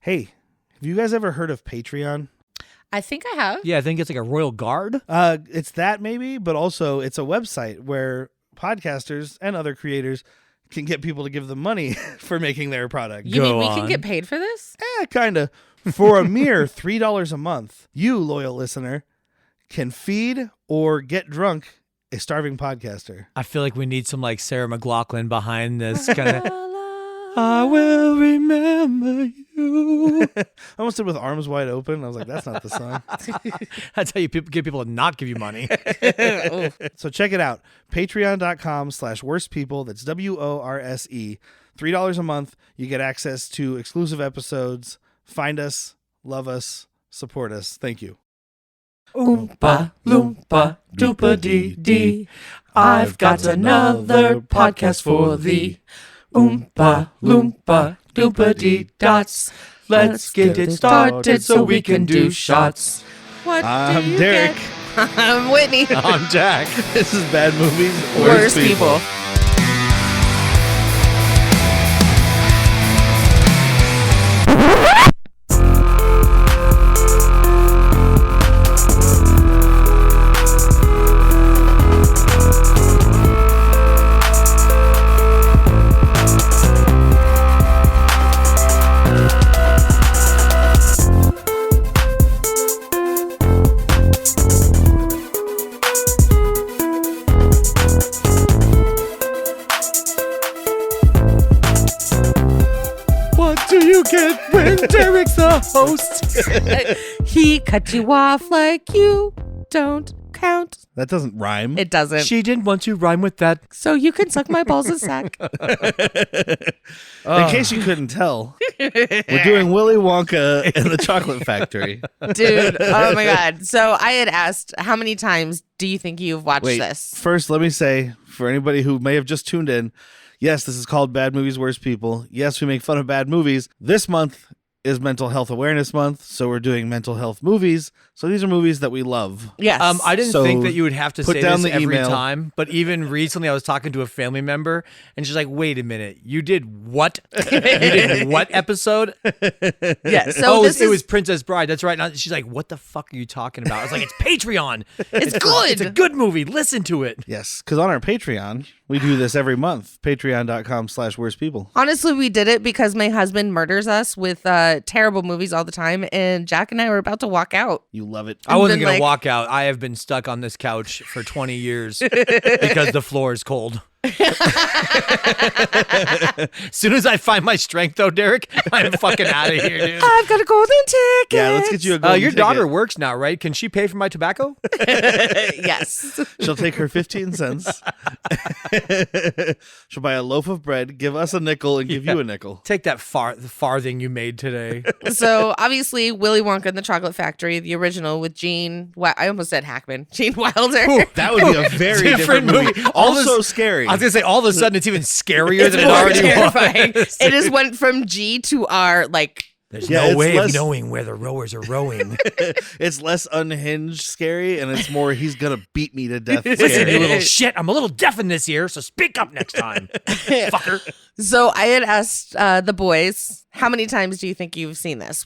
Hey, have you guys ever heard of Patreon? I think I have. Yeah, I think it's like a royal guard. It's that maybe, but also it's a website where podcasters and other creators can get people to give them money for making their product. You mean we can get paid for this? Kind of. For a mere $3 a month, you, loyal listener, can feed or get drunk a starving podcaster. I feel like we need some like Sarah McLachlan behind this kind of. I will remember you. I almost did with arms wide open. I was like, that's not the song. That's how you get people to not give you money. So check it out. Patreon.com/worstpeople. That's WORSE. $3 a month. You get access to exclusive episodes. Find us, love us, support us. Thank you. Oompa loompa doopa dee dee. I've got another podcast for thee. Oompa loompa doopa dee dots. Let's get it started so we can do shots. What I'm do you Derek. get? I'm Whitney. I'm Jack. This is Bad Movies, Worst people. What do you get when Derek's the host? He cut you off like you don't count. That doesn't rhyme. It doesn't. She didn't want to rhyme with that. So you can suck my balls a sack. In case you couldn't tell, we're doing Willy Wonka and the Chocolate Factory. Dude, oh my God. So I had asked, how many times do you think you've watched Wait, this? first let me say, for anybody who may have just tuned in, yes, this is called Bad Movies, Worst People. Yes, we make fun of bad movies. This month is Mental Health Awareness Month, so we're doing mental health movies. So these are movies that we love. Yes. I didn't So think that you would have to put say down this the every email. time, but even recently I was talking to a family member and she's like, wait a minute, you did what? You did what episode? Yeah. So Oh, this it is, was Princess Bride. That's right. Now she's like, what the fuck are you talking about? I was like, it's Patreon. It's good. It's a good movie. Listen to it. Yes, because on our Patreon, we do this every month. Patreon.com/worstpeople. honestly, we did it because my husband murders us with terrible movies all the time, and Jack and I were about to walk out. You love it. I wasn't been going like- to walk out. I have been stuck on this couch for 20 years because the floor is cold. As soon as I find my strength, though, Derek, I'm fucking out of here, dude. I've got a golden ticket. Yeah, let's get you a golden Your ticket. daughter works now, right? Can she pay for my tobacco? Yes. She'll take her 15 cents. She'll buy a loaf of bread, give us a nickel, and give you a nickel. Take that farthing you made today. So obviously, Willy Wonka and the Chocolate Factory, the original with Gene. I almost said Hackman. Gene Wilder. That would be a very different movie. Also scary. I was going to say, all of a sudden, it's even scarier It's than it more already terrifying. was. It just went from G to R, like. There's Yeah, no it's way less- of knowing where the rowers are rowing. It's less unhinged scary, and it's more he's going to beat me to death Listen, you scary. little shit. I'm a little deaf in this ear, so speak up next time. Fucker. So I had asked the boys, how many times do you think you've seen this?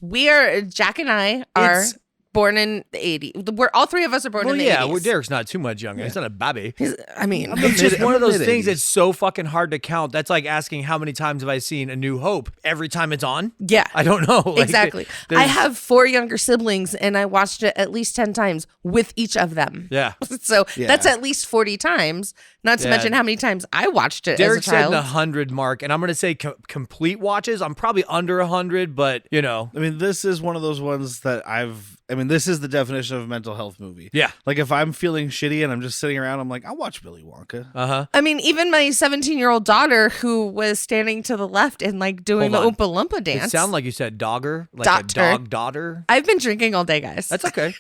Jack and I are It's- born in the 80s. We're all three of us are born Well, in the yeah, 80s. Derek's not too much younger. He's not a baby. I mean, It's just one of those mid-80s. things that's so fucking hard to count. That's like asking how many times have I seen A New Hope? Every time it's on? yeah. I don't know. Like, Exactly. I there's- have 4 younger siblings, and I watched it at least 10 times with each of them. Yeah. So Yeah. that's at least 40 times, not to Yeah. mention how many times I watched it Derek as a said child. the 100 mark, and I'm going to say complete watches. I'm probably under 100, but, you know. I mean, this is one of those ones that this is the definition of a mental health movie. Yeah. Like, if I'm feeling shitty and I'm just sitting around, I'm like, I'll watch Willy Wonka. Uh-huh. I mean, even my 17-year-old daughter, who was standing to the left and like doing Hold the on. Oompa Loompa dance. It sounded like you said dogger, like Doctor. a dog daughter. I've been drinking all day, guys. That's okay.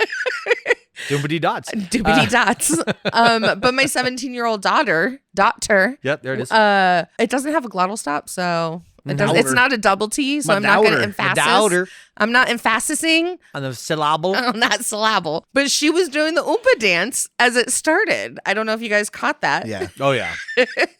Doobity dots. Doobity dots. But my 17-year-old daughter, Yep, there it is. it doesn't have a glottal stop, so it's not a double T, so I'm not going to daughter. emphasis. Daughter. I'm not emphasizing On the syllable. on that syllable, but she was doing the Oompa dance as it started. I don't know if you guys caught that. Yeah. Oh yeah.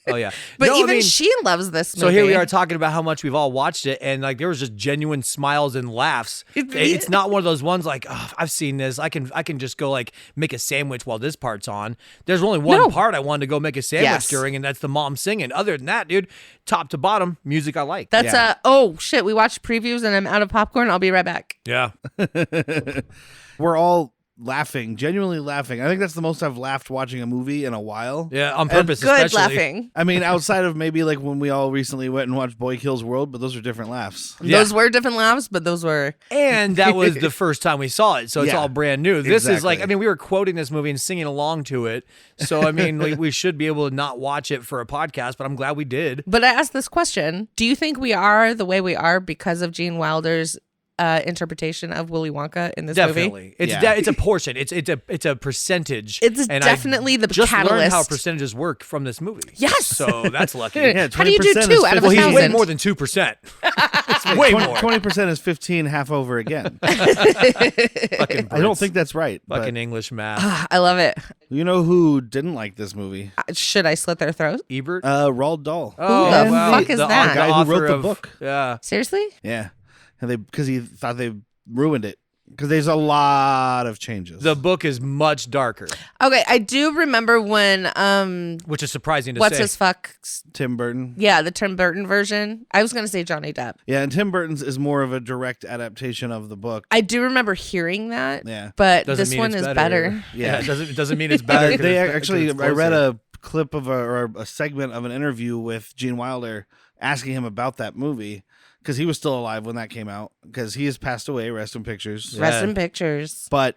Oh yeah. But No, I even mean, she loves this movie. so here we are talking about how much we've all watched it, and like there was just genuine smiles and laughs. It's not one of those ones like, oh, I've seen this. I can just go like make a sandwich while this part's on. There's only one part I wanted to go make a sandwich during, and that's the mom singing. Other than that, dude, top to bottom, music I like. That's oh shit, we watched previews and I'm out of popcorn. I'll be right back. Yeah. We're all laughing, genuinely laughing. I think that's the most I've laughed watching a movie in a while. Yeah, on purpose. Good especially. laughing. I mean, outside of maybe like when we all recently went and watched Boy Kills World, but those are different laughs. Yeah. Those were different laughs, but those were And that was the first time we saw it, so it's Yeah, all brand new. This is like, exactly. I mean, we were quoting this movie and singing along to it. So, I mean, we should be able to not watch it for a podcast, but I'm glad we did. But I asked this question: do you think we are the way we are because of Gene Wilder's interpretation of Willy Wonka in this movie? Definitely. It's Yeah. it's a portion. It's a percentage. It's And definitely I the just learned how catalyst. percentages work from this movie. Yes. So that's lucky. Yeah, How do you do 20% 2 is out of 50. Well, he's way 1,000? more than 2%. It's way more. 20% is 15 half over again. Fucking I don't Brits. think that's right. But Fucking English math. I love it. you know who didn't like this movie? Should I slit their throat? Ebert. Roald Dahl. Oh, the wow. fuck is that? The guy who author wrote the of- book. Yeah. Seriously? Yeah, and because he thought they ruined it because there's a lot of changes. The book is much darker, Okay, I do remember when which is surprising to what's say. his fuck? Tim Burton. Yeah, the Tim Burton version. I was gonna say Johnny Depp. Yeah, and Tim Burton's is more of a direct adaptation of the book. I do remember hearing that. Yeah. But Doesn't this mean one it's is better. Yeah, Yeah. it doesn't mean it's better. 'cause They it's- 'cause actually, it's I read closer. a clip of a segment of an interview with Gene Wilder asking him about that movie because he was still alive when that came out because he has passed away. Rest in pictures. Yeah. Rest in pictures. But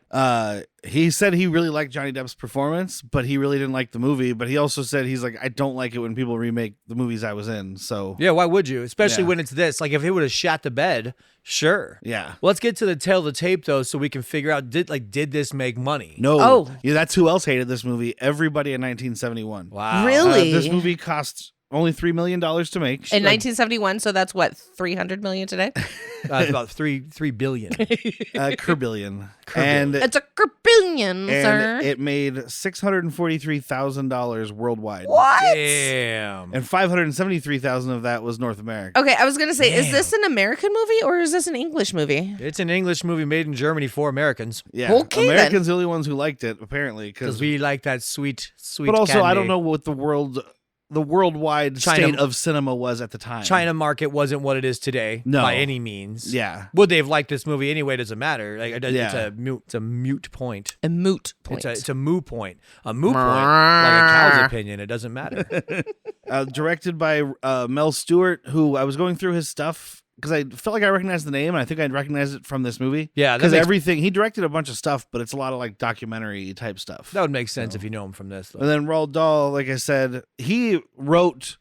he said he really liked Johnny Depp's performance, but he really didn't like the movie. But he also said he's like, I don't like it when people remake the movies I was in. So Yeah, why would you? Especially Yeah. when it's this. Like if it would have shot the bed, sure. yeah. Well, let's get to the tail of the tape though, so we can figure out did this make money? No. Oh. Yeah, that's who else hated this movie. Everybody in 1971. Wow. Really? This movie cost only $3 million to make. In 1971, so that's what, 300 million today? It's about three billion. Kerbillion. And It's a billion, sir. and it made $643,000 worldwide. What? Damn. And $573,000 of that was North America. Okay, I was gonna say, is this an American movie or is this an English movie? It's an English movie made in Germany for Americans. Yeah, Okay, then. Americans are the only ones who liked it, apparently. Because Because we like that sweet. but also, I candy. don't know what the worldwide China- state of cinema was at the time. China market wasn't what it is today. No. By any means. Yeah. Would they have liked this movie anyway? Doesn't matter. Like it's Yeah. a mute point. A moot point. It's a moo point. A moo point. Like a cow's opinion. It doesn't matter. Directed by Mel Stuart, who I was going through his stuff because I felt like I recognized the name, and I think I'd recognize it from this movie. Yeah, that because makes- everything he directed a bunch of stuff, but it's a lot of like documentary type stuff. That would make sense if you know him from this. Though. And then Roald Dahl, like I said, he wrote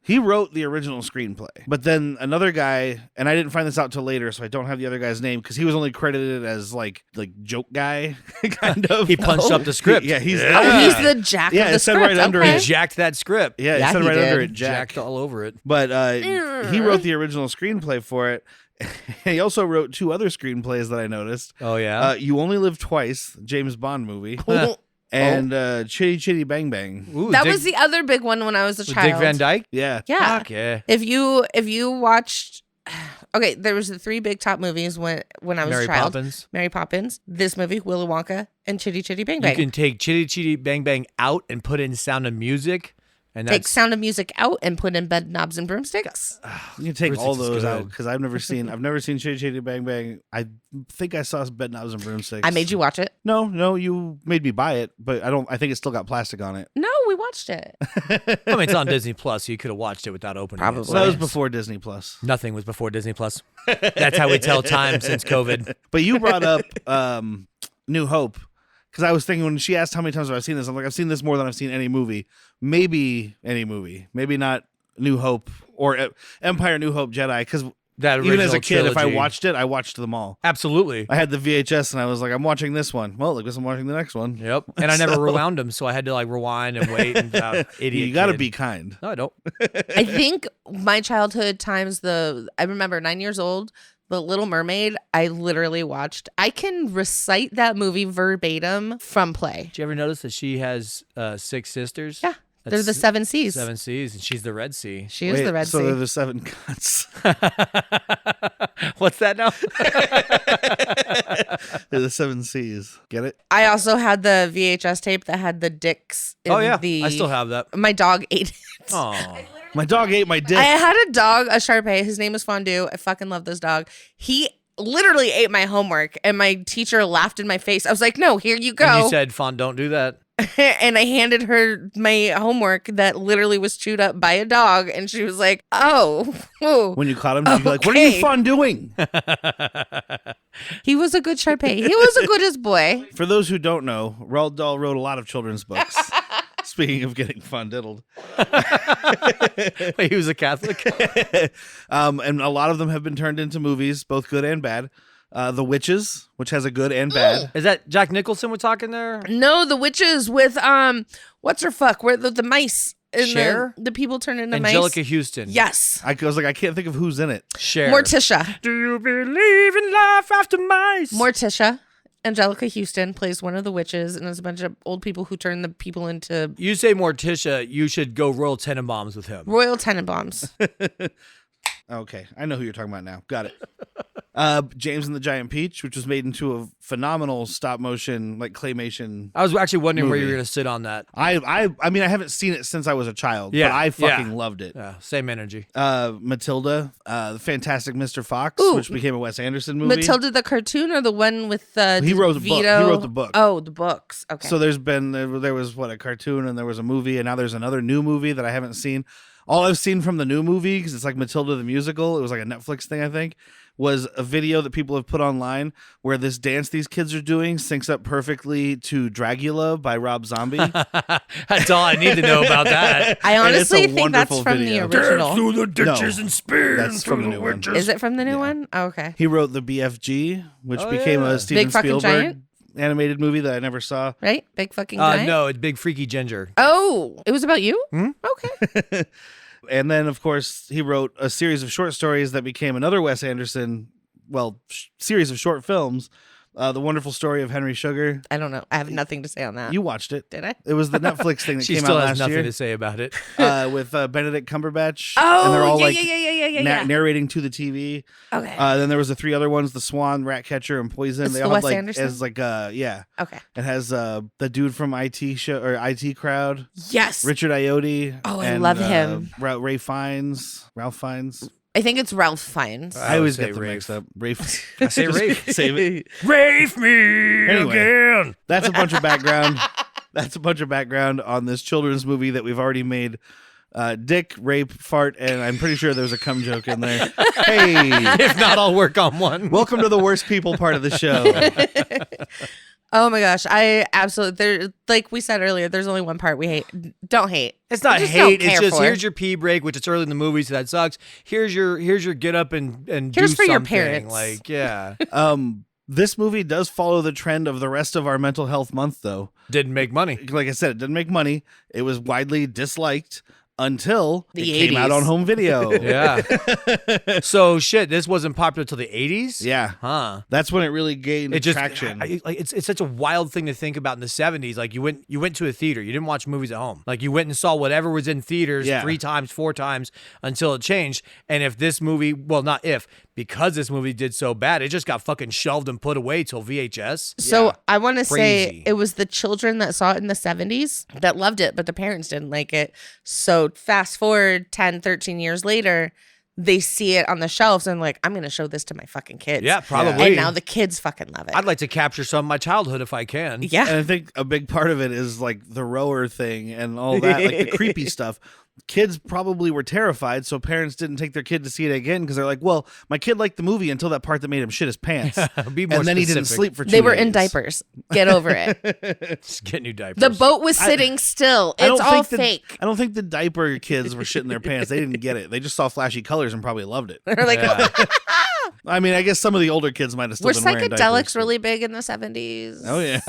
the original screenplay. But then another guy, and I didn't find this out till later, so I don't have the other guy's name because he was only credited as like joke guy, kind of. He punched up the script. Yeah, he's Oh, he's the jack Yeah, of the it said script. right under okay. it. He jacked that script. Yeah, Yeah, it said he right under did. it, Jack. Jacked all over it. But he wrote the original screenplay for it. He also wrote 2 other screenplays that I noticed. Oh yeah. You Only Live Twice, James Bond movie, Oh, and Chitty Chitty Bang Bang. Ooh, that Dick, was the other big one when I was a with child. Dick Van Dyke. Yeah. Yeah. Fuck yeah. If you watched, okay, there was the 3 big top movies when I was Mary a child. Poppins. Mary Poppins, this movie, Willy Wonka, and Chitty Chitty Bang You Bang. can take Chitty Chitty Bang Bang out and put in Sound of Music, and Take that's Sound of Music out and put in Bed Knobs and Broomsticks. You can take Broomsticks all is those out good. because I've never seen Chitty Chitty Bang Bang. I think I saw Bed Knobs and Broomsticks. I made you watch it. No, you made me buy it, but I think it still got plastic on it. No, we watched it. I mean, it's on Disney Plus, so you could have watched it without opening Probably. it. So that was before Disney Plus. Nothing was before Disney Plus. That's how we tell time since COVID. But you brought up New Hope because I was thinking when she asked how many times have I seen this, I'm like, I've seen this more than I've seen any movie. Maybe any movie. Maybe not New Hope or Empire, New Hope, Jedi. Because That even as a original kid, if I trilogy. watched it, I watched them all. Absolutely. I had the VHS and I was like, I'm watching this one. Well, I guess I'm watching the next one. Yep. And I never So- rewound them, so I had to like rewind and wait and idiot. You got to kid. be kind. No, I don't. I think my childhood times I remember 9 years old, The Little Mermaid, I literally watched. I can recite that movie verbatim from play. Did you ever notice that she has 6 sisters? Yeah. They're the 7 Seas. 7 Seas, and she's the Red Sea. She is the Red so Sea. they're the 7 cuts. What's that now? They're the 7 Seas. Get it? I also had the VHS tape that had the dicks. In I still have that. My dog ate it. Oh, My dog ate my dick. I had a dog, a Shar Pei. His name was Fondue. I fucking love this dog. He literally ate my homework, and my teacher laughed in my face. I was like, no, here you go. and you said, "Fon, don't do that." And I handed her my homework that literally was chewed up by a dog, and she was like, oh. When you caught him, you'd be like, what are you fun doing? He was a good Shar Pei. He was a goodest boy. For those who don't know, Roald Dahl wrote a lot of children's books. Speaking of getting fun-diddled. Wait, he was a Catholic? And a lot of them have been turned into movies, both good and bad. The Witches, which has a good and bad. Is that Jack Nicholson we're talking there? No, the witches with, what's her fuck? Where the mice. And Cher? the people turn into mice. Angelica Houston. Yes. I was like, I can't think of who's in it. Cher. Morticia. Do you believe in life after mice? Morticia. Angelica Houston plays one of the witches, and there's a bunch of old people who turn the people into You say Morticia, you should go Royal Tenenbaums with him. Royal Tenenbaums. Okay, I know who you're talking about now. Got it. James and the Giant Peach, which was made into a phenomenal stop motion, like claymation. I was actually wondering where you Movie. were going to sit on that. I mean, I haven't seen it since I was a child, but I fucking loved it. Yeah, same energy. Matilda, the Fantastic Mr. Fox, Ooh. which became a Wes Anderson movie. Matilda the cartoon or the one with He wrote the book. Vito? He wrote the book. Oh, the books. Okay. So there was a cartoon and there was a movie, and now there's another new movie that I haven't seen. All I've seen from the new movie, because it's like Matilda the musical, it was like a Netflix thing, I think, was a video that people have put online where this dance these kids are doing syncs up perfectly to Dragula by Rob Zombie. That's all I need to know about that. I And it's a honestly think that's wonderful from video. the original. Through the ditches No, and spins. that's from the new one. Is it from the new one? Oh, okay. He wrote the BFG, which Oh, became yeah. a Steven Big fucking Spielberg giant? animated movie that I never saw. Right? Big fucking giant? No, it's Big Freaky Ginger. Oh, it was about you? Hmm? Okay. And then, of course, he wrote a series of short stories that became another Wes Anderson, series of short films. The Wonderful Story of Henry Sugar. I don't know. I have nothing to say on that. You watched it. Did I? It was the Netflix thing that She came still out has last nothing year to say about it. with Benedict Cumberbatch. Oh, and they're all yeah. narrating to the TV. Okay. Then there was the 3 other ones: The Swan, Ratcatcher, and Poison. It's They the all have Wes Anderson? as yeah. Okay. It has the dude from IT show or IT Crowd, Yes. Richard Ayoade. Oh, I and, love him. Ralph Fiennes. I think it's Ralph Fiennes. I always say get them Rafe. mixed up. Rafe. I say Rafe. Save it. Rafe me Anyway. again. That's a bunch of background. That's a bunch of background on this children's movie that we've already made. Dick, rape, fart, and I'm pretty sure there's a cum joke in there. Hey, If not, I'll work on one. welcome to the worst people part of the show. Oh my gosh. I absolutely, like we said earlier, there's only one part we hate. Don't hate. It's not Just don't hate. It's care just for. here's your pee break, which it's early in the movie, so that sucks. Here's your get up and Here's do for your something. parents. Like, yeah, This movie does follow the trend of the rest of our mental health month, though. didn't make money. Like I said, it didn't make money. It was widely disliked until The it came out 80s. on home video. Yeah. So shit, this wasn't popular till the 80s. Yeah. Huh. That's when it really gained It just traction. like it's such a wild thing to think about in the 70s. Like you went to a theater, you didn't watch movies at home. Like you went and saw whatever was in theaters Yeah. 3 times, 4 times until it changed. And if this movie, well, not if, because this movie did so bad, it just got fucking shelved and put away till VHS. So Yeah. I want to say Crazy. it was the children that saw it in the 70s that loved it, but the parents didn't like it. So fast forward 10, 13 years later, they see it on the shelves and like, I'm going to show this to my fucking kids. Yeah, probably. And now the kids fucking love it. I'd like to capture some of my childhood if I can. Yeah. And I think a big part of it is like the rower thing and all that, like the creepy stuff. Kids probably were terrified, so parents didn't take their kid to see it again because they're like, well, my kid liked the movie until that part that made him shit his pants. Be more And then he didn't specific. sleep for 2 They were in days. diapers. Get over it. Just get new diapers. The boat was sitting still. I don't It's all think the- fake. I don't think the diaper kids were shitting their pants. They didn't get it. They just saw flashy colors and probably loved it. They're like, Yeah. I mean, I guess some of the older kids might have still were been wearing psychedelics diapers, but- really big in the 70s? Oh, yeah.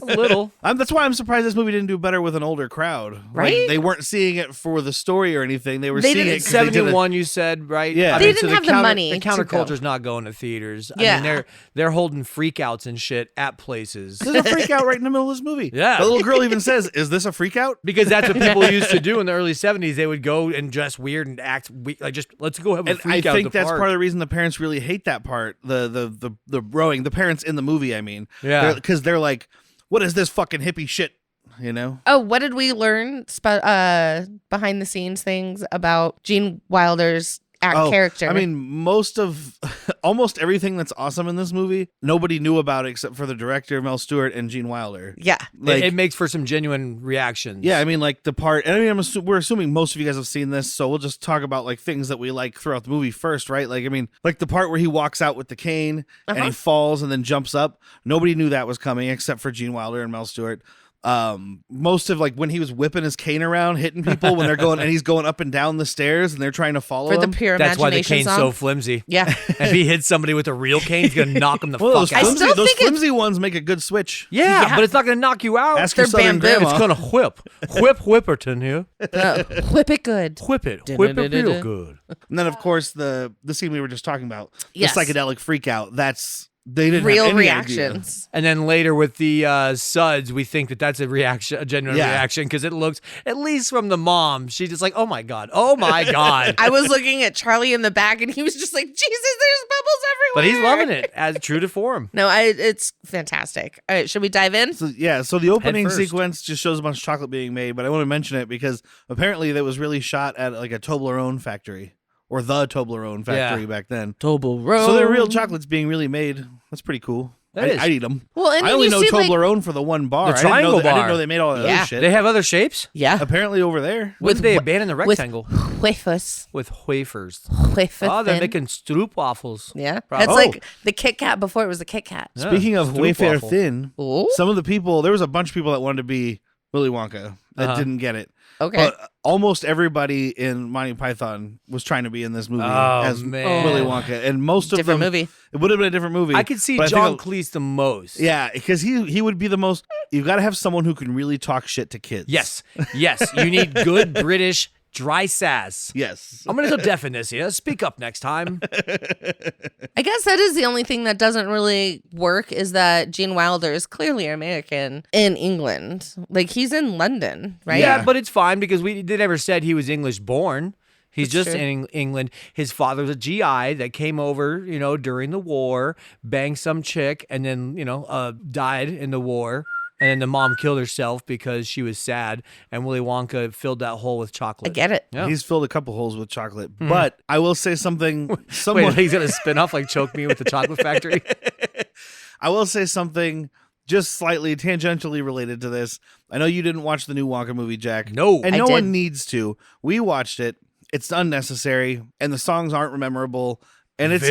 A little. That's why I'm surprised this movie didn't do better with an older crowd. Right? Like, they weren't seeing it for the story or anything. They were They seeing didn't- it 'cause they did 71, you said, right? Yeah. They didn't have the money The to go. counterculture's not going to theaters. I Yeah. mean, they're holding freakouts and shit at places. There's a freak out right in the middle of this movie. Yeah. The little girl even says, "Is this a freak out?" Because that's what people used to do in the early 70s. They would go and dress weird and act like, just let's go have a And freak I out. think at the that's park. part of the reason the parents really hate that part. The rowing. The parents in the movie, I mean. Yeah. Because they're like, what is this fucking hippie shit? You know? Oh, what did we learn behind the scenes things about Gene Wilder's character? I mean, almost everything that's awesome in this movie, nobody knew about except for the director, Mel Stuart, and Gene Wilder. yeah. Like, it makes for some genuine reactions. yeah, I mean, like the part, and I mean, we're assuming most of you guys have seen this, so we'll just talk about like things that we like throughout the movie first, right? Like, I mean, like the part where he walks out with the cane and he falls and then jumps up. Nobody knew that was coming except for Gene Wilder and Mel Stuart. Most of like when he was whipping his cane around, hitting people when they're going, and he's going up and down the stairs and they're trying to follow For the him. pure That's why the imagination cane's song. so flimsy. Yeah. If he hits somebody with a real cane, he's gonna knock him the Well, fuck out. still those think it's- flimsy ones make a good switch. Yeah, Yeah. but it's not gonna knock you out. Ask your They're southern bamboo. grandma. It's gonna whipperton here. Whip it good. Whip it real good. And then, of course, the scene we were just talking about, Yes. the psychedelic freak out. They didn't Real have any reactions. And then later with the suds, we think that's a reaction, a genuine Yeah. reaction, because it looks, at least from the mom, she's just like, oh my god, oh my god. I was looking at Charlie in the back, and he was just like, "Jesus, there's bubbles everywhere." But he's loving it, as true to form. No, it's idea. All right, should we dive in? So the opening first. sequence just shows a bunch of chocolate being made, but I want to mention it because apparently that was really shot at like a Toblerone factory or the Toblerone factory back then. Toblerone. So they're real chocolates being really made. That's pretty cool. That is. I'd eat them. Well, and I then only you know see, like- Toblerone for the one bar. The I didn't know triangle that- I didn't bar. know they made all that Yeah. other shit. They have other shapes? Yeah. Apparently over there. When did they abandon the rectangle? Wafers. With wafers. Wafer Oh, they're thin. making stroop waffles. Yeah. Probably. It's like the Kit Kat before it was a Kit Kat. Yeah, Speaking of stroop Wayfair waffle. Thin, Ooh. some of the people, there was a bunch of people that wanted to be Willy Wonka that didn't get it. Okay. But almost everybody in Monty Python was trying to be in this movie Oh, as man. Willy Wonka, and most of Different them, movie. It would have been a different movie. I could see but I John think Cleese the most. yeah, because he would be the most. You've got to have someone who can really talk shit to kids. Yes. Yes. You need good British dry sass. Yes. I'm going to go deaf in this here. Speak up next time. I guess that is the only thing that doesn't really work is that Gene Wilder is clearly American in England. Like he's in London, right? Yeah, but it's fine because they never said he was English born. He's That's just true. in England. His father's a GI that came over, during the war, banged some chick, and then, died in the war. And then the mom killed herself because she was sad. And Willy Wonka filled that hole with chocolate. I get it. Yeah. He's filled a couple holes with chocolate, but I will say something. Wait, he's going to spin off like Choke Me with the Chocolate Factory? I will say something just slightly tangentially related to this. I know you didn't watch the new Wonka movie, Jack. No. And I no did. one needs to. We watched it. It's unnecessary, and the songs aren't memorable. And it's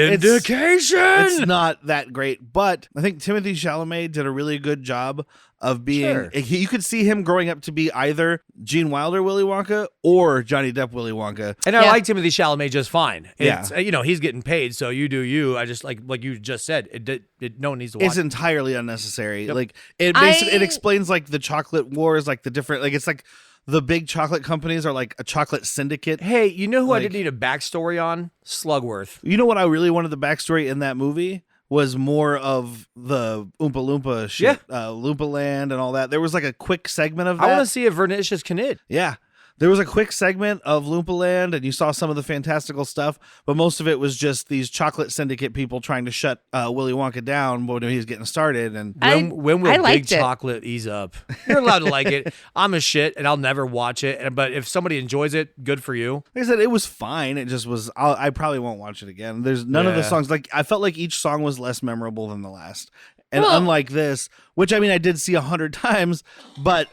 not that great. But I think Timothée Chalamet did a really good job of being. Sure. You could see him growing up to be either Gene Wilder Willy Wonka or Johnny Depp Willy Wonka. And I Yeah. like Timothée Chalamet just fine. Yeah. It's, he's getting paid, so you do you. I just like you just said, no one needs to watch. It's entirely unnecessary. Yep. Like it explains like the chocolate wars, like the different, like it's like the big chocolate companies are like a chocolate syndicate. Hey, you know who I Like- didn't need a backstory on? Slugworth. You know what I really wanted the backstory in that movie was more of the Oompa Loompa shit, Loompa Land and all that. There was like a quick segment of that. I want to see a Vernicious Knit. Yeah. There was a quick segment of Loompa Land, and you saw some of the fantastical stuff, but most of it was just these chocolate syndicate people trying to shut Willy Wonka down when he was getting started. And When will I Big liked it. Chocolate ease up? You're allowed to like it. I'm a shit, and I'll never watch it. But if somebody enjoys it, good for you. like I said, it was fine. It just was. I probably won't watch it again. There's none of the Yeah. songs. Like I felt like each song was less memorable than the last, and Well- unlike this, which I mean I did see 100 times, but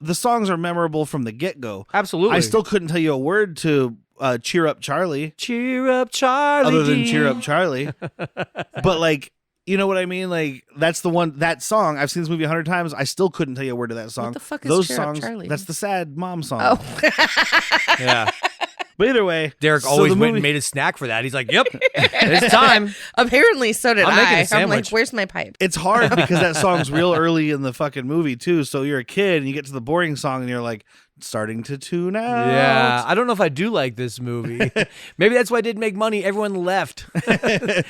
the songs are memorable from the get go. Absolutely. I still couldn't tell you a word to "Cheer Up, Charlie," Cheer up, Charlie. other than D. "Cheer Up, Charlie." But like. You know what I mean? Like that's the one. That song I've seen this movie 100 times. I still couldn't tell you a word of that song. the fuck is Those Cheer Up, songs? Charlie? That's the sad mom song. Oh. Yeah. But either way, Derek so always the went movie- and made a snack for that. He's like, "Yep, it's time." Apparently, so did I'm making a I. I'm like, sandwich. where's my pipe? It's hard because that song's real early in the fucking movie too. So you're a kid and you get to the boring song and you're like starting to tune out. Yeah, I don't know if I do like this movie. Maybe that's why it didn't make money. Everyone left.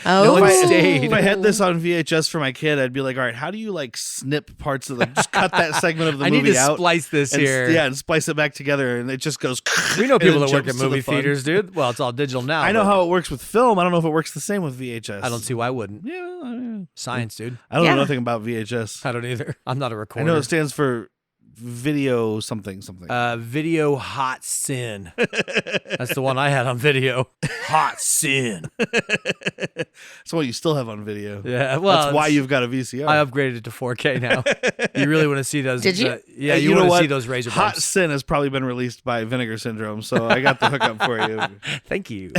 Oh, one stayed. If I had this on VHS for my kid, I'd be like, all right, how do you like snip parts of the just cut that segment of the I movie need to out splice this and, here. yeah, and splice it back together and it just goes. We know and people it that work jumps at to the movie fun. theaters, dude. Well, it's all digital now. I know but how it works with film. I don't know if it works the same with VHS. I don't see why I wouldn't. Yeah, Science, dude. I don't Yeah. know nothing about VHS. I don't either. I'm not a I recorder. know it stands for video something. Video hot sin. That's the one I had on video. Hot sin. It's what you still have on video. Yeah, well, That's why it's- you've got a VCR. I upgraded it to 4K now. You really want to see those? Did you? Yeah, Hey, you, know want to what? see those razor Hot bumps. Sin has probably been released by Vinegar Syndrome, so I got the hookup for you. Thank you.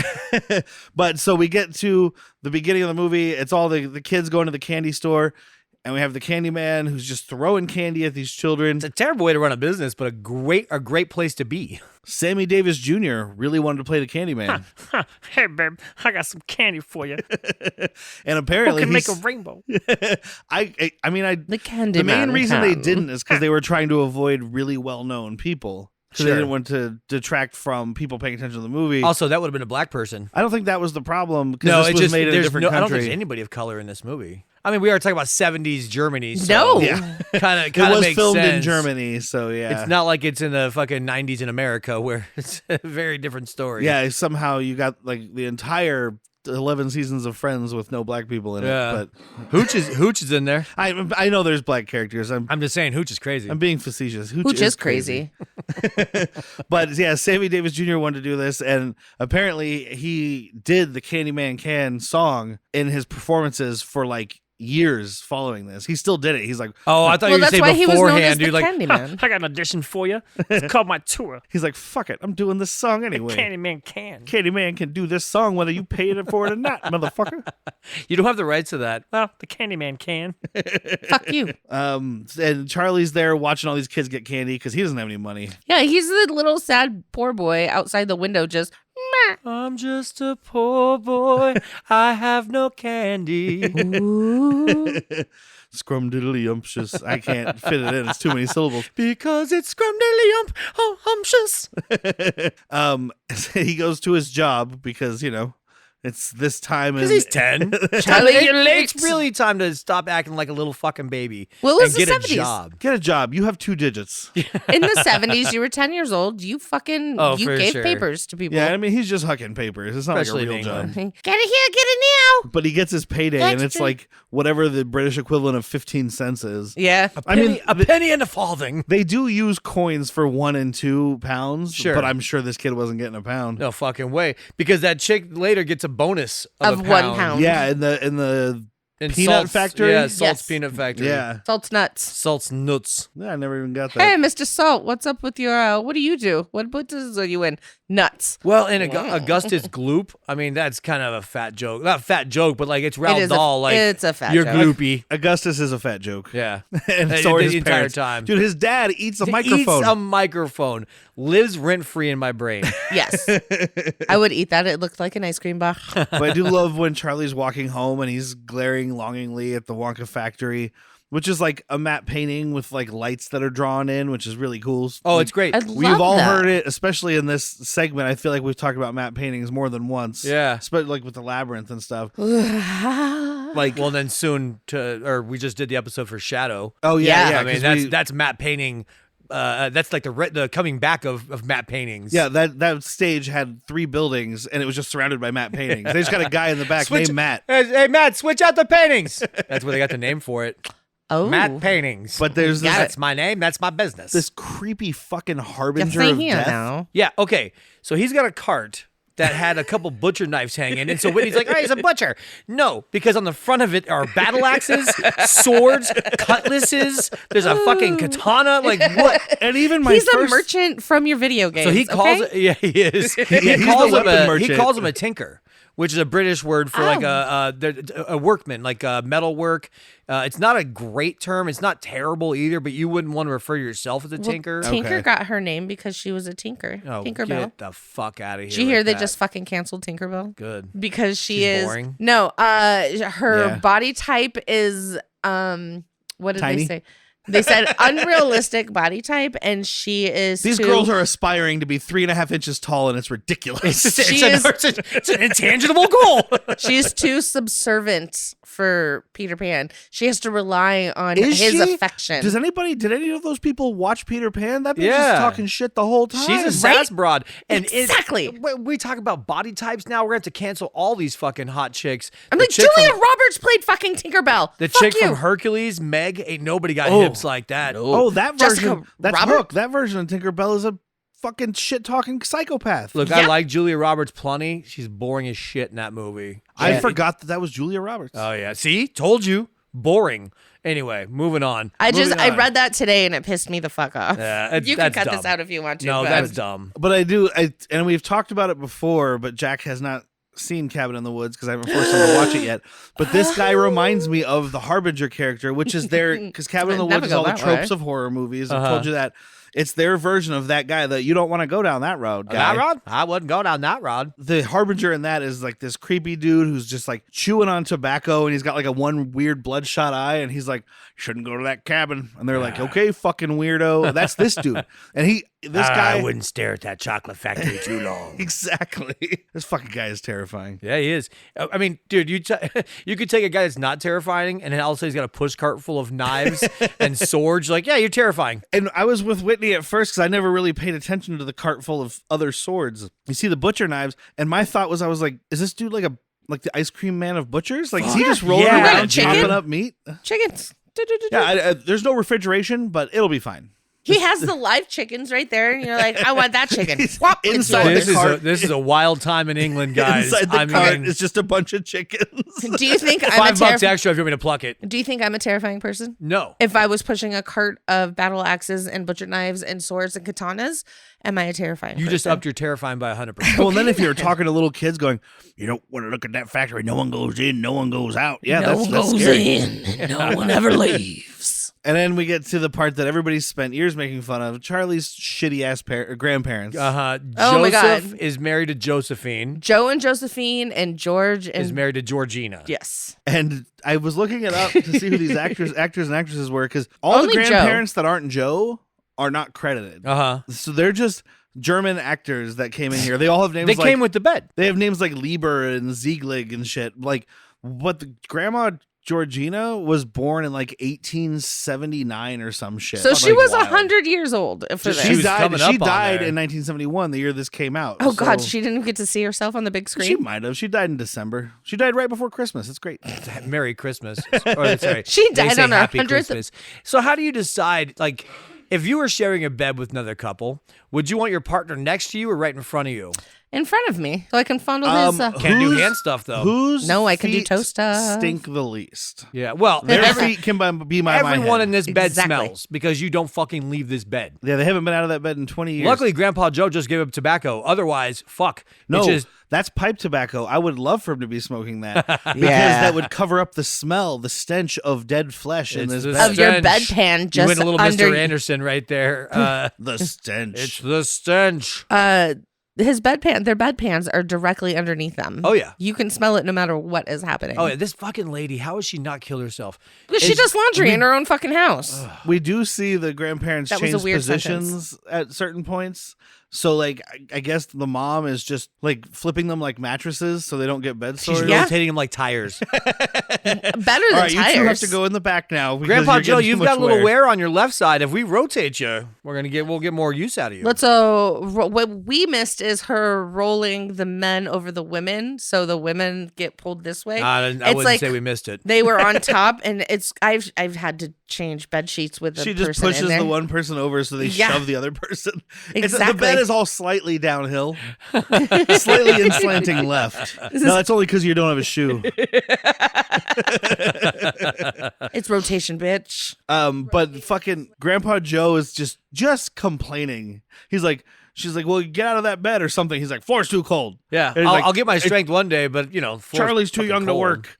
But so we get to the beginning of the movie. It's all the kids going to the candy store, and we have the candy man who's just throwing candy at these children. It's a terrible way to run a business, but a great place to be. Sammy Davis Jr. really wanted to play the candy man. Hey, babe, I got some candy for you. And apparently Who can make a he's- rainbow? I mean, the candy the main man reason they can. didn't is because they were trying to avoid really well-known people. So they Sure. didn't want to detract from people paying attention to the movie. Also, that would have been a black person. I don't think that was the problem because No, this it was just made in a there's different no. I don't country. think there's anybody of color in this movie. I mean, we are talking about 70s Germany. So No. Yeah. kind It of was makes filmed in sense. Germany, so yeah. It's not like it's in the fucking 90s in America where it's a very different story. Yeah, somehow you got like the entire 11 seasons of Friends with no black people in Yeah. it. But Hooch is in there. I know there's black characters. I'm I'm just saying, Hooch is crazy. being facetious. Hooch is crazy. But yeah, Sammy Davis Jr. wanted to do this, and apparently he did the Candyman Can song in his performances for like years following this. He still did it. He's like, Oh, I thought Well, you were that's saying why he was known as beforehand, the dude. Like, candy man. I got an audition for you. It's called my tour. he's like, fuck it, I'm doing this song anyway. Candyman can. Candyman can do this song whether you paid it for it or not, motherfucker. you don't have the rights to that. Well, the Candyman can. Fuck you. And Charlie's there watching all these kids get candy because he doesn't have any money. Yeah, he's the little sad poor boy outside the window just. Meh. I'm just a poor boy. I have no candy. Ooh. Scrumdiddlyumptious. I can't fit it in. It's too many syllables. Because it's scrumdiddlyumptious. He goes to his job because, it's this time. Because he's 10. Charlie, you're It's late. really time to stop acting like a little fucking baby. Well, it was and the get a 70s. job. Get a job. You have 2 digits. In the 70s, you were 10 years old. You fucking Oh, you for gave sure. papers to people. Yeah, I mean, he's just hucking papers. It's not Especially like a real in job. England. Get it here, get it now. But he gets his payday, and it's Extra. like whatever the British equivalent of 15 cents is. Yeah. I mean, a penny and a farthing. they do use coins for 1 and 2 pounds, Sure. but I'm sure this kid wasn't getting a pound. No fucking way. Because that chick later gets a bonus of Of a 1 pound. Yeah, in the In Peanut Salt's- factory? Yeah, Salt's Yes. Peanut Factory. yeah. Salt's nuts. Salt's nuts. Yeah, I never even got that. Hey, Mr. Salt, what's up with your, what do you do? What business are you in? Nuts. Well, in Augustus Gloop, I mean, that's kind of a fat joke. Not fat joke, but like it's Roald is a- Dahl. Like it's a fat you're joke. gloopy. Augustus is a fat joke. Yeah. And Hey, so are the his entire parents. time. Dude, his dad eats a He microphone. Eats a microphone. Lives rent free in my brain. Yes. I would eat that. It looked like an ice cream bar. But I do love when Charlie's walking home and he's glaring longingly at the Wonka factory, which is like a matte painting with like lights that are drawn in, which is really cool. Oh, it's great. I We've love all that. heard it, especially in this segment. I feel like we've talked about matte paintings more than once. Yeah. Especially like with the labyrinth and stuff. like, Like, Well, then soon we just did the episode for Shadow. oh yeah, Yeah. yeah. I mean, 'cause that's matte painting. That's like the coming back of matte paintings. yeah, that stage had 3 buildings and it was just surrounded by matte paintings. They just got a guy in the back named Matt. Hey, Matt, switch out the paintings. That's where they got the name for it. oh. Matte paintings. But there's this, That's my name. That's my business. this creepy fucking Yes, harbinger I of hear death. now. Yeah, okay. So he's got a cart that had a couple butcher knives hanging. And so Whitney's like, all right, he's a butcher. No, because on the front of it are battle axes, swords, cutlasses. There's a fucking katana. Like, what? And even my He's a first merchant from your video games. So he calls okay? it, yeah, he is. he's the weapon merchant. He calls him a tinker, which is a British word for like a workman, like metal work. It's not a great term. It's not terrible either, but you wouldn't want to refer to yourself as a tinker. Tinker got her name because she was a tinker. Oh, Tinkerbell. get the fuck out of here. Did you hear with they that. just fucking canceled Tinkerbell? Good. Because She's is boring? No, her Yeah. body type is what did Tiny? they say? They said unrealistic body type, and she is. These girls are aspiring to be 3.5 inches tall, and it's ridiculous. It's an intangible goal. She's too subservient for Peter Pan. She has to rely on Is his she? affection. Did any of those people watch Peter Pan? That bitch Yeah. is talking shit the whole time. She's a sass broad. And Exactly. when we talk about body types now, we're going to have to cancel all these fucking hot chicks. I'm The like, chick Julia from- Roberts played fucking Tinkerbell. The Fuck chick you. from Hercules, Meg, ain't nobody got hips like that. Oh, that Jessica version. That's Roberts? Hook. That version of Tinkerbell is a fucking shit talking psychopath. Look, I Yeah. like Julia Roberts plenty. She's boring as shit in that movie. I forgot that was Julia Roberts. Oh, yeah. See? Told you. Boring. Anyway, moving on. I Moving on. read that today and it pissed me the fuck off. Yeah, you can that's cut dumb. this out if you want to. No, but- that's dumb. But and we've talked about it before, but Jack has not seen Cabin in the Woods because I haven't forced him to watch it yet. But this guy reminds me of the Harbinger character, which is their, because Cabin in the Never Woods is go all the that tropes way. of horror movies. I've Uh-huh. told you that. It's their version of that guy that you don't want to go down that road, guy. That rod? I wouldn't go down that rod. The Harbinger in that is like this creepy dude who's just like chewing on tobacco, and he's got like a one weird bloodshot eye, and he's like, shouldn't go to that cabin. And they're like, okay, fucking weirdo. That's this dude. And this guy wouldn't stare at that chocolate factory too long. exactly. This fucking guy is terrifying. Yeah, he is. I mean, dude, you could take a guy that's not terrifying, and then all of a sudden he's got a push cart full of knives and swords. You're like, yeah, you're terrifying. And I was with Whitney at first because I never really paid attention to the cart full of other swords. You see the butcher knives, and my thought was, I was like, is this dude like the ice cream man of butchers? Like, is he just rolling Yeah, around chicken. chopping up meat? Chickens. Yeah, there's no refrigeration, but it'll be fine. He has the live chickens right there, and you're like, I want that chicken. He's Whop, it's inside yours. This is a wild time in England, guys. Inside the I cart mean, is just a bunch of chickens. Do you think I'm a $5 extra if you want me to pluck it. Do you think I'm a terrifying person? No. If I was pushing a cart of battle axes and butcher knives and swords and katanas, am I a terrifying You person? just upped your terrifying by 100%. Well, then if you're talking to little kids going, you don't want to look at that factory, no one goes in, no one goes out. Yeah, that's scary. in, no one ever leaves. And then we get to the part that everybody's spent years making fun of, Charlie's shitty ass grandparents. Uh-huh. Oh my Joseph God. is married to Josephine, Joe and Josephine and George and is married to Georgina. yes. And I was looking it up to see who these actors and actresses were, because all Only the Joe. grandparents that aren't Joe are not credited. Uh-huh. So they're just German actors that came in here. They all have names They like came with the bed. they have names like Lieber and Zieglig and shit. Like, but the grandma Georgina was born in like 1879 or some shit. So she Like, was wild. 100 years old for this. She was coming She up on died there. in 1971, the year this came out. Oh God, So she didn't get to see herself on the big she screen. might have. She died in December. She died right before Christmas. It's great. Merry Christmas. Or, sorry, She they died say on her Happy 100th Christmas. So how do you decide, like, if you were sharing a bed with another couple, would you want your partner next to you or right in front of you? In front of me, so I can fondle his. Can't do hand stuff, though. Whose No, I can do feet toe stuff. stink the least? Yeah, well, Their feet can be my everyone head. in this bed Exactly. smells because you don't fucking leave this bed. Yeah, they haven't been out of that bed in 20 years. Luckily, Grandpa Joe just gave up tobacco. Otherwise, fuck. no, It's just, that's pipe tobacco. I would love for him to be smoking that because that would cover up the smell, the stench of dead flesh in It's this the bed. Of your stench. bedpan you just went a little under Mr. Anderson right there. The stench. It's the stench. his bedpan. Their bedpans are directly underneath them. Oh, yeah. You can smell it no matter what is happening. Oh, yeah, this fucking lady, how has she not killed herself? Because she does laundry in her own fucking house. We do see the grandparents That was a change weird positions at certain points. So, like, I guess the mom is just like flipping them like mattresses so they don't get bed She's sores. Yeah. rotating them like tires. Better than All right, tires. you two have to go in the back now. because Grandpa you're Joe, getting too you've much got a little wear on your left side. If we rotate you, we'll get more use out of you. Let's what we missed is her rolling the men over the women, so the women get pulled this way. I It's wouldn't like say we missed it. they were on top, and I've had to change bed sheets with the She just person in pushes there. the one person over so they Yeah. shove the other person. The Exactly. bed is all slightly downhill, slightly in slanting left. No, that's only because you don't have a shoe. It's rotation, bitch. But fucking Grandpa Joe is just complaining. He's like, She's like, well, get out of that bed or something. He's like, floor's too cold. Yeah, And he's like, I'll get my strength one day, but floor's Charlie's too fucking young to cold. work.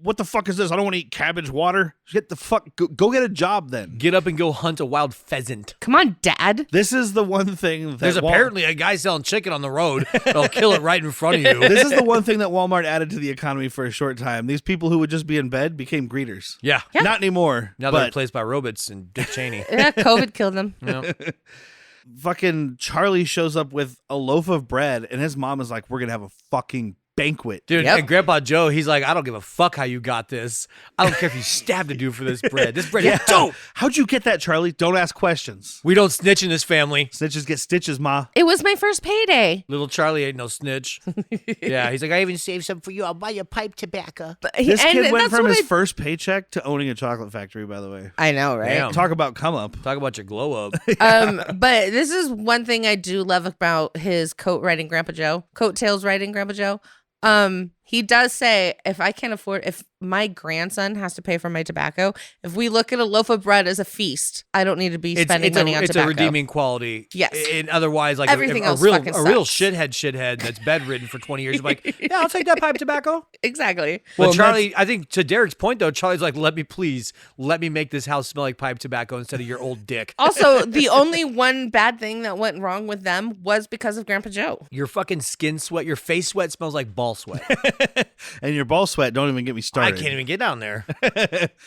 What the fuck is this? I don't want to eat cabbage water. Get the fuck, go get a job then. Get up and go hunt a wild pheasant. Come on, Dad. This is the one thing that There's apparently a guy selling chicken on the road that'll kill it right in front of you. This is the one thing that Walmart added to the economy for a short time. These people who would just be in bed became greeters. Yeah. Not anymore. Now they're but replaced by robots and Dick Cheney. Yeah, COVID killed them. fucking Charlie shows up with a loaf of bread, and his mom is like, we're going to have a fucking banquet. Dude, Yep. and Grandpa Joe, he's like, I don't give a fuck how you got this. I don't care if you stabbed a dude for this bread. This bread is dope. How'd you get that, Charlie? Don't ask questions. We don't snitch in this family. Snitches get stitches, ma. It was my first payday. Little Charlie ain't no snitch. Yeah, he's like, I even saved some for you. I'll buy you pipe tobacco. This kid went that's from what his first paycheck to owning a chocolate factory, by the way. I know, right? Damn. Talk about come up. Talk about your glow up. But this is one thing I do love about his coat riding Grandpa Joe, coattails riding Grandpa Joe. He does say, if my grandson has to pay for my tobacco, if we look at a loaf of bread as a feast, I don't need to be spending money on it's tobacco. a redeeming quality. Yes. And otherwise, like Everything a else real fucking shithead that's bedridden for 20 years. I'm like, yeah, I'll take that pipe tobacco. Exactly. Well, Well, Charlie, I think to Derek's point though, Charlie's like, let me make this house smell like pipe tobacco instead of your old dick. Also, the only one bad thing that went wrong with them was because of Grandpa Joe. Your fucking skin sweat, your face sweat smells like ball sweat. And your ball sweat, don't even get me I started. can't even get down there.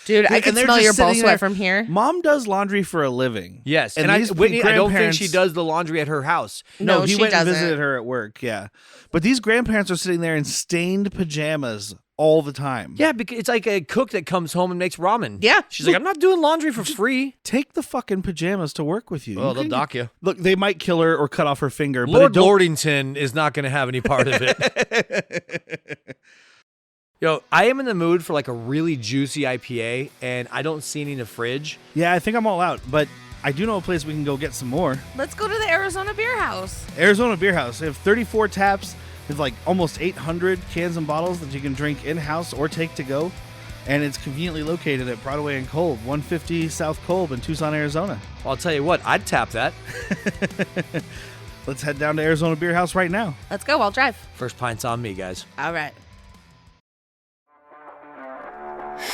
Dude, I And can they're smell just your ball sitting sweat there. from here. Mom does laundry for a living. Yes, And and these Whitney, I don't think grandparents- she does the laundry at her house. No, No, he she went and doesn't. visited her at work, yeah. But these grandparents are sitting there in stained pajamas all the time. Yeah, because it's like a cook that comes home and makes ramen. Yeah. She's like, I'm not doing laundry for free. Take the fucking pajamas to work with you. Oh, You they'll can- dock you. Look, they might kill her or cut off her finger. Lord but Lordington is not going to have any part of it. Yo, I am in the mood for like a really juicy IPA, and I don't see any in the fridge. Yeah, I think I'm all out. But I do know a place we can go get some more. Let's go to the Arizona Beer House. Arizona Beer House. They have 34 taps. There's like almost 800 cans and bottles that you can drink in-house or take to go. And it's conveniently located at Broadway and Kolb, 150 South Kolb in Tucson, Arizona. Well, I'll tell you what, I'd tap that. Let's head down to Arizona Beer House right now. Let's go. I'll drive. First pint's on me, guys. All right.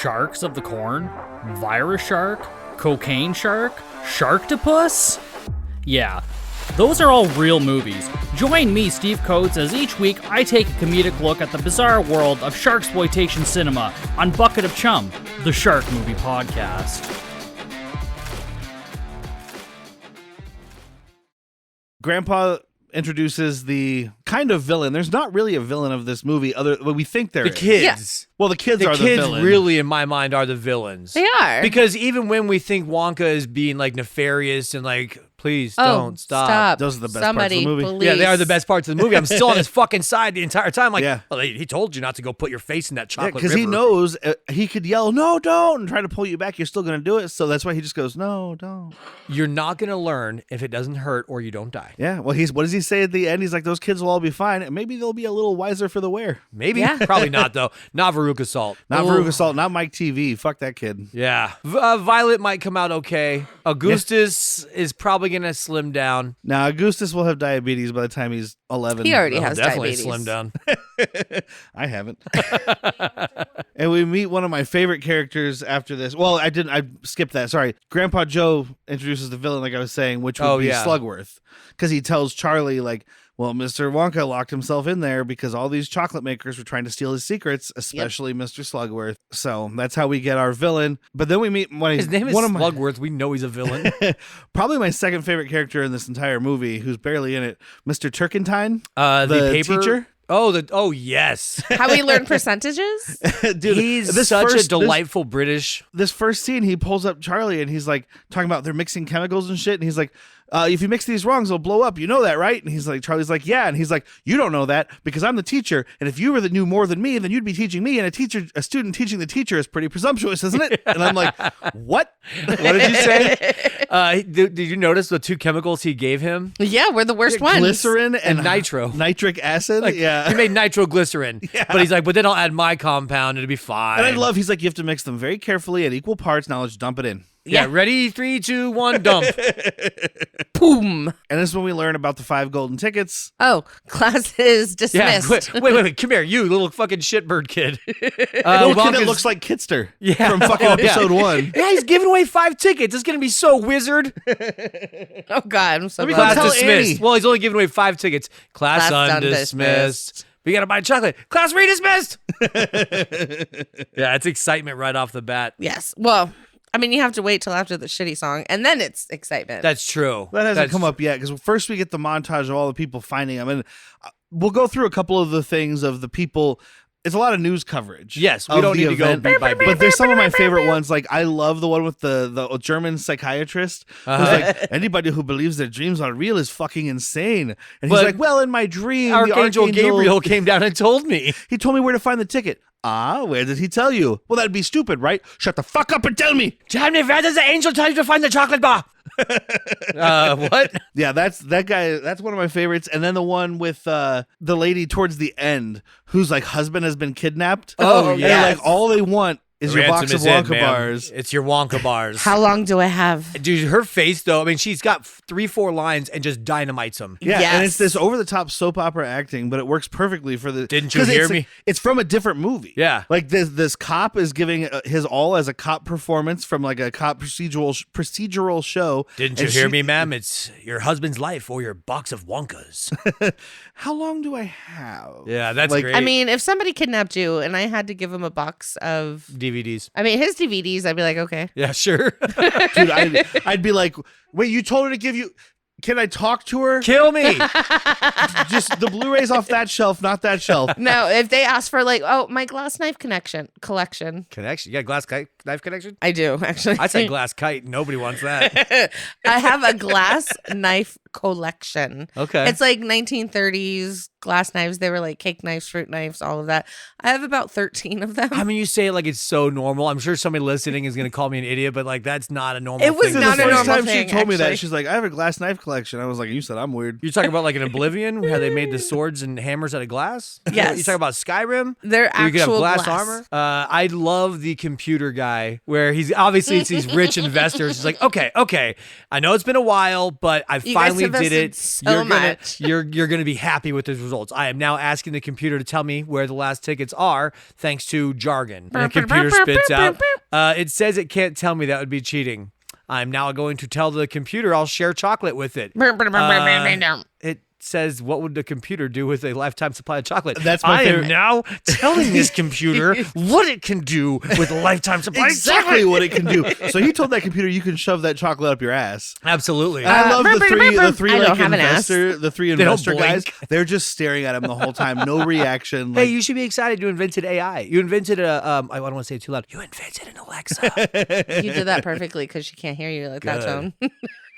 Sharks of the corn? Virus shark? Cocaine shark? Sharktopus? Yeah, those are all real movies. Join me, Steve Coates, as each week I take a comedic look at the bizarre world of sharksploitation cinema on Bucket of Chum, the Shark Movie Podcast. Grandpa introduces the kind of villain. There's not really a villain of this movie well, we think there The is. kids. Well, the kids The are kids the villain. really, in my mind, are the villains. They are. Because even when we think Wonka is being like nefarious and like, please don't stop. Those are the best parts of Somebody, the movie. Police. Yeah, they are the best parts of the movie. I'm still on his fucking side the entire time. Like, Yeah. well, he told you not to go put your face in that Yeah, chocolate because he river. knows he could yell, no, don't, and try to pull you back. You're still going to do it. So that's why he just goes, no, don't. You're not going to learn if it doesn't hurt or you don't die. Yeah. Well, what does he say at the end? He's like, those kids will all be fine. And maybe they'll be a little wiser for the wear. Maybe. Yeah. Probably not, though. Not Veruca Salt. Not Ooh. Veruca Salt, not Mike TV. Fuck that kid. Yeah. Violet might come out okay. Augustus is probably going to slim down. Now, Augustus will have diabetes by the time he's 11. He already Oh, has definitely diabetes. slim down. I haven't. And we meet one of my favorite characters after this. Well, I skipped that. Sorry. Grandpa Joe introduces the villain, like I was saying, which would be yeah. Slugworth. Because he tells Charlie, like, well, Mr. Wonka locked himself in there because all these chocolate makers were trying to steal his secrets, especially Mr. Slugworth. So that's how we get our villain. But then we meet His name is one of my, Slugworth. We know he's a villain. probably my second favorite character in this entire movie, who's barely in it, Mr. Turkentine, The paper teacher. Oh, yes. How we learn percentages? Dude, He's this such first- a delightful British. This first scene, he pulls up Charlie and he's like talking about they're mixing chemicals and shit. And he's like, if you mix these wrong, they'll blow up. You know that, right? And he's like, Charlie's like, yeah. And he's like, you don't know that because I'm the teacher. And if you knew more than me, then you'd be teaching me. And a student teaching the teacher is pretty presumptuous, isn't it? And I'm like, what? What did you say? Did you notice the two chemicals he gave him? Yeah, we're the worst ones. Glycerin And nitro. Nitric acid. Like, yeah. He made nitroglycerin. But he's like, but then I'll add my compound. It'll be fine. And I love, he's like, you have to mix them very carefully at equal parts. Now let's dump it in. Yeah, ready, 3, 2, 1, dump. Boom. And this is when we learn about the 5 golden tickets. Oh, class is Yeah, dismissed. wait, come here, you little fucking shitbird kid. Little kid that looks like Kitster from fucking episode 1. Yeah, he's giving away 5 tickets. It's gonna be so wizard. Oh God, I'm so glad. Class tell dismissed. Annie. Well, he's only giving away 5 tickets. Class undismissed. We gotta buy chocolate. Class redismissed. Yeah, it's excitement right off the bat. Yes. Well, I mean, you have to wait till after the shitty song, and then it's excitement. That's true. That hasn't come up yet, because first we get the montage of all the people finding them, and we'll go through a couple of the things of the people. It's a lot of news coverage. Yes, we of don't the need to go event, beat by beat. but there's some of my favorite ones. Like, I love the one with the German psychiatrist who's like, anybody who believes their dreams are real is fucking insane. And he's But like, well, in my dream, Archangel the Gabriel came down and told me. he told me where to find the ticket. Ah, where did he tell you? Well, that'd be stupid, right? Shut the fuck up and tell me. Tell me, where does the angel tell you to find the chocolate bar? What? Yeah, that guy. That's one of my favorites. And then the one with the lady towards the end, whose like husband has been kidnapped. Oh, and yes. like all they want is your box of Wonka bars. It's your Wonka bars. How long do I have? Dude, her face though. I mean, she's got 3-4 lines and just dynamites them. Yeah, Yes. and it's this over-the-top soap opera acting, but it works perfectly for the. Didn't you 'cause hear it's, me? It's from a different movie. Yeah. like this cop is giving his all as a cop performance from like a cop procedural show. Didn't you And hear she- me, ma'am? It's your husband's life or your box of Wonkas. How long do I have? Yeah, that's Like, great. I mean, if somebody kidnapped you and I had to give him a box of, DVDs. I mean, his DVDs, I'd be like, okay. Yeah, sure. Dude, I'd be like, wait, you told her to give you. Can I talk to her? Kill me. Just the Blu-rays off that shelf, not that shelf. No, if they ask for like, oh, my glass knife collection. Connection. You got glass kite knife connection? I do, actually. I said glass kite. Nobody wants that. I have a glass knife collection. Okay. It's like 1930s glass knives. They were like cake knives, fruit knives, all of that. I have about 13 of them. I mean, you say it like it's so normal. I'm sure somebody listening is going to call me an idiot, but like that's not a normal It was thing. not the a first normal time thing, she told me that, actually. she's like, I have a glass knife collection. I was like, you said I'm weird. You're talking about like an Oblivion, how they made the swords and hammers out of glass? Yes. You talking about Skyrim? They're Where you could have actual glass glass. armor. I love the computer guy where he's obviously it's these rich investors. He's like, okay, I know it's been a while, but I You guys finally did invested it. so much. You're gonna be happy with the results. I am now asking the computer to tell me where the last tickets are, thanks to jargon. And the computer spits out. It says it can't tell me. That would be cheating. I'm now going to tell the computer I'll share chocolate with it. It says, what would the computer do with a lifetime supply of chocolate? That's my I favorite. am now telling this computer what it can do with a lifetime supply Exactly of chocolate. what it can do. So he told that computer you can shove that chocolate up your ass. Absolutely. And I love the three I don't like have an ass. the three They don't investor guys. blink. They're just staring at him the whole time, no reaction. Hey, Like, you should be excited. You invented AI. You invented a. I don't want to say it too loud. You invented an Alexa. You did that perfectly because she can't hear you like that Good. tone.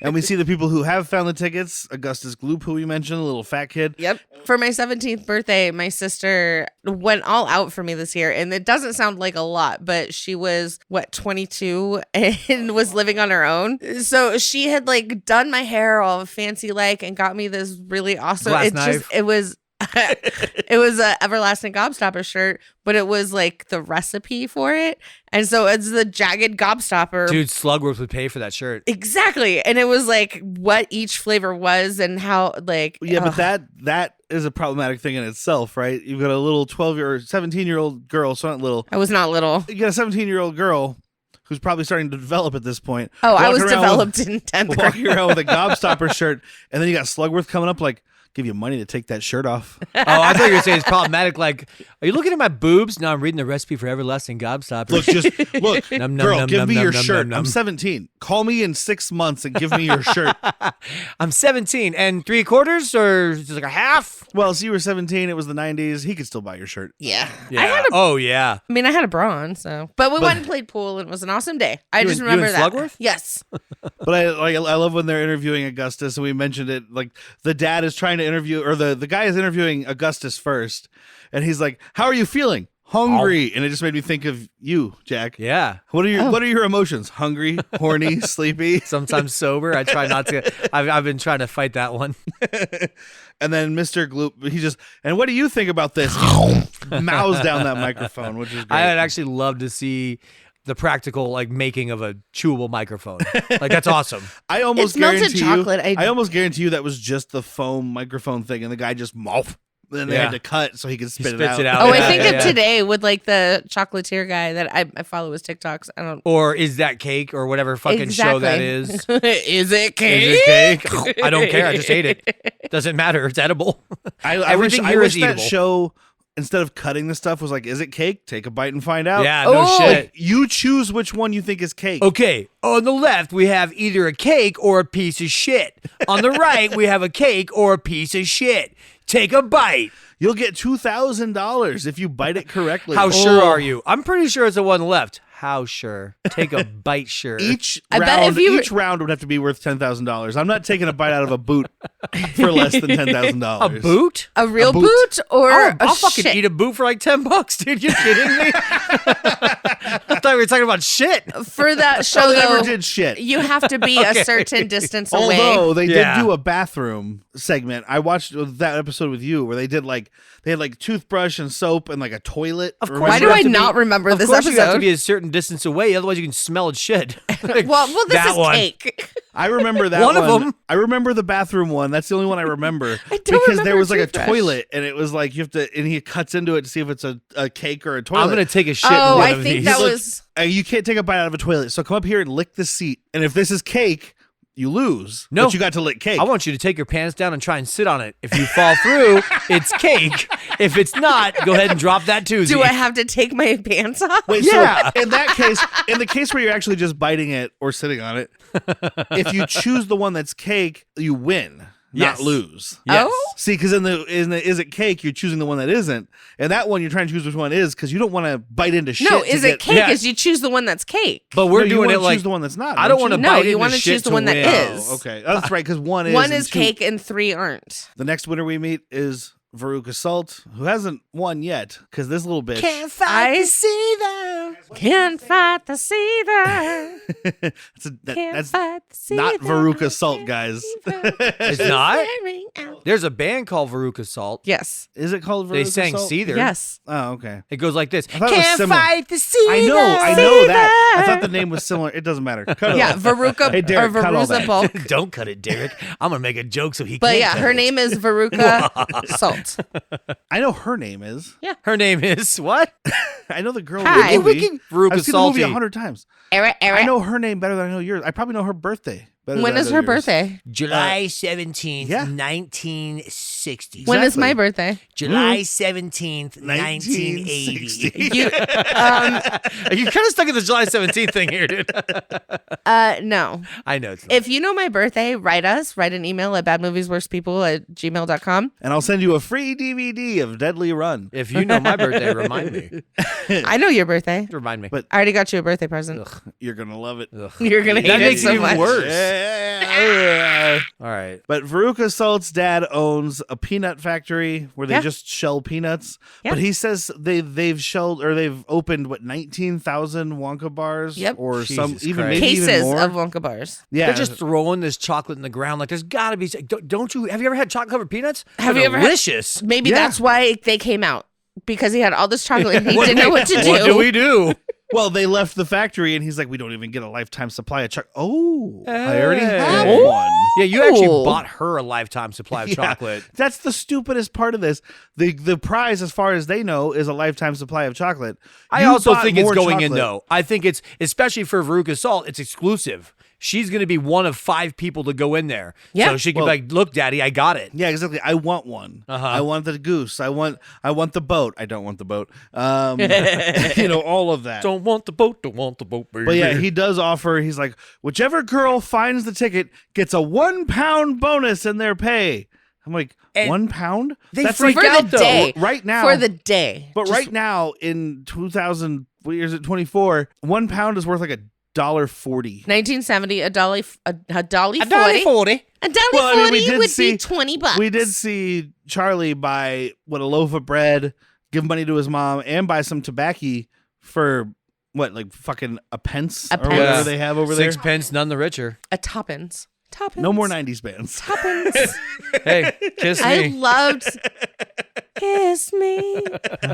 and we see the people who have found the tickets. Augustus Gloop, who we mentioned, a little fat kid. Yep. For my 17th birthday, my sister went all out for me this year. And it doesn't sound like a lot, but she was, 22 and was living on her own. So she had like done my hair all fancy like and got me this really awesome. Glass knife. It was. It was a everlasting gobstopper shirt, but it was like the recipe for it, and so it's the jagged gobstopper. Dude, Slugworth would pay for that shirt. Exactly, and it was like what each flavor was and how like Yeah, but that is a problematic thing in itself, right? You've got a little 12-year or 17-year-old girl, so not little. I was not little. You got a 17-year-old girl who's probably starting to develop at this point. Oh, I was walking around developed in 10th grade. walking around with a gobstopper shirt, and then you got Slugworth coming up like, give you money to take that shirt off. Oh, I thought you were saying it's problematic. Like, are you looking at my boobs? No, I'm reading the recipe for everlasting gobstopper. Look, Num, num, girl, num, give num, me num, your num, shirt. num, I'm num. 17. Call me in 6 months and give me your shirt. I'm 17 and 3/4 or just like a half. Well, so you were 17. It was the 90s. He could still buy your shirt. Yeah. Yeah. Oh yeah. I mean, I had a bra on, so. But we went and played pool, and it was an awesome day. I You just and- remember you that. and Slugworth? Yes. But I love when they're interviewing Augustus, and we mentioned it. Like the dad is trying to interview, or the guy is interviewing Augustus first, and he's like, "How are you feeling? Hungry?" And it just made me think of you, Jack. Yeah. What are your emotions? Hungry, horny, sleepy? Sometimes sober. I try not to. I've been trying to fight that one. And then Mr. Gloop, he just, and what do you think about this? He mouths down that microphone, which is great. I would actually love to see the practical like making of a chewable microphone. Like that's awesome. I almost It's melted guarantee chocolate. I almost guarantee you that was just the foam microphone thing, and the guy just mouth. Then they had to cut so he could spit spits it it out. out. Oh, Yeah, I think yeah, of yeah. today with like the chocolatier guy that I follow his TikToks. I don't. Or is that cake or whatever fucking show that is? Is it cake? Is it cake? I don't care. I just ate it. Doesn't matter. It's edible. I Everything wish here is that eatable. show, instead of cutting the stuff, was like, is it cake? Take a bite and find out. Yeah, no Oh. shit. You choose which one you think is cake. Okay, on the left we have either a cake or a piece of shit. On the right we have a cake or a piece of shit. Take a bite. You'll get $2,000 if you bite it correctly. How sure are you? I'm pretty sure it's the one left. How sure? Take a bite sure. Each I bet round, if you- each round would have to be worth $10,000. I'm not taking a bite out of a boot for less than $10,000. A boot? A real A boot. boot or I'll a fucking shit? eat a boot for like $10, dude. You kidding me? I thought we were talking about shit. For that show I never though, did shit. you have to be a certain distance away. Although they Yeah. did do a bathroom segment. I watched that episode with you where they had like toothbrush and soap and like a toilet. Of course Why you do have I to not be- remember of this course you have to episode? be a certain distance away, otherwise you can smell it shit. well, this That is one. cake. I remember that One of them. I remember the bathroom one. That's the only one I remember. I don't because there remember was like a toothbrush. toilet and it was like you have to, and he cuts into it to see if it's a cake or a toilet. I'm gonna take a shit in Oh, one I of think these. that Look, was. You can't take a bite out of a toilet. So come up here and lick the seat. And if this is cake, you lose. No. But you got to lick cake. I want you to take your pants down and try and sit on it. If you fall through, it's cake. If it's not, go ahead and drop that toozy. Do I have to take my pants off? Wait, Yeah. so in that case, in the case where you're actually just biting it or sitting on it, if you choose the one that's cake, you win, Yes. not lose. Yes. Oh? See, because in the is it cake, you're choosing the one that isn't, and that one you're trying to choose which one is because you don't want to bite into shit. No, to is get- it cake? Yeah. Is you choose the one that's cake. But we're No, you doing wanna it like choose the one that's not. I don't you? want to No, bite you into wanna shit choose the to one that win. is. Oh, okay, that's right. Because one is One and is two- cake and three aren't. The next winner we meet is Veruca Salt, who hasn't won yet because this little bitch. I see them. Can't fight the seether. that's Can't fight the seether. not Veruca Salt, guys. It's not? There's a band called Veruca Salt. Yes. Is it called Veruca They sang Salt? Seether. Yes. Oh, okay. It goes like this. I thought it was Can't similar. fight the seether. I know that. I thought the name was similar. It doesn't matter. Cut it Yeah, off. Veruca Hey, Derek, or cut all Veruca that. Bulk. Don't cut it, Derek. I'm gonna make a joke so he But can't yeah, cut her it. name is Veruca Salt. I know her name is. Her name is what? I know the girl Hi. in the movie. Veruca I've seen the movie Salty. 100 times. Eric. I know her name better than I know yours. I probably know her birthday better When than I is know her yours. birthday? July 17th, yeah. 1960. When is Exactly. my birthday? July 17th, 1980. 1960. You, You're kind of stuck in the July 17th thing here, dude. no. I know. It's not. If you know my birthday, write an email at badmoviesworstpeople@gmail.com. And I'll send you a free DVD of Deadly Run. If you know my birthday, remind me. I know your birthday. Remind me. But- I already got you a birthday present. You're going to love it. You're gonna hate That it makes so it even much. worse. Yeah. All right. But Veruca Salt's dad owns a peanut factory where they Yeah. just shell peanuts. Yeah. But he says they've opened 19,000 Wonka bars Yep. or Jesus some even Christ. maybe even Cases more. of Wonka bars. Yeah, They're just throwing this chocolate in the ground. Like, there's got to be. Don't you? Have you ever had chocolate covered peanuts? Have They're you ever had- delicious? Maybe Yeah. that's why they came out. Because he had all this chocolate and he What didn't do know we- what to do. What do we do? Well, they left the factory and he's like, we don't even get a lifetime supply of chocolate. Oh, I already Hey. have Oh. one. Yeah, you actually Ooh. bought her a lifetime supply of Yeah. chocolate. That's the stupidest part of this. The prize, as far as they know, is a lifetime supply of chocolate. I You also bought think it's more going in chocolate. though. I think it's, especially for Veruca Salt, it's exclusive. She's going to be one of 5 people to go in there. Yeah. So she can Well- be like, look, Daddy, I got it. Yeah, exactly. I want one. Uh-huh. I want the goose. I want the boat. I don't want the boat. All of that. Don't want the boat, baby. But yeah, he does offer. He's like, whichever girl finds the ticket gets a £1 bonus in their pay. I'm like, And £1? they That's freak like For out, the though. day. right now. For the day. But right now in 2000, what year is it? 24. £1 is worth like $1.40. 1970, a dolly $1.40. 40. A dolly Well, I mean, 40 we did would see- be $20. We did see Charlie buy a loaf of bread, give money to his mom, and buy some tobacco for like fucking a pence A or pence. whatever they have over there. 6 pence, none the richer. a Toppins. Toppins. No more 90s bands. Toppins. Hey, kiss I me. loved Kiss me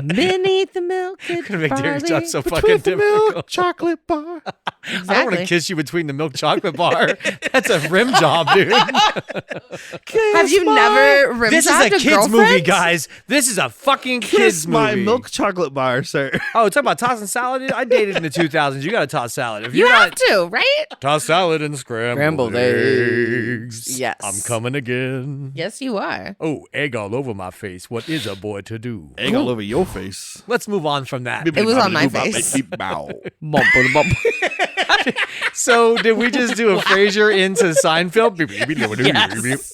beneath the milk. Gonna make Derek's job so Between fucking the milk difficult. chocolate bar. I don't want to Exactly. kiss you between the milk chocolate bar. That's a rim job, dude. Have you never rim This is jobbed a kids movie, girlfriend? guys. This is a fucking Kiss kids my movie. milk chocolate bar, sir. Oh, talking about tossing salad? Dude? I dated in the 2000s. You got to toss salad. If You you're have not to, right? toss salad and scrambled eggs. Yes. I'm coming again. Yes, you are. Oh, egg all over my face. What is a boy to do? Egg all over your face. Let's move on from that. It was on my face. So, did we just do a Frasier into Seinfeld? Yes.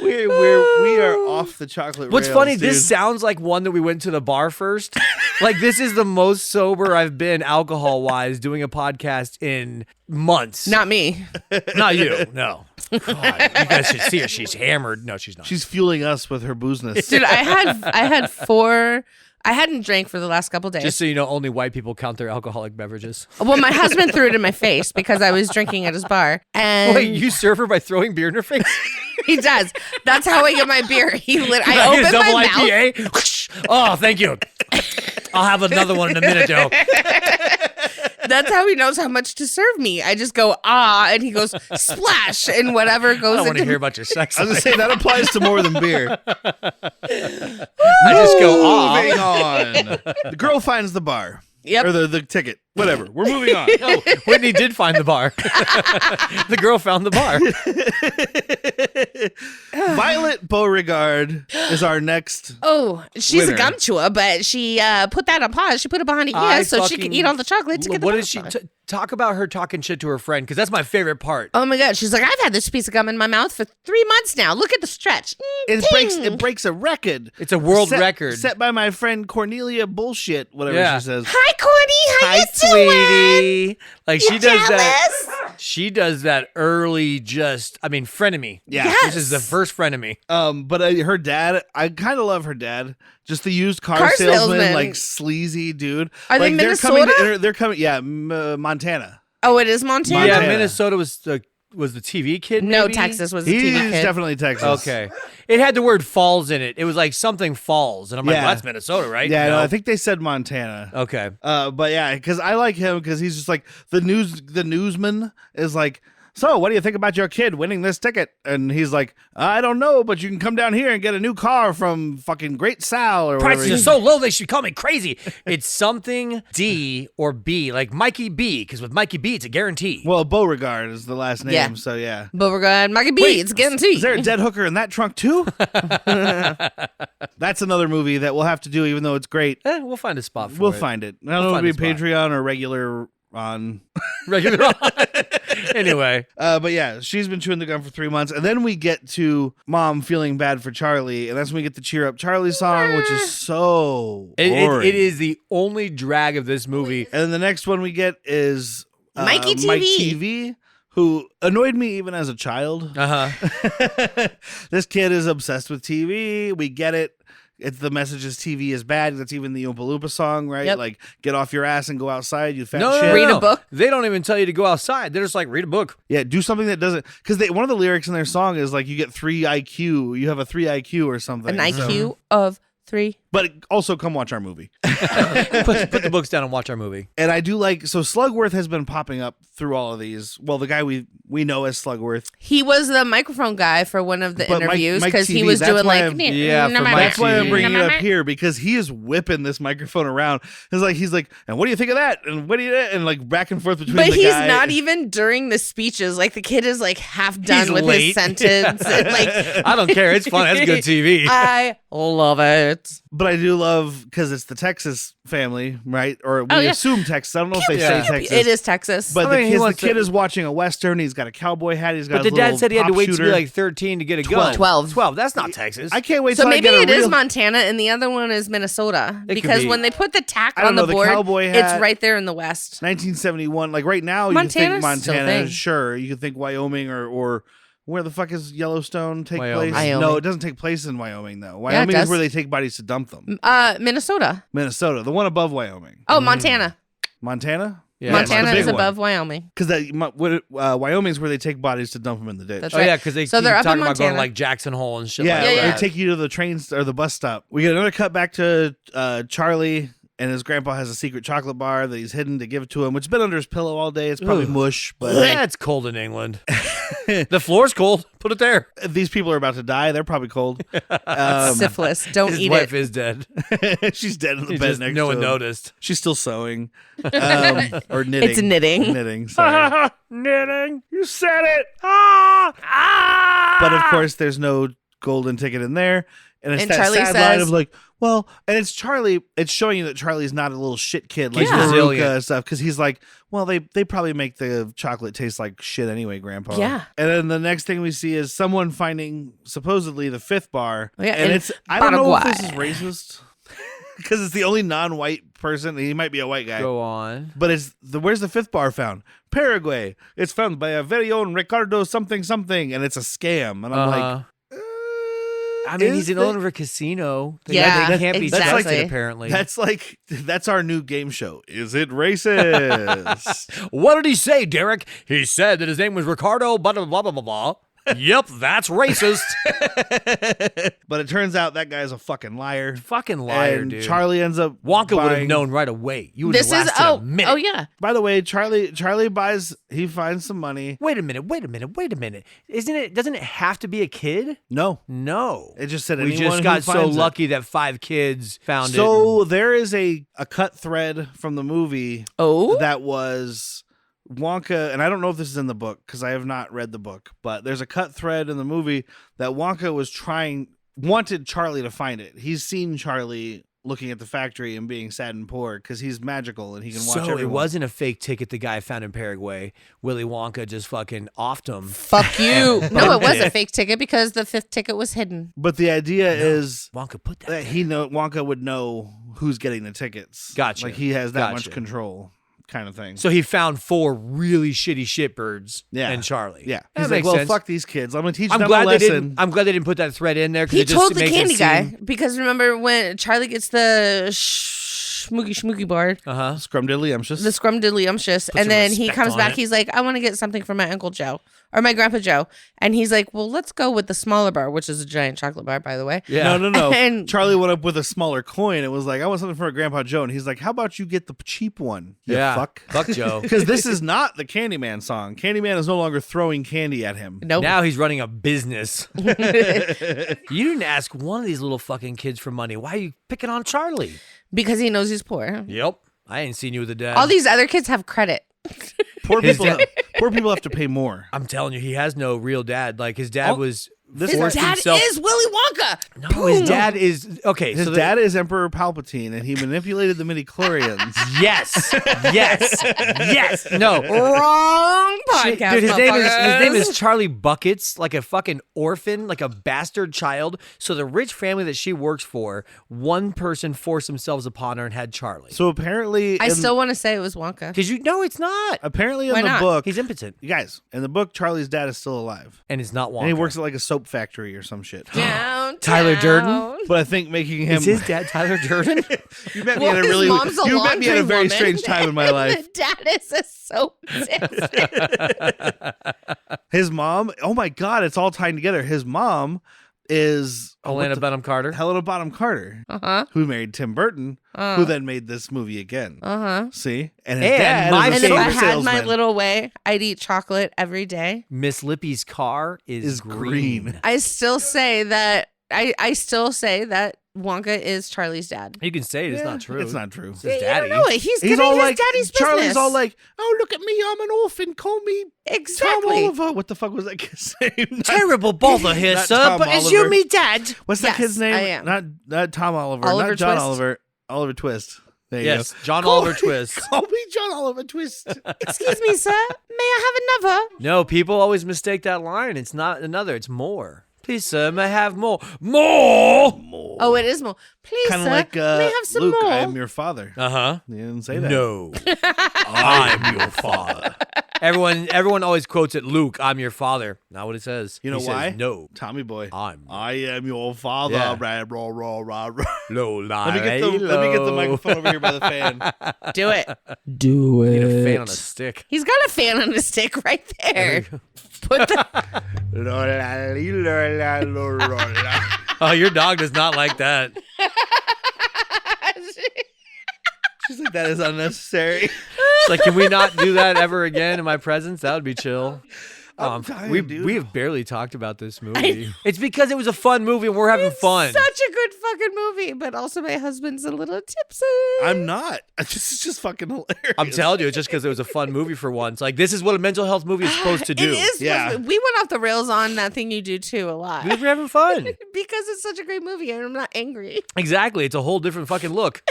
We are off the chocolate What's rails, funny, dude. this sounds like one that we went to the bar first. Like, this is the most sober I've been alcohol-wise doing a podcast in months. Not me. Not you, no. God, you guys should see her. She's hammered. No, she's not. She's fueling us with her boozeness. Dude, I had 4. I hadn't drank for the last couple days. Just so you know, only white people count their alcoholic beverages. Well, my husband threw it in my face because I was drinking at his bar. And Wait, you serve her by throwing beer in her face? he does. That's how I get my beer. I Get a open double my mouth. IPA? Oh, thank you. I'll have another one in a minute, though. That's how he knows how much to serve me. I just go, and he goes, splash, and whatever I goes don't want into to hear about your sex I was life. gonna say that applies to more than beer. I just go, Moving on. The girl finds the bar. Yep. Or the ticket. Whatever. We're moving on. No, Whitney did find the bar. The girl found the bar. Violet Beauregard is our next. Oh, she's Winner. a gumchua, but she put that on pause. She put it behind her I ear so she fucking- could eat all the chocolate to get the What bar is she? back. Talk about her talking shit to her friend, because that's my favorite part. Oh my god, she's like, I've had this piece of gum in my mouth for 3 months now. Look at the stretch. It breaks a record. It's a world set, record. set by my friend Cornelia Bullshit, whatever Yeah. she says. Hi, Corny. How Hi, you doing? sweetie. Like, she You does that. jealous? She does that early, frenemy. Yeah. Yes. This is the first frenemy. But her dad, I kind of love her dad. Just the used car Car salesman, salesman. like sleazy dude. Are they like, they're coming. Minnesota? They're coming. Yeah, Montana. Oh, it is Montana? Yeah, Montana. Minnesota was the TV kid. No, maybe? Texas was a He's TV kid. definitely Texas. Okay, it had the word falls in it. It was like something falls, and I'm like, Yeah. well, that's Minnesota, right? Yeah, no, No. I think they said Montana. Okay. But yeah, because I like him because he's just like the newsman is like, so what do you think about your kid winning this ticket? And he's like, I don't know, but you can come down here and get a new car from fucking Great Sal or whatever. Prices are so low they should call me crazy. It's something D or B, like Mikey B, because with Mikey B, it's a guarantee. Well, Beauregard is the last name, Yeah. so yeah. Beauregard, Maggie B, it's guaranteed. Is there a dead hooker in that trunk too? That's another movie that we'll have to do, even though it's great. We'll find a spot for We'll it. find it. I don't know if find it'll be a spot. Patreon or regular on. Regular on. Anyway. But yeah, she's been chewing the gum for 3 months. And then we get to Mom feeling bad for Charlie. And that's when we get the Cheer Up Charlie song, which is so boring. It is the only drag of this movie. And then the next one we get is Mikey TV. Mike TV, who annoyed me even as a child. Uh-huh. This kid is obsessed with TV. We get it. It's the message is TV is bad. That's even the Oompa Loompa song, right? Yep. Like, get off your ass and go outside, you fat No, shit. Read a book. They don't even tell you to go outside. They're just like, read a book. Yeah, do something that doesn't. Because one of the lyrics in their song is like, you get 3 IQ. You have a 3 IQ or something. An So- IQ of 3. But also, come watch our movie. Put the books down and watch our movie. And I do like, so Slugworth has been popping up through all of these. Well, the guy we know as Slugworth. He was the microphone guy for one of the But Mike- interviews Mike because he TV, was that's doing why like, I'm- Yeah, for Mike That's why I'm TV. bringing it up here, because he is whipping this microphone around. He's like, and what do you think of that? And what do you, and like back and forth between But the he's guy. not even during the speeches. Like the kid is like half done He's with late. his sentence. And like, I don't care. It's fun. That's good TV. I love it. But I do love, because it's the Texas family, right? Or we Oh, yeah. assume Texas. I don't know if they Yeah. say Texas. It is Texas. But I mean, he the wants kid to- is watching a Western. He's got a cowboy hat. He's got But the his dad little said he had to pop wait to shooter. be like 13 to get a gun. 12. 12. That's not Texas. I can't wait So till maybe I get a it is real... Montana and the other one is Minnesota. It could Because be. when they put the tack I don't on know, the the board, cowboy it's hat- right there in the West. 1971. Like right now, you Montana's can think still a Montana. thing. Sure, you can think Wyoming or where the fuck is Yellowstone take Wyoming. place? No, Wyoming. it doesn't take place in Wyoming though. Yeah, it Wyoming is does. where they take bodies to dump them. Minnesota. Minnesota, the one above Wyoming. Oh, Montana. Montana. Yeah. Montana That's the is big above Wyoming. Because Wyoming's where they take bodies to dump them in the ditch. That's Oh right. yeah, because they So keep they're up in talking about going Montana. like Jackson Hole and shit. Yeah, like Yeah, they yeah. that. take you to the trains or the bus stop. We get another cut back to Charlie, and his grandpa has a secret chocolate bar that he's hidden to give to him, which has been under his pillow all day. It's probably Ugh. mush, but Yeah, it's cold in England. The floor's cold. Put it there. these people are about to die. They're probably cold. Syphilis. Don't His eat wife it. is dead. She's dead in the He bed just- next no to one him. noticed. She's still sewing or knitting. It's knitting. Knitting. Sorry. Knitting. You said it. But of course, there's no golden ticket in there, and it's And that Charlie sad line says- of like, well, and it's Charlie. It's showing you that Charlie's not a little shit kid like He's Veruca resilient. and stuff, because he's like, well, they probably make the chocolate taste like shit anyway, Grandpa. Yeah. And then the next thing we see is someone finding supposedly the fifth bar, Oh, yeah, and in it's I don't know if this is Paraguay. racist because it's the only non-white person. He might be a white guy. Go on. But it's where's the fifth bar found? Paraguay. It's found by a very own Ricardo something something, and it's a scam. And I'm like, I mean, is he's an the- owner of a casino. Yeah, they can't be exactly. trusted, apparently. that's our new game show. Is it racist? What did he say, Derek? He said that his name was Ricardo, blah, blah, blah, blah, blah, blah. Yep, that's racist. But it turns out that guy's a fucking liar. Fucking liar, and dude. Charlie ends up Wonka would have buying- known right away. You would This have is lasted a minute. oh yeah. By the way, Charlie buys. He finds some money. Wait a minute. Doesn't it have to be a kid? No, No. it just said We anyone just who got so finds it. lucky that 5 kids found it. So there is a cut thread from the movie Oh. that was Wonka, and I don't know if this is in the book because I have not read the book, but there's a cut thread in the movie that Wonka wanted Charlie to find it. He's seen Charlie looking at the factory and being sad and poor because he's magical and he can watch So everyone. it wasn't a fake ticket the guy found in Paraguay. Willy Wonka just fucking offed him. Fuck you. No, it was Yeah. a fake ticket because the fifth ticket was hidden. But the idea is Wonka put that that there. Wonka would know who's getting the tickets. Gotcha. Like he has that much Gotcha. control, kind of thing. So he found 4 really shitty shitbirds and Charlie. Yeah. That He's like, makes well, sense. fuck these kids. I'm going to teach I'm them glad a they lesson. didn't. I'm glad they didn't put that thread in there. 'Cause He it just told the makes it candy seem- guy because remember when Charlie gets the schmooky bar, Uh-huh. Scrumdiddlyumptious. the scrumdiddlyumptious, Put and some then he respect comes on back. it. He's like, I want to get something for my Uncle Joe or my Grandpa Joe, and he's like, well, let's go with the smaller bar, which is a giant chocolate bar, by the way. Yeah. No. And- Charlie went up with a smaller coin. It was like, I want something for a Grandpa Joe. And he's like, how about you get the cheap one? You Yeah. fuck. Fuck Joe. Because this is not the Candyman song. Candyman is no longer throwing candy at him. Nope. Now he's running a business. You didn't ask one of these little fucking kids for money. Why are you picking on Charlie? Because he knows he's poor. Yep. I ain't seen you with a dad. All these other kids have credit. Poor His people, dad- poor people have to pay more. I'm telling you, he has no real dad. Like his dad was His forced dad himself. is Willy Wonka. No, his dad is okay. His so dad is Emperor Palpatine, and he manipulated the midi-chlorians. Yes, yes. No, Wrong podcast. dude. His name motherfuckers. is Charlie Buckets, like a fucking orphan, like a bastard child. So the rich family that she works for, one person forced themselves upon her and had Charlie. So apparently, I still want to say it was Wonka. Because it's not. apparently in Why the not? book, He's impotent, you guys, in the book, Charlie's dad is still alive, and it's not Wonka. and he works at like a soap factory or some shit. Downtown. Tyler Durden? But I think making him Is his dad Tyler Durden? you met me Well, at a his really mom's a you met me at a laundry very woman. strange time in my life. The dad is a soap salesman. His mom, oh my god, it's all tying together. His mom is Helena Bonham Carter. Helena Bonham Carter, Uh-huh. who married Tim Burton, who then made this movie again. Uh-huh. See, and his And dad my is And a if I soap had salesman. my little way, I'd eat chocolate every day. Miss Lippy's car is green. I still say that Wonka is Charlie's dad. You can say it. It's Yeah, not true. It's not true. It's his You daddy. don't know it. He's He's getting all his like, daddy's business. Charlie's all like, oh look at me, I'm an orphan. Call me Tom exactly. Oliver. What the fuck was that kid's name? Not- Terrible bother here, Not sir, Tom but is Oliver. you me dad? What's that Yes, kid's name? I am. Not Tom Oliver. Oliver not John Twist? Oliver. Oliver Twist. There you Yes, go. John Call Oliver me- Twist. Call me John Oliver Twist. Excuse me, sir. May I have another? No, people always mistake that line. It's not another. It's more. Please, sir, may I have more? More. Oh, it is more. Please, Kind sir. of like may I have some Luke, more? I am your father. Uh huh. You didn't say that. No, I'm your father. Everyone always quotes it, Luke, I'm your father. Not what it says. You know He why? Says, no. Tommy Boy. I am your father. Yeah. Rah, rah, rah, rah, rah. Low, Let me get the microphone over here by the fan. Do it. Do Need it. a fan on a stick. He's got a fan on his stick right there. Put the Oh, your dog does not like that. She's like, that is unnecessary. It's like, can we not do that ever again in my presence? That would be chill. I'm tired, dude. We have barely talked about this movie. It's because it was a fun movie and we're having fun. Such a good fucking movie, but also my husband's a little tipsy. I'm not. This is just fucking hilarious. I'm telling you, it's just because it was a fun movie for once. Like, this is what a mental health movie is supposed to do. It is. Yeah. We went off the rails on That Thing You Do Too a lot. We were having fun. Because it's such a great movie and I'm not angry. Exactly. It's a whole different fucking look.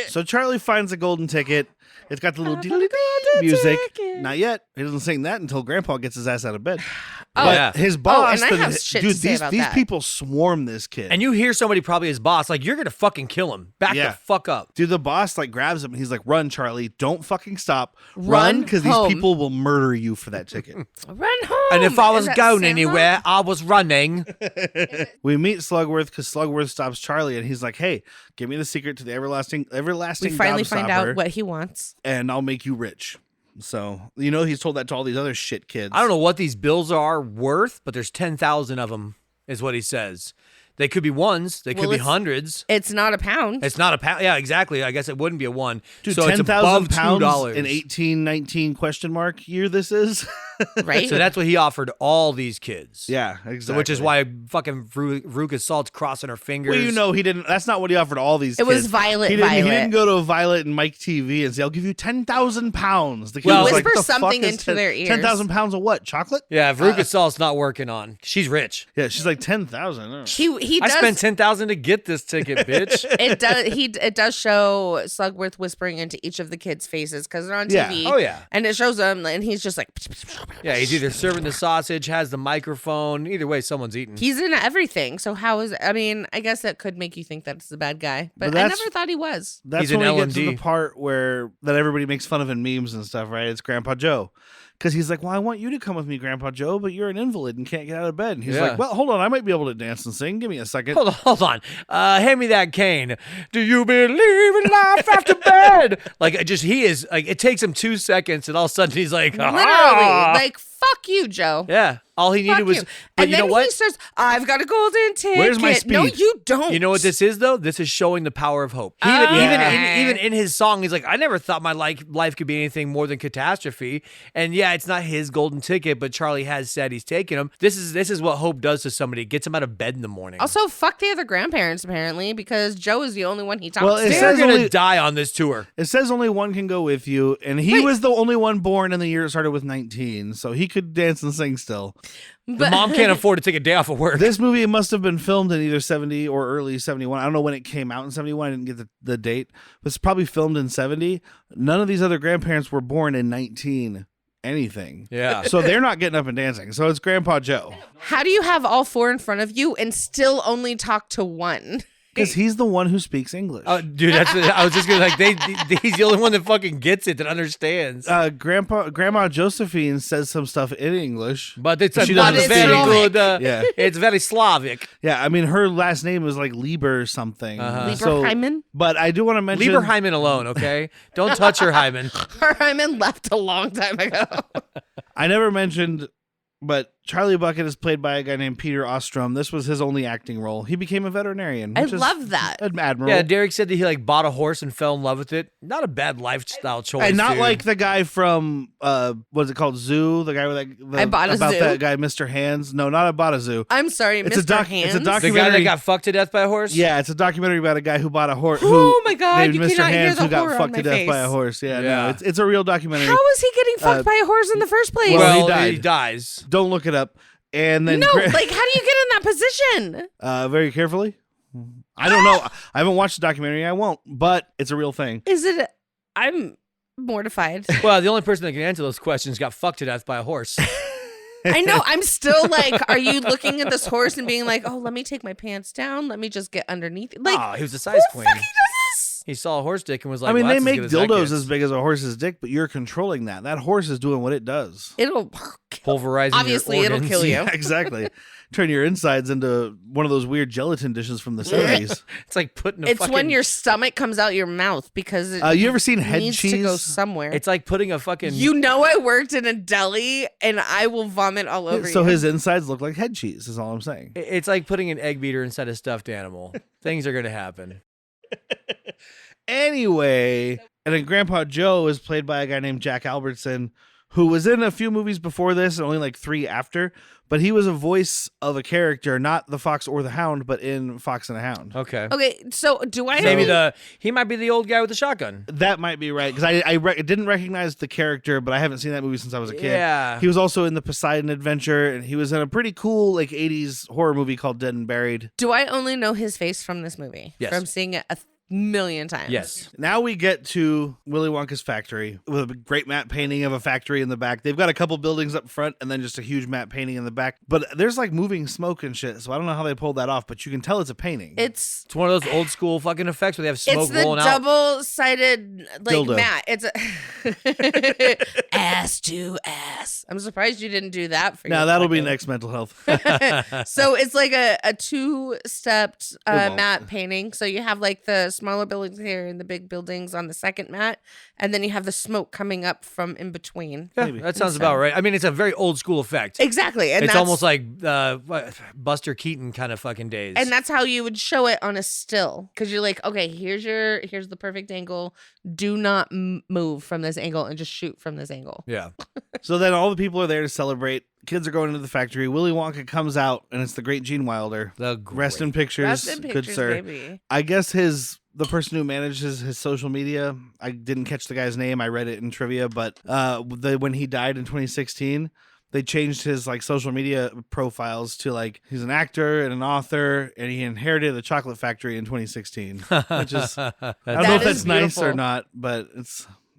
So Charlie finds a golden ticket. It's got the little Have a diddly golden music. ticket. Not yet. He doesn't sing that until Grandpa gets his ass out of bed. Oh, But yeah. his boss, and I have shit to dude, say these about these that. people swarm this kid. And you hear somebody, probably his boss, like, you're going to fucking kill him. Back Yeah. the fuck up. Dude, the boss like grabs him and he's like, "Run, Charlie! Don't fucking stop! Run because these home." people will murder you for that ticket." Run home. And if I Is was that going Sandra? anywhere, I was running. We meet Slugworth because Slugworth stops Charlie and he's like, "Hey, give me the secret to the everlasting We finally find gobstopper, out what he wants. and I'll make you rich." So he's told that to all these other shit kids. I don't know what these bills are worth, but there's 10,000 of them, is what he says. They could be ones. They could Well, be it's- hundreds. It's not a pound. It's not a pound. Yeah, exactly. I guess it wouldn't be a one. Dude, so it's 10,000 above pounds $2 in 1819 question mark year this is. right? So that's what he offered all these kids. Yeah, exactly. So which is why fucking Veruca Salt's crossing her fingers. Well, he didn't. That's not what he offered all these It kids. was Violet. He didn't go to Violet and Mike TV and say, "I'll give you 10,000 pounds." The kid Well, was like, whisper "The fuck something is into their ears." 10,000 pounds of what? Chocolate? Yeah, Veruca Salt's not working on. She's rich. Yeah, she's like 10,000. He I does. spent 10,000 to get this ticket, bitch. It does show Slugworth whispering into each of the kids' faces because they're on Yeah. TV. Oh, yeah. And it shows them, and he's just like, Yeah, he's either serving the sausage, has the microphone. Either way, someone's eating. he's in everything. So how is? I mean, I guess that could make you think that's the bad guy, but I that's- never thought he was. That's He's an when we get to LMD. the part that everybody makes fun of in memes and stuff, right? It's Grandpa Joe. Because he's like, "Well, I want you to come with me, Grandpa Joe, but you're an invalid and can't get out of bed." And he's Yeah. like, "Well, hold on, I might be able to dance and sing. Give me a second." Hold on. Hand me that cane. Do you believe in life after bed? Like, he is, like, it takes him 2 seconds and all of a sudden he's like, Literally, "Ah!" like fuck you, Joe. Yeah. All he needed Fuck was, you. but And you then know what? he starts, I've got a golden ticket. Where's my speed? No, you don't. You know what this is, though? This is showing the power of hope. Even in his song, he's like, I never thought my life could be anything more than catastrophe. And yeah, it's not his golden ticket, but Charlie has said he's taking him. This is what hope does to somebody. It gets him out of bed in the morning. Also, fuck the other grandparents, apparently, because Joe is the only one he talks Well, it to. They're says going to only- die on this tour. It says only one can go with you, and he was the only one born in the year it started with 19, so he could dance and sing still. The mom can't afford to take a day off of work. This movie must have been filmed in either 70 or early 71. I don't know when it came out in 71. I didn't get the date. But it's probably filmed in 70. None of these other grandparents were born in 19 anything. Yeah. So they're not getting up and dancing. So it's Grandpa Joe. How do you have all four in front of you and still only talk to one? Because he's the one who speaks English. Oh, dude, I was just gonna he's the only one that fucking gets it, that understands. Grandma Josephine says some stuff in English. But it's She not doesn't very speak. good. Yeah. It's very Slavic. Yeah, I mean, her last name is like Lieber or something. Lieberheimen? But I do want to mention... Leave her hymen alone, okay? Don't touch her hymen. Her hymen left a long time ago. I never mentioned, but Charlie Bucket is played by a guy named Peter Ostrum. This was his only acting role. He became a veterinarian. I which is love that. admirable. Yeah, Derek said that he like bought a horse and fell in love with it. Not a bad lifestyle choice. And not dude. like the guy from what's it called, Zoo? The guy with I Bought a about Zoo? that guy, Mr. Hands. No, not about a zoo. I'm sorry, It's Mr. a Hands. it's a the guy documentary. that got fucked to death by a horse. Yeah, it's a documentary about a guy who bought a horse. Oh my God, named you Mr. cannot hear Hands, the who got horror on fucked my to death by face. a horse. Yeah, Yeah. no, it's a real documentary. How is he getting fucked by a horse in the first place? well, Well, he he dies. Don't look it up. And then no, like, how do you get in that position? very carefully. I don't know. I haven't watched the documentary. I won't, but it's a real thing. Is it? I'm mortified. Well, the only person that can answer those questions got fucked to death by a horse. I know. I'm still like, are you looking at this horse and being like, oh, let me take my pants down. Let me just get underneath. Like, Oh, he was a size who queen. fucking does this? He saw a horse dick and was like, I mean, well, they that's make as good as that dildos gets. as big as a horse's dick, but you're controlling that. That horse is doing what it does. It'll Pulverizing obviously your it'll organs. kill you. Yeah, exactly. Turn your insides into one of those weird gelatin dishes from the 70s. It's like putting a It's fucking... when your stomach comes out your mouth because it You ever seen head needs cheese? to go somewhere. It's like putting a fucking... You know, I worked in a deli and I will vomit all over So you. his insides look like head cheese, is all I'm saying. It's like putting an egg beater inside a stuffed animal. Things are going to happen. Anyway, and then Grandpa Joe is played by a guy named Jack Albertson, who was in a few movies before this and only like 3 after, but he was a voice of a character, not the Fox or the Hound, but in Fox and the Hound. Okay. Okay, so do I Maybe only- he might be the old guy with the shotgun. That might be right, because I didn't recognize the character, but I haven't seen that movie since I was a kid. Yeah. He was also in the Poseidon Adventure, and he was in a pretty cool like 80s horror movie called Dead and Buried. do I only know his face from this movie? Yes. From seeing it a million times. Yes. Now we get to Willy Wonka's factory with a great matte painting of a factory in the back. They've got a couple buildings up front and then just a huge matte painting in the back. But there's like moving smoke and shit, so I don't know how they pulled that off, but you can tell it's a painting. It's It's one of those old school fucking effects where they have smoke it's the rolling out. double-sided like Dildo. mat. It's a ass to ass. I'm surprised you didn't do that for Now your that'll be fucking- next mental health. So it's like a two-stepped won't. matte painting. So you have like the smaller buildings here and the big buildings on the second mat, and then you have the smoke coming up from in between. Yeah, Maybe. that sounds So- about right. I mean, it's a very old school effect. Exactly, and It's that's almost like Buster Keaton kind of fucking days. and that's how you would show it on a still, because you're like, okay, here's the perfect angle. Do not move from this angle and just shoot from this angle. yeah. So then all the people are there to celebrate. Kids are going into the factory. Willy Wonka comes out, and it's the great Gene Wilder. The Rest in pictures, Rest in good pictures, sir. baby. I guess the person who manages his social media, I didn't catch the guy's name. I read it in trivia, but when he died in 2016, they changed his like social media profiles to like he's an actor and an author, and he inherited a chocolate factory in 2016, which is I don't know That if is that's nice or beautiful. not, but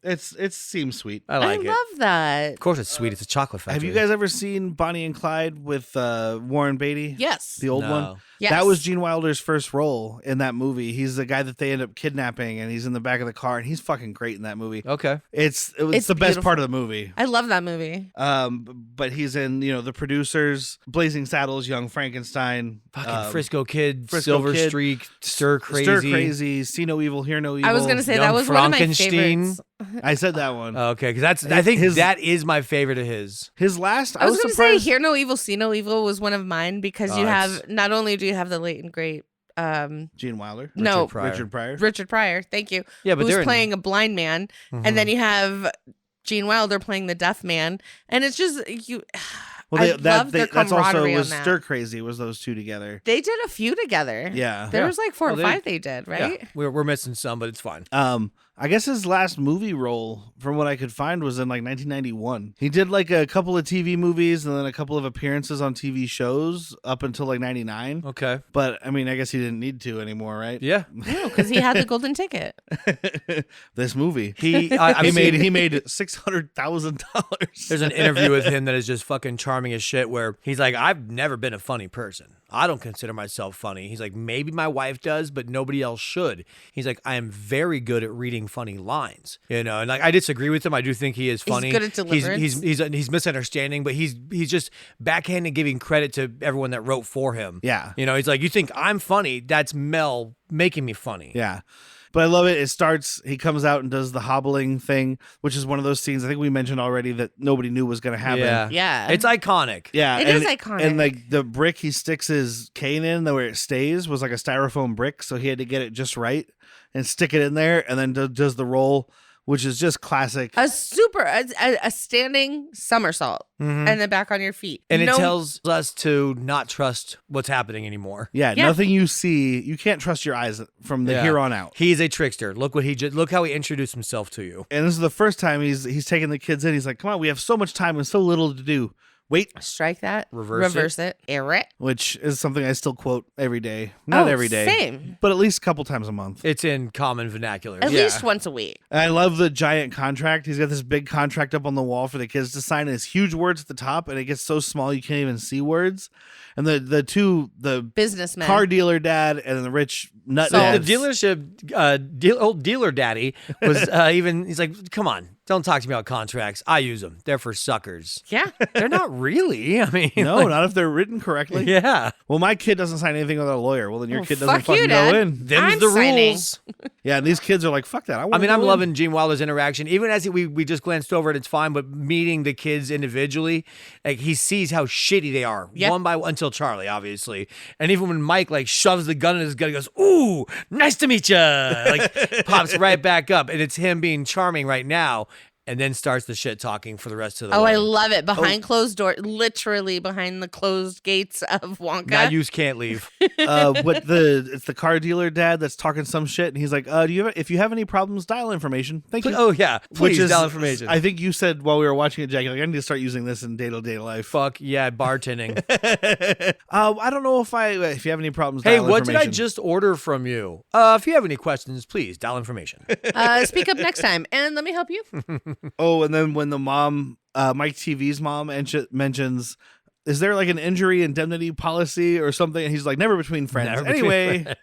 it seems sweet. I like it. love that. Of course, it's sweet. It's a chocolate factory. Have you guys ever seen Bonnie and Clyde with Warren Beatty? Yes. The old No. one? Yes. That was Gene Wilder's first role in that movie. He's the guy that they end up kidnapping, and he's in the back of the car, and he's fucking great in that movie. Okay. It's It's the best beautiful. part of the movie. I love that movie. But he's in, the producers, Blazing Saddles, Young Frankenstein, Fucking Frisco Kid, Frisco Silver Kid, Streak, Stir Crazy. Stir Crazy, See No Evil, Hear No Evil. I was gonna say Young that was one of my Frankenstein. favorites. I said that one. Okay, because I think His- that is my favorite of his. His last, I was gonna say surprised. "Hear No Evil, See No Evil" was one of mine because Oh, you it's- have not only do you have the late and great Gene Wilder. no Pryor. Richard Pryor. Richard Pryor, thank you, Yeah, but they're who's in- playing a blind man, and then you have Gene Wilder playing the deaf man, and it's just you. I love their that's also camaraderie was on that. Stir Crazy. Was those two together? They did a few together. Yeah. There Yeah. was like 4 Oh, or they- 5 they did, right? Yeah, we're missing some, but it's fine. I guess his last movie role, from what I could find, was in like 1991. He did like a couple of TV movies and then a couple of appearances on TV shows up until like 99. Okay. But I mean, I guess he didn't need to anymore, right? Yeah. No, because he had the golden ticket. This movie. I've seen- He made $600,000. There's an interview with him that is just fucking charming as shit where he's like, I've never been a funny person. I don't consider myself funny. He's like, maybe my wife does, but nobody else should. He's like, I am very good at reading funny lines, and like I disagree with him. I do think he is funny. good at deliverance. He's misunderstanding, but he's just backhanded giving credit to everyone that wrote for him. Yeah. He's like, you think I'm funny? That's Mel making me funny. Yeah. But I love it. It starts, he comes out and does the hobbling thing, which is one of those scenes I think we mentioned already that nobody knew was going to happen. Yeah. Yeah. It's iconic. Yeah, It is iconic. And like the brick he sticks his cane in, where it stays, was like a styrofoam brick, so he had to get it just right and stick it in there, and then does the roll, which is just classic. a standing somersault and then back on your feet. And it No- tells us to not trust what's happening anymore. Yeah, Yeah. nothing you see, you can't trust your eyes from the Yeah. here on out. He's a trickster. Look how he introduced himself to you. And this is the first time he's taking the kids in. He's like, "Come on, we have so much time and so little to do. Wait, Strike that. Reverse it. Air it. which is something I still quote every day. Not every day. Same. But at least a couple times a month. It's in common vernacular. At least once a week. And I love the giant contract. He's got this big contract up on the wall for the kids to sign. And it's huge words at the top, and it gets so small you can't even see words. And the Businessman. car dealer dad and then the rich nut So dad. the dealership, old dealer daddy was he's like, come on, don't talk to me about contracts. I use them. They're for suckers. Yeah. They're not really. I mean, No, like, not if they're written correctly. yeah. Well, my kid doesn't sign anything without a lawyer. Well, then your kid doesn't fuck you, fucking Dad. go in. Them's I'm the signing. rules. Yeah, and these kids are like, fuck that. I mean, I'm loving Gene Wilder's interaction. Even as we just glanced over it, it's fine. But meeting the kids individually, like he sees how shitty they are, Yep. one by one, until Charlie, obviously. And even when Mike like shoves the gun in his gut, he goes, "Ooh, nice to meet you." Like pops right back up, and it's him being charming right now. And then starts the shit talking for the rest of the Oh, way. I love it. Behind closed door, literally behind the closed gates of Wonka. Now you can't leave. It's the car dealer dad that's talking some shit, and he's like, if you have any problems, dial information. Thank you. Oh yeah, Which please is dial information. I think you said while we were watching it, Jackie, like, I need to start using this in day-to-day life. Fuck yeah, bartending. I don't know if you have any problems. Hey, dial what did I information. just order from you? If you have any questions, please dial information. Speak up next time, and let me help you. Oh, and then when the mom, Mike TV's mom, mentions, is there like an injury indemnity policy or something? And he's like, never between friends. Never between Anyway,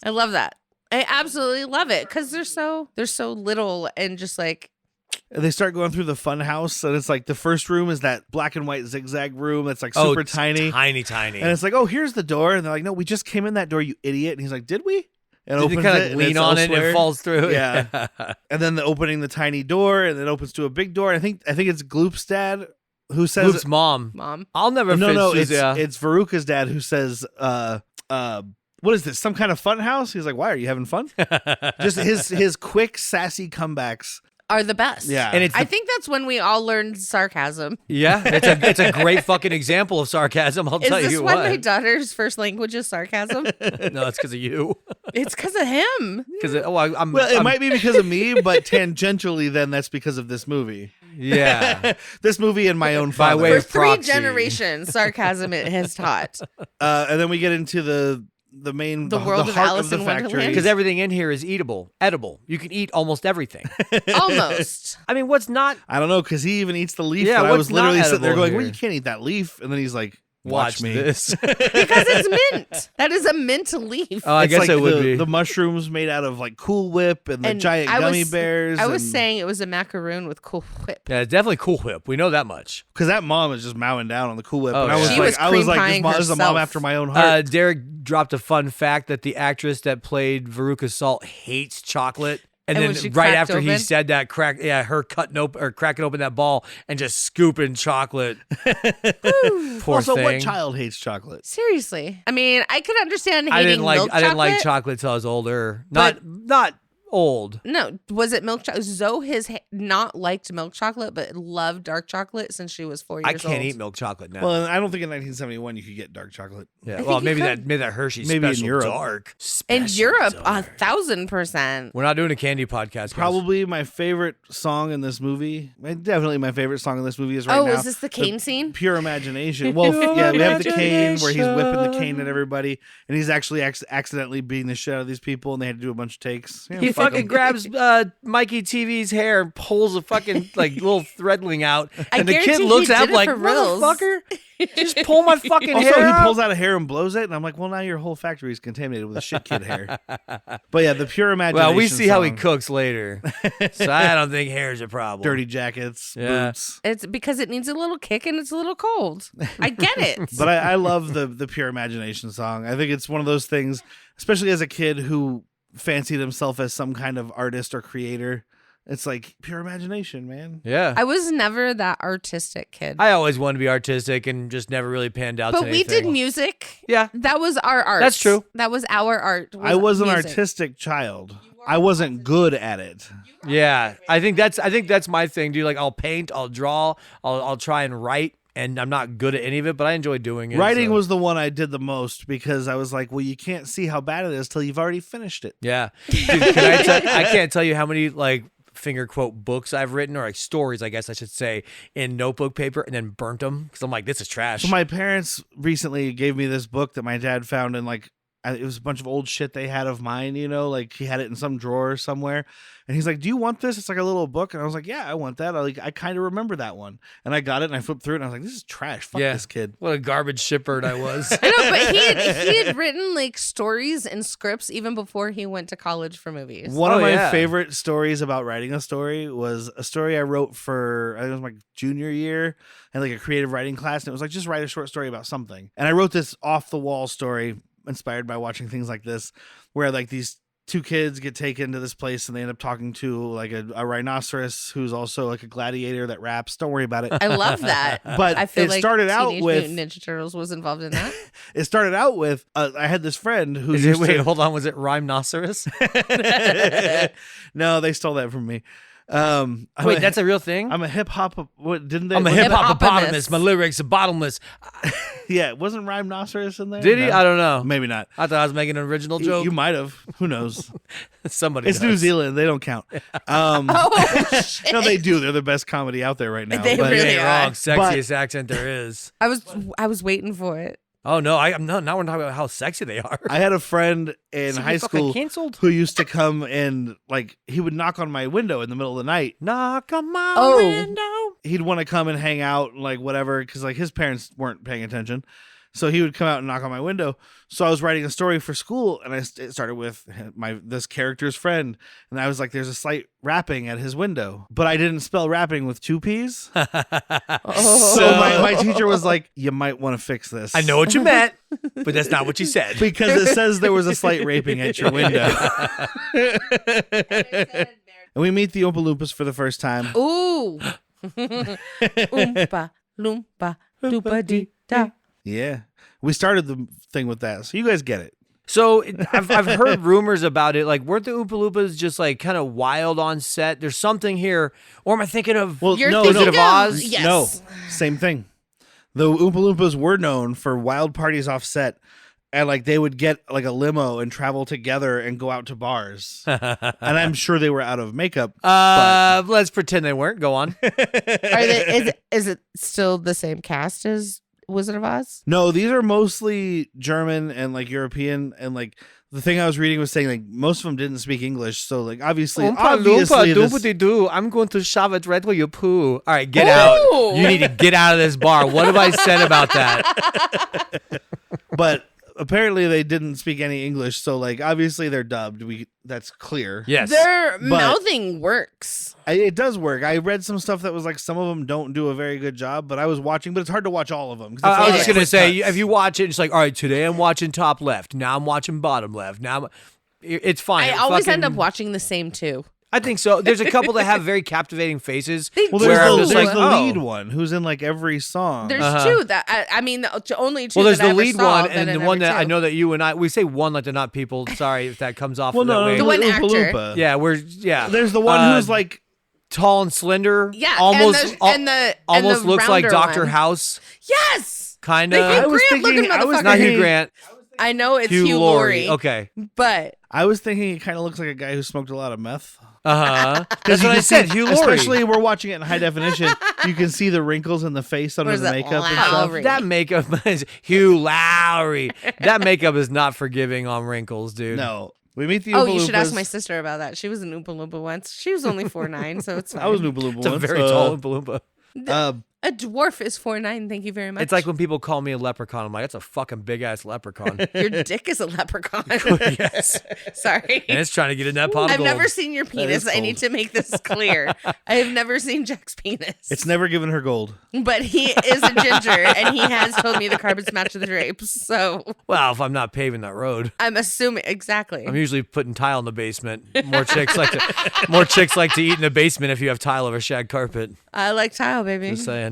I love that. I absolutely love it because they're so little and just like they start going through the fun house, and it's like the first room is that black and white zigzag room that's like super it's tiny. tiny. And it's like, oh, here's the door. And they're like, no, we just came in that door, you idiot. And he's like, did we? And Did you opens kind it, of and lean it's on it and elsewhere. it falls through? Yeah. And then opening the tiny door, and it opens to a big door. I think it's Gloop's dad who says, Luke's mom. I'll never no, fix it's Veruca's dad who says, what is this? Some kind of fun house? He's like, why are you having fun? Just his quick sassy comebacks. are the best. Yeah. And it's I think that's when we all learned sarcasm. Yeah, it's a great fucking example of sarcasm. I'll Is tell this you why what. my daughter's first language is sarcasm? No, it's because of you. It's because of him. Because Well, it might be because of me, but tangentially, then that's because of this movie. Yeah. This movie and my own By father. way For of 3 proxy. generations, sarcasm it has taught. And then we get into the world of heart Alice the in factory. Wonderland? Because everything in here is edible. You can eat almost everything. Almost. I mean, what's not? I don't know, because he even eats the leaf. Yeah, but I what's was literally not sitting there edible going, well, here? you can't eat that leaf. And then he's like, Watch me. this. Because it's mint. That is a mint leaf. Oh, I It's guess like it would the, be. the mushrooms made out of like Cool Whip and the And giant I gummy was- bears. I was saying it was a macaroon with Cool Whip. Yeah, it's definitely Cool Whip. We know that much. because that mom is just mowing down on the Cool Whip. Oh, and I was yeah. She like, was I was cream like, pieing this is a mom herself. after my own heart. Derek dropped a fun fact that the actress that played Veruca Salt hates chocolate. And And then when she right cracked after he open? said that, her cracking open that ball and just scooping chocolate. Poor Also, thing. what child hates chocolate? Seriously. I mean, I could understand hating I didn't like milk I didn't like chocolate. chocolate till I was older. But- Not old. No, was it milk chocolate? Zoe has not liked milk chocolate, but loved dark chocolate since she was 4 years I old. can't eat milk chocolate now. Well, I don't think in 1971 you could get dark chocolate. yeah. think Well, you maybe could. that Hershey's Maybe in special Europe. dark. In Special Europe, dark. 1,000%. We're not doing a candy podcast. guys. Probably my favorite song in this movie. Definitely my favorite song in this movie is right Oh, now. is this the cane scene? Pure Imagination. Well, yeah, we have the cane where he's whipping the cane at everybody, and he's actually accidentally beating the shit out of these people, and they had to do a bunch of takes. Yeah, He fuck fucking 'em. grabs Mikey TV's hair and pulls a fucking like little threadling out, I and the kid guarantee looks he at did him it like, for reals. "Motherfucker, just pull my fucking Also, hair he out." pulls out a hair and blows it, and I'm like, well, now your whole factory is contaminated with shit kid hair. But yeah, the Pure Imagination. Well, we see how he song, cooks later, so I don't think hair's a problem. Dirty jackets, Yeah. boots. It's because it needs a little kick and it's a little cold. I get it. But I love the Pure Imagination song. I think it's one of those things, especially as a kid who fancied himself as some kind of artist or creator. It's like pure imagination, man. Yeah, I was never that artistic kid. I always wanted to be artistic and just never really panned out. But to we did anything. music. Yeah. That was our art. That's true. That was our art. I was an music. artistic child. I wasn't good at it. Yeah, I think that's my thing, dude. Like, I'll paint, I'll draw, I'll try and write, and I'm not good at any of it, but I enjoy doing it. Writing so. was the one I did the most because I was like, well, you can't see how bad it is till you've already finished it. Yeah, dude, I can't tell you how many like finger quote books I've written, or like stories, I guess I should say, in notebook paper and then burnt them because I'm like, this is trash. So my parents recently gave me this book that my dad found in like, it was a bunch of old shit they had of mine, you know, like he had it in some drawer somewhere. And he's like, do you want this? It's like a little book. And I was like, yeah, I want that. I kind of remember that one. And I got it and I flipped through it and I was like, this is trash. Fuck this kid. What a garbage shitbird I was. I know, but he had written like stories and scripts even before he went to college for movies. One of my favorite stories about writing a story was a story I wrote for, I think it was my junior year, and like a creative writing class. And it was like, just write a short story about something. And I wrote this off the wall story inspired by watching things like this, where like these two kids get taken to this place and they end up talking to like a rhinoceros who's also like a gladiator that raps. Don't worry about it. I love that. But I feel it like started out Teenage with Mutant Ninja Turtles was involved in that. It stared out with I had this friend who hold on, was it rhinoceros? No, they stole that from me. Wait, that's a real thing? I'm a hip hop. What didn't they? I'm a hip hop-opotamus. My lyrics are bottomless. Yeah, wasn't rhinoceros in there? Did he? No. I don't know. Maybe not. I thought I was making an original joke. You might have. Who knows? Somebody. It's does. New Zealand. They don't count. Oh shit! No, they do. They're the best comedy out there right now. They but, really You ain't are. wrong. Sexiest accent there is. I was waiting for it. Oh no, I'm not. Now we're talking about how sexy they are. I had a friend in So high you fucking school canceled? who used to come and like he would knock on my window in the middle of the night. Knock on my Oh. window. He'd want to come and hang out, like whatever, because like his parents weren't paying attention. So he would come out and knock on my window. So I was writing a story for school, and it started with this character's friend, and I was like, "There's a slight rapping at his window," but I didn't spell rapping with two P's. So my teacher was like, "You might want to fix this." I know what you meant, but that's not what you said. because it says there was a slight raping at your window. And we meet the Oompa Loompas for the first time. Ooh. Oompa loompa doopa dee da. Yeah, we started the thing with that, so you guys get it. So I've heard rumors about it. Like, weren't the Oompa Loompas just like kind of wild on set? There's something here, or am I thinking of? Well, You're no, thinking Wizard of Oz? Yes. No, same thing. The Oompa Loompas were known for wild parties off set, and like they would get like a limo and travel together and go out to bars. And I'm sure they were out of makeup. Let's pretend they weren't. Go on. Is it still the same cast as Wizard of Oz? No, these are mostly German and like European, and like the thing I was reading was saying like most of them didn't speak English, so like obviously this- doo. I'm going to shove it right where you poo. All right, get out. You need to get out of this bar. What have I said about that? but apparently they didn't speak any English, so like obviously they're dubbed. That's clear. Yes. Their mouthing works. It does work. I read some stuff that was like some of them don't do a very good job, but I was watching, but it's hard to watch all of them. I was just going gonna say, if you watch it, it's like, all right, today I'm watching top left. Now I'm watching bottom left. It's fine. I always end up watching the same two. I think so. There's a couple that have very captivating faces. Well, where I'm there's just like, the oh. lead one who's in like every song. There's two that I mean, only two. Well, there's that I the ever lead saw one, and that the I one never that I do. know that you and I, we say one like they're not people. Sorry if that comes off well, that no, way. The one Oompa actor. Loompa. Yeah, There's the one who's like tall and slender. Yeah, almost and the almost looks like rounder Dr. one. House. Yes, Kind the Hugh of. Grant looking motherfucker. Not Hugh Grant. I know it's Hugh Hugh Laurie. Laurie. Okay. But I was thinking it kind of looks like a guy who smoked a lot of meth. That's what I said. Hugh Laurie. Especially we're watching it in high definition. You can see the wrinkles in the face under Where's the that makeup and stuff. Lowry? That makeup is Hugh Lowry. That makeup is not forgiving on wrinkles, dude. No. We meet the oh, Oompa you should ask Loompas. my sister about that. She was an Oompa Loompa once. She was only 4'9", so it's fine. I was an Oompa Loompa It's a once. very tall Oompa Loompa. A dwarf is 4'9". Thank you very much. It's like when people call me a leprechaun. I'm like, that's a fucking big ass leprechaun. your dick is a leprechaun. Yes. Sorry. And it's trying to get in that pot of I've gold. never seen your penis. is I cold. need to make this clear. I have never seen Jack's penis. It's never given her gold. But he is a ginger, and he has told me the carpets match the drapes. So Well, if I'm not paving that road. I'm assuming exactly. I'm usually putting tile in the basement. More chicks like to eat in the basement if you have tile over shag carpet. I like tile, baby, Just saying.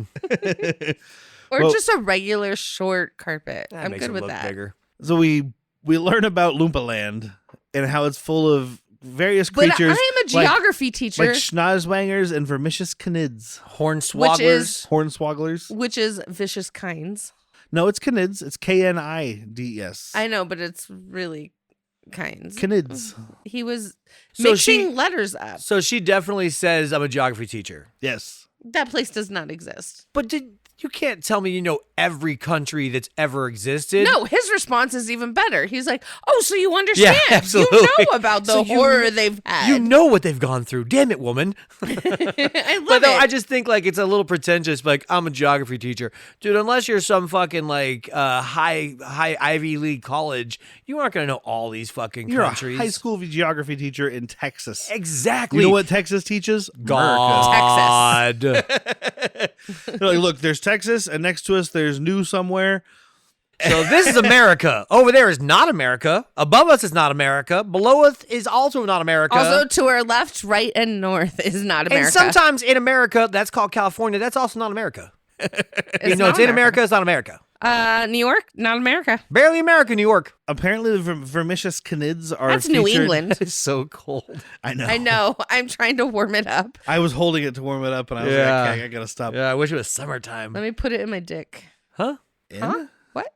or Well- just a regular short carpet. That I'm makes good it with look that. bigger. So we learn about Loompa Land and how it's full of various But creatures. I am a geography teacher, like schnozwangers and vermicious canids. Hornswogglers. Hornswogglers. which is vicious kinds. No, it's canids. It's KNIDS. I know, but it's really kinds. Knids. He was So mixing letters up. So she definitely says, I'm a geography teacher. Yes. That place does not exist. But you can't tell me you know every country that's ever existed. No, his response is even better. He's like, "Oh, so you understand? Yeah, absolutely. You know about the So you- horror they've had. You know what they've gone through. Damn it, woman. I love But no, it. I just think like it's a little pretentious. Like I'm a geography teacher, dude. Unless you're some fucking like high Ivy League college, you aren't gonna know all these fucking You're countries. a high school geography teacher in Texas. Exactly. You know what Texas teaches? God. They're like, look, there's Texas, and next to us there's New somewhere. So this is America. Over there is not America. Above us is not America. Below us is also not America. Also, to our left, right, and north is not America. and sometimes in America, that's called California. That's also not America. it's It's in America. It's not America. New York, not America. Barely America, New York. Apparently, the vermicious canids are That's New featured- England. It's so cold. I know. I know. I'm trying to warm it up. I was holding it to warm it up, and I was Yeah. like, okay, I gotta stop. Yeah, I wish it was summertime. Let me put it in my dick. Huh? In? Huh? What?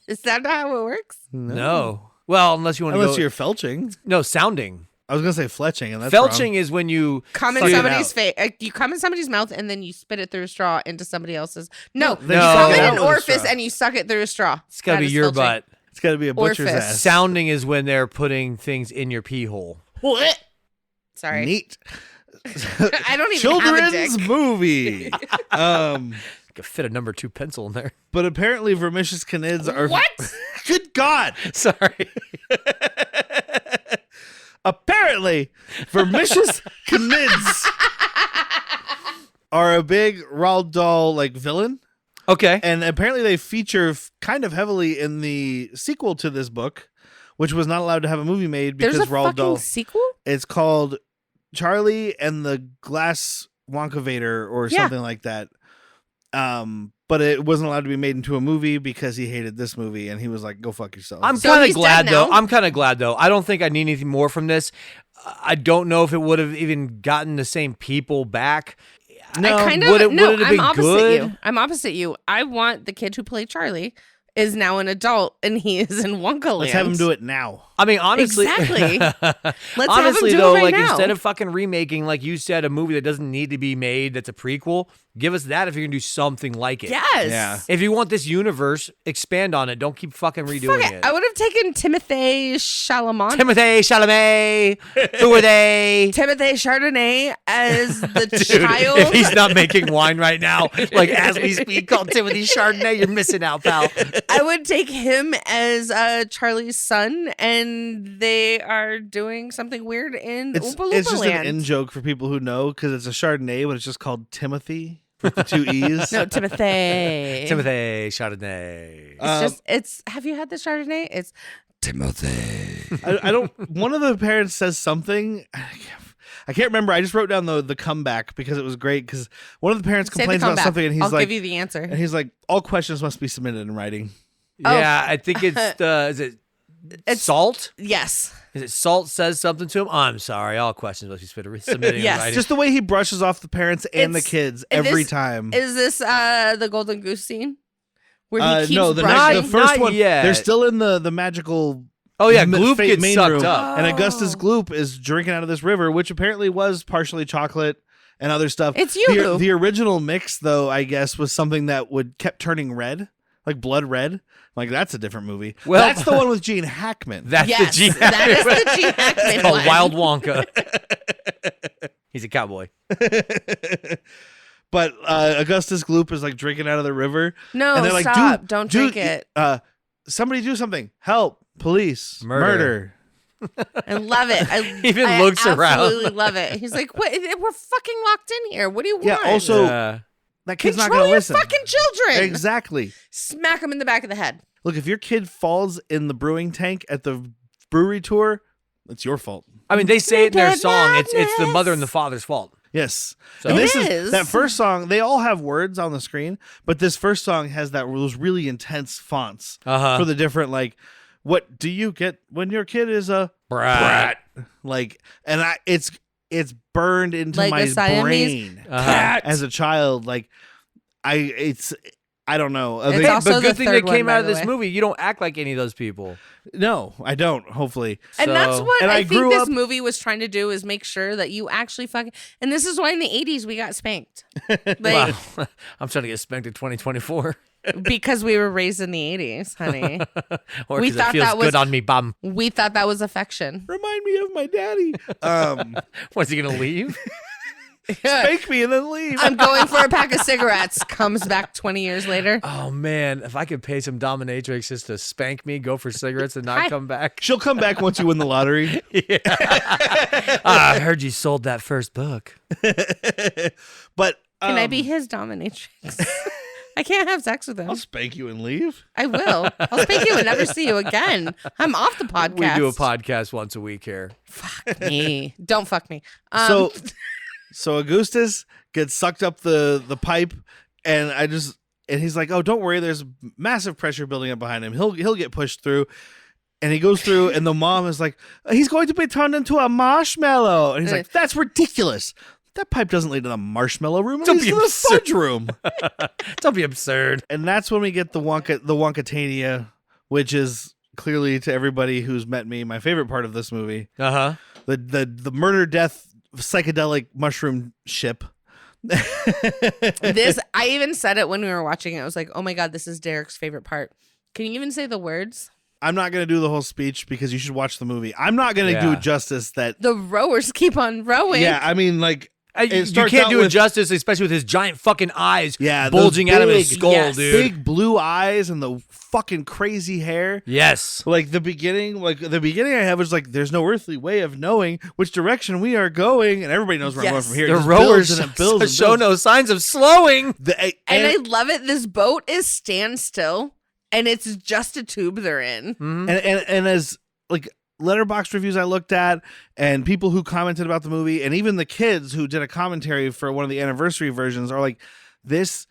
Is that not how it works? No. Well, unless you want to Unless go. you're felching. No, sounding. I was gonna say fletching, and that's Felching wrong. is when you. Come in Suck it somebody's out. face. You come in somebody's mouth and then you spit it through a straw into somebody else's. No, they you suck come it in out an with a orifice straw. and you suck it through a straw. It's got to That be is your filching. butt. It's gotta be a butcher's Orifice. ass. Sounding is when they're putting things in your pee hole. What? Sorry. Neat. I don't even have a Children's dick. movie. Could fit a number 2 pencil in there. But apparently, vermicious canids are. What? Good God! Sorry. Apparently, vermicious canids are a big Roald Dahl like villain, Okay. and apparently they feature kind of heavily in the sequel to this book, which was not allowed to have a movie made because There's a Roald fucking Dahl. sequel? It's called Charlie and the Glass Wonka Vader or Yeah. something like that. But it wasn't allowed to be made into a movie because he hated this movie, and he was like, "Go fuck yourself." I'm So kind of he's glad dead though. now? I'm kind of glad though. I don't think I need anything more from this. I don't know if it would have even gotten the same people back. No, I kind of would it no. have I'm been opposite good? you. I'm opposite you. I want the kid who played Charlie is now an adult and he is in Wonka Let's have him do it now. I mean, honestly, Exactly. Let's have honestly him do though, it right like now. instead of fucking remaking, like you said, a movie that doesn't need to be made, that's a prequel. Give us that if you're gonna do something like it. Yes. Yeah. If you want this universe, expand on it. Don't keep fucking redoing Fuck it. it. I would have taken Timothée Chalamet. Timothée Chalamet. Who are they? Timothée Chardonnay as the Dude, child. if he's not making wine right now, like as we speak, called Timothy Chardonnay, you're missing out, pal. I would take him as Charlie's son, and they are doing something weird in It's Oompa Loompa just Land. an in joke for people who know because it's a Chardonnay, but it's just called Timothy with the 2 E's. No, Timothée. Timothée Chardonnay. It's have you had the Chardonnay? It's I don't. One of the parents says something. I can't remember. I just wrote down the comeback because it was great. Because one of the parents Say the complains about comeback. something, and he's I'll like, give you the answer. and he's like, all questions must be submitted in writing. Yeah, I think it's is it It's- Salt? Yes. Is it Salt says something to him? I'm sorry, all questions must be submitted Yes. in writing. Just the way he brushes off the parents and the It's- kids this- every time. Is this the Golden Goose scene where he keeps no, the brushing? next, the first Not one. yet. They're still in the magical. oh yeah, ma- Gloop fate gets main sucked room, up. and Augustus Gloop is drinking out of this river, which apparently was partially chocolate and other stuff. It's Yoo-hoo. The original mix, though, I guess, was something that kept turning red, like blood red. Like that's a different movie. Well- That's the one with Gene Hackman. That's Yes, the G. that is the Gene Hackman It's called one. Wild Wonka. He's a cowboy. But Augustus Gloop is like drinking out of the river. No, and they're like, stop. "Dude, Don't dude, drink it. Somebody do something. Help. Police. Murder." I love it. Even I looks around. absolutely love it. He's like, "What? We're fucking locked in here. What do you want?" Yeah, also- Yeah. That kid's not control going to your listen. fucking children. Exactly. Smack him in the back of the head. Look, if your kid falls in the brewing tank at the brewery tour, it's your fault. I mean, they say it in their Good song. It's the madness. mother and the father's fault. Yes. So- And It this is. that first song, they all have words on the screen, but this first song has those really intense fonts Uh-huh. for the different, like, what do you get when your kid is a Brat. like, and it's burned into Like my a Siamese brain Uh-huh. as a child. Like, it's I don't know. It's Hey, also but the good thing third that came one, out by of the this way. movie. You don't act like any of those people. No, I don't. Hopefully. And that's So- what And I I think grew this up- movie was trying to do, is make sure that you actually fucking. And this is why in the 80s we got spanked. Like, Wow. I'm trying to get spanked in 2024. because we were raised in the 80s, honey. Or We because it thought feels that was- good on me, bum. We thought that was affection. Remind me of my daddy. Was he going to leave? Spank me and then leave. I'm going for a pack of cigarettes. Comes back 20 years later. Oh, man. If I could pay some dominatrix just to spank me, go for cigarettes, and not come back. She'll come back once you win the lottery. I heard you sold that first book. But Can I be his dominatrix? I can't have sex with him. I'll spank you and leave. I will. I'll spank you and never see you again. I'm off the podcast. We do a podcast once a week here. Fuck me. Don't fuck me. So Augustus gets sucked up the pipe, and he's like, "Oh, don't worry. There's massive pressure building up behind him. He'll get pushed through." And he goes through, and the mom is like, "He's going to be turned into a marshmallow." And he's like, "That's ridiculous. That pipe doesn't lead to the marshmallow room. It Don't leads be to the absurd. fudge room." Don't be absurd. And that's when we get the Wonkatania, which is clearly, to everybody who's met me, my favorite part of this movie. Uh-huh. The murder, death, psychedelic mushroom ship. This, I even said it when we were watching it. I was like, oh my God, this is Derek's favorite part. Can you even say the words? I'm not going to do the whole speech because you should watch the movie. I'm not going to do Yeah. justice that. The rowers keep on rowing. Yeah, I mean, like, it You starts can't out do it with- justice, especially with his giant fucking eyes Yeah, those bulging out of his big- skull, yes, dude. big blue eyes and the fucking crazy hair. Yes. Like the beginning I have was like, there's no earthly way of knowing which direction we are going, and everybody knows where I'm going Yes. from here. It The just rowers builds and it builds and show builds. no signs of slowing. And I love it. This boat is standstill, and it's just a tube they're in. and as like letterbox reviews I looked at, and people who commented about the movie, and even the kids who did a commentary for one of the anniversary versions are like, this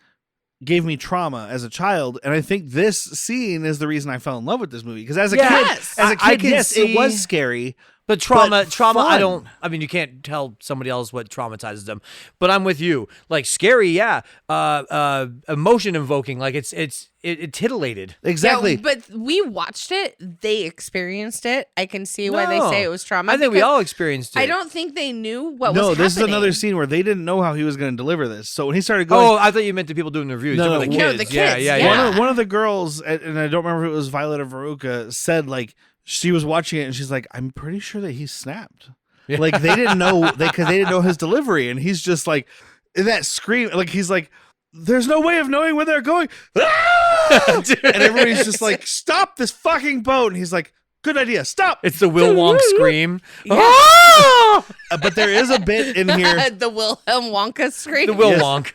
gave me trauma as a child, and I think this scene is the reason I fell in love with this movie, because as a Yes. kid, can yes, see- it was scary. But trauma, fun. I mean, you can't tell somebody else what traumatizes them. But I'm with you. Like scary, yeah. Emotion invoking, like it titillated. Exactly. Yeah, but we watched it. They experienced it. I can see why they No. say it was trauma. I think we because all experienced it. I don't think they knew what No, was this is happening. another scene where they didn't know how he was going to deliver this. So when he started going, Oh, I thought you meant the people doing the reviews. No, No, no, the no, kids. the kids, Yeah. yeah. one of the girls, and I don't remember if it was Violet or Veruca, said like she was watching it and she's like, I'm pretty sure that he snapped. Yeah. Like they didn't know because they didn't know his delivery, and he's just like in that scream, like he's like, there's no way of knowing where they're going. Ah! And everybody's just like, stop this fucking boat, and he's like, good idea, stop. It's the Will Wonk scream. But there is a bit in here. The Wilhelm Wonka scream. The Will Yes. Wonk.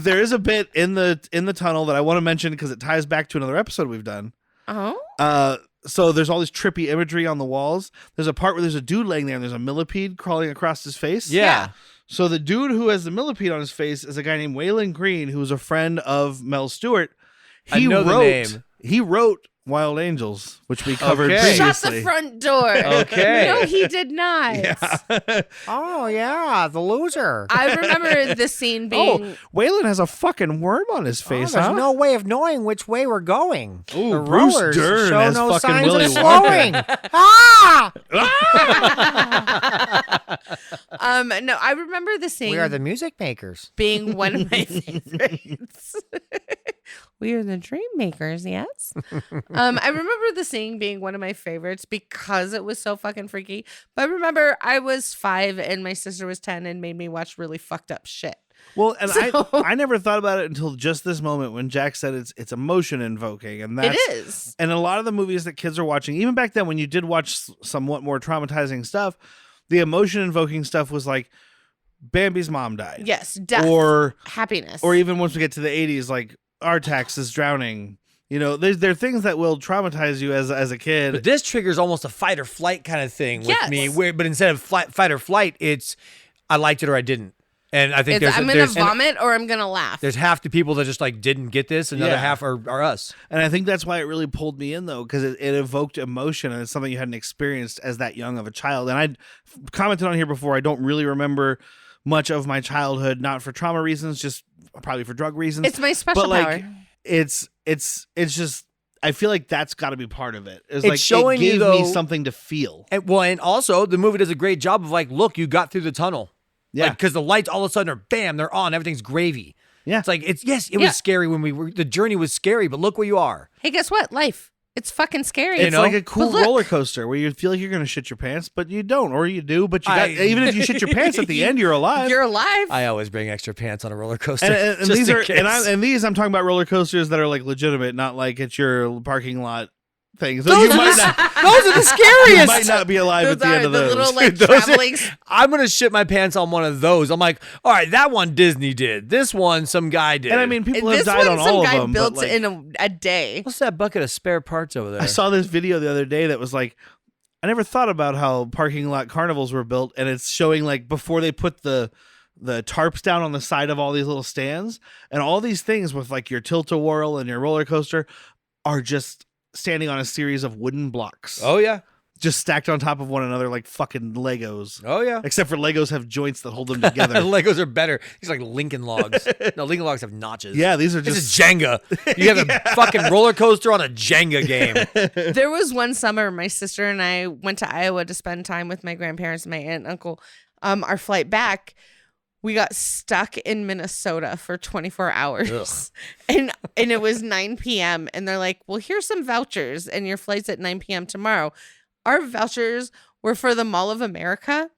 There is a bit in the tunnel that I want to mention because it ties back to another episode we've done. Oh. So there's all this trippy imagery on the walls. There's a part where there's a dude laying there and there's a millipede crawling across his face. Yeah. So the dude who has the millipede on his face is a guy named Waylon Green, who was a friend of Mel Stewart. I know the name. He wrote Wild Angels, which we covered Okay. Shut previously. the front door. Okay. No, he did not. Yeah. Oh yeah, the loser. I remember the scene being. Oh, Waylon has a fucking worm on his face, huh? no way of knowing which way we're going. Ooh, The Bruce rowers Dern show as no fucking signs Willy of Wonka. slowing. Ah! No, I remember the scene We are the music makers. being one of my favorites. We are the dream makers, yes. I remember the scene being one of my favorites because it was so fucking freaky. But I remember I was 5 and my sister was 10 and made me watch really fucked up shit. Well, and So- I never thought about it until just this moment when Jack said it's emotion invoking, and that's It is. And a lot of the movies that kids are watching, even back then when you did watch somewhat more traumatizing stuff, the emotion invoking stuff was like Bambi's mom died. Yes, death, Or happiness. even once we get to the 80s, like Artax is drowning. You know, there are things that will traumatize you as a kid. But this triggers almost a fight or flight kind of thing with Yes. me. But instead of fight or flight, it's I liked it or I didn't. And I think It's, I'm gonna there's vomit or I'm gonna laugh. there's half the people that just like didn't get this, and the other Yeah. half are us. And I think that's why it really pulled me in, though, because it evoked emotion, and it's something you hadn't experienced as that young of a child. And I'd commented on here before, I don't really remember much of my childhood, not for trauma reasons, just probably for drug reasons. It's my special but like, power. It's just. I feel like that's got to be part of it. It's like showing it you, gave though, me something to feel. And also the movie does a great job of like, look, you got through the tunnel. Yeah, because the lights all of a sudden are bam, they're on, everything's gravy. Yeah, it's like it was scary when the journey was scary, but look where you are. Hey, guess what? Life. It's fucking scary. It's like a cool But look. roller coaster where you feel like you're going to shit your pants, but you don't, or you do, but you got, even if you shit your pants at the end, you're alive. You're alive. I always bring extra pants on a roller coaster. And these are I'm talking about roller coasters that are like legitimate, not like at your parking lot things. So those are the scariest. You might not be alive at the end of those. Little like traveling. I'm gonna shit my pants on one of those. I'm like, all right, that one Disney did. This one some guy did. And I mean, people have this died one on some all guy of them. built but, like, in a day. What's that bucket of spare parts over there? I saw this video the other day that was like, I never thought about how parking lot carnivals were built, and it's showing like before they put the tarps down on the side of all these little stands, and all these things with like your tilt-a-whirl and your roller coaster are just standing on a series of wooden blocks. Oh yeah. Just stacked on top of one another like fucking Legos. Oh yeah. Except for Legos have joints that hold them together. Legos are better. These are like Lincoln logs. No, Lincoln logs have notches. Yeah, these are This just is Jenga. You have a fucking roller coaster on a Jenga game. There was one summer my sister and I went to Iowa to spend time with my grandparents and my aunt and uncle. Our flight back, we got stuck in Minnesota for 24 hours. And it was 9 p.m. And they're like, well, here's some vouchers and your flight's at 9 p.m. tomorrow. Our vouchers were for the Mall of America.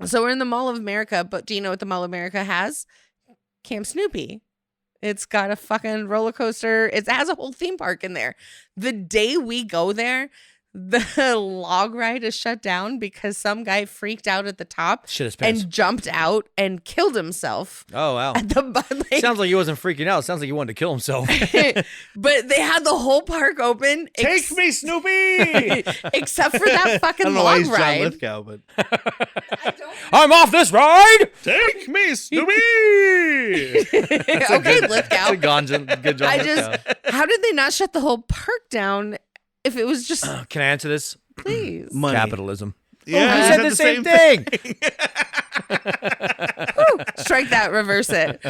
So we're in the Mall of America, but do you know what the Mall of America has? Camp Snoopy. It's got a fucking roller coaster. It has a whole theme park in there. The day we go there, the log ride is shut down because some guy freaked out at the top Shit his pants. and jumped out and killed himself. Oh wow. At the Sounds like he wasn't freaking out. Sounds like he wanted to kill himself. But they had the whole park open. Take me, Snoopy! Except for that I fucking don't know why log he's John ride. Lithgow, but I'm off this ride. take me, Snoopy! Okay, Lithgow. Good job. How did they not shut the whole park down if it was just, Can I answer this? please? Money. Capitalism. Yeah, You is said that the same thing. Woo, strike that, reverse it.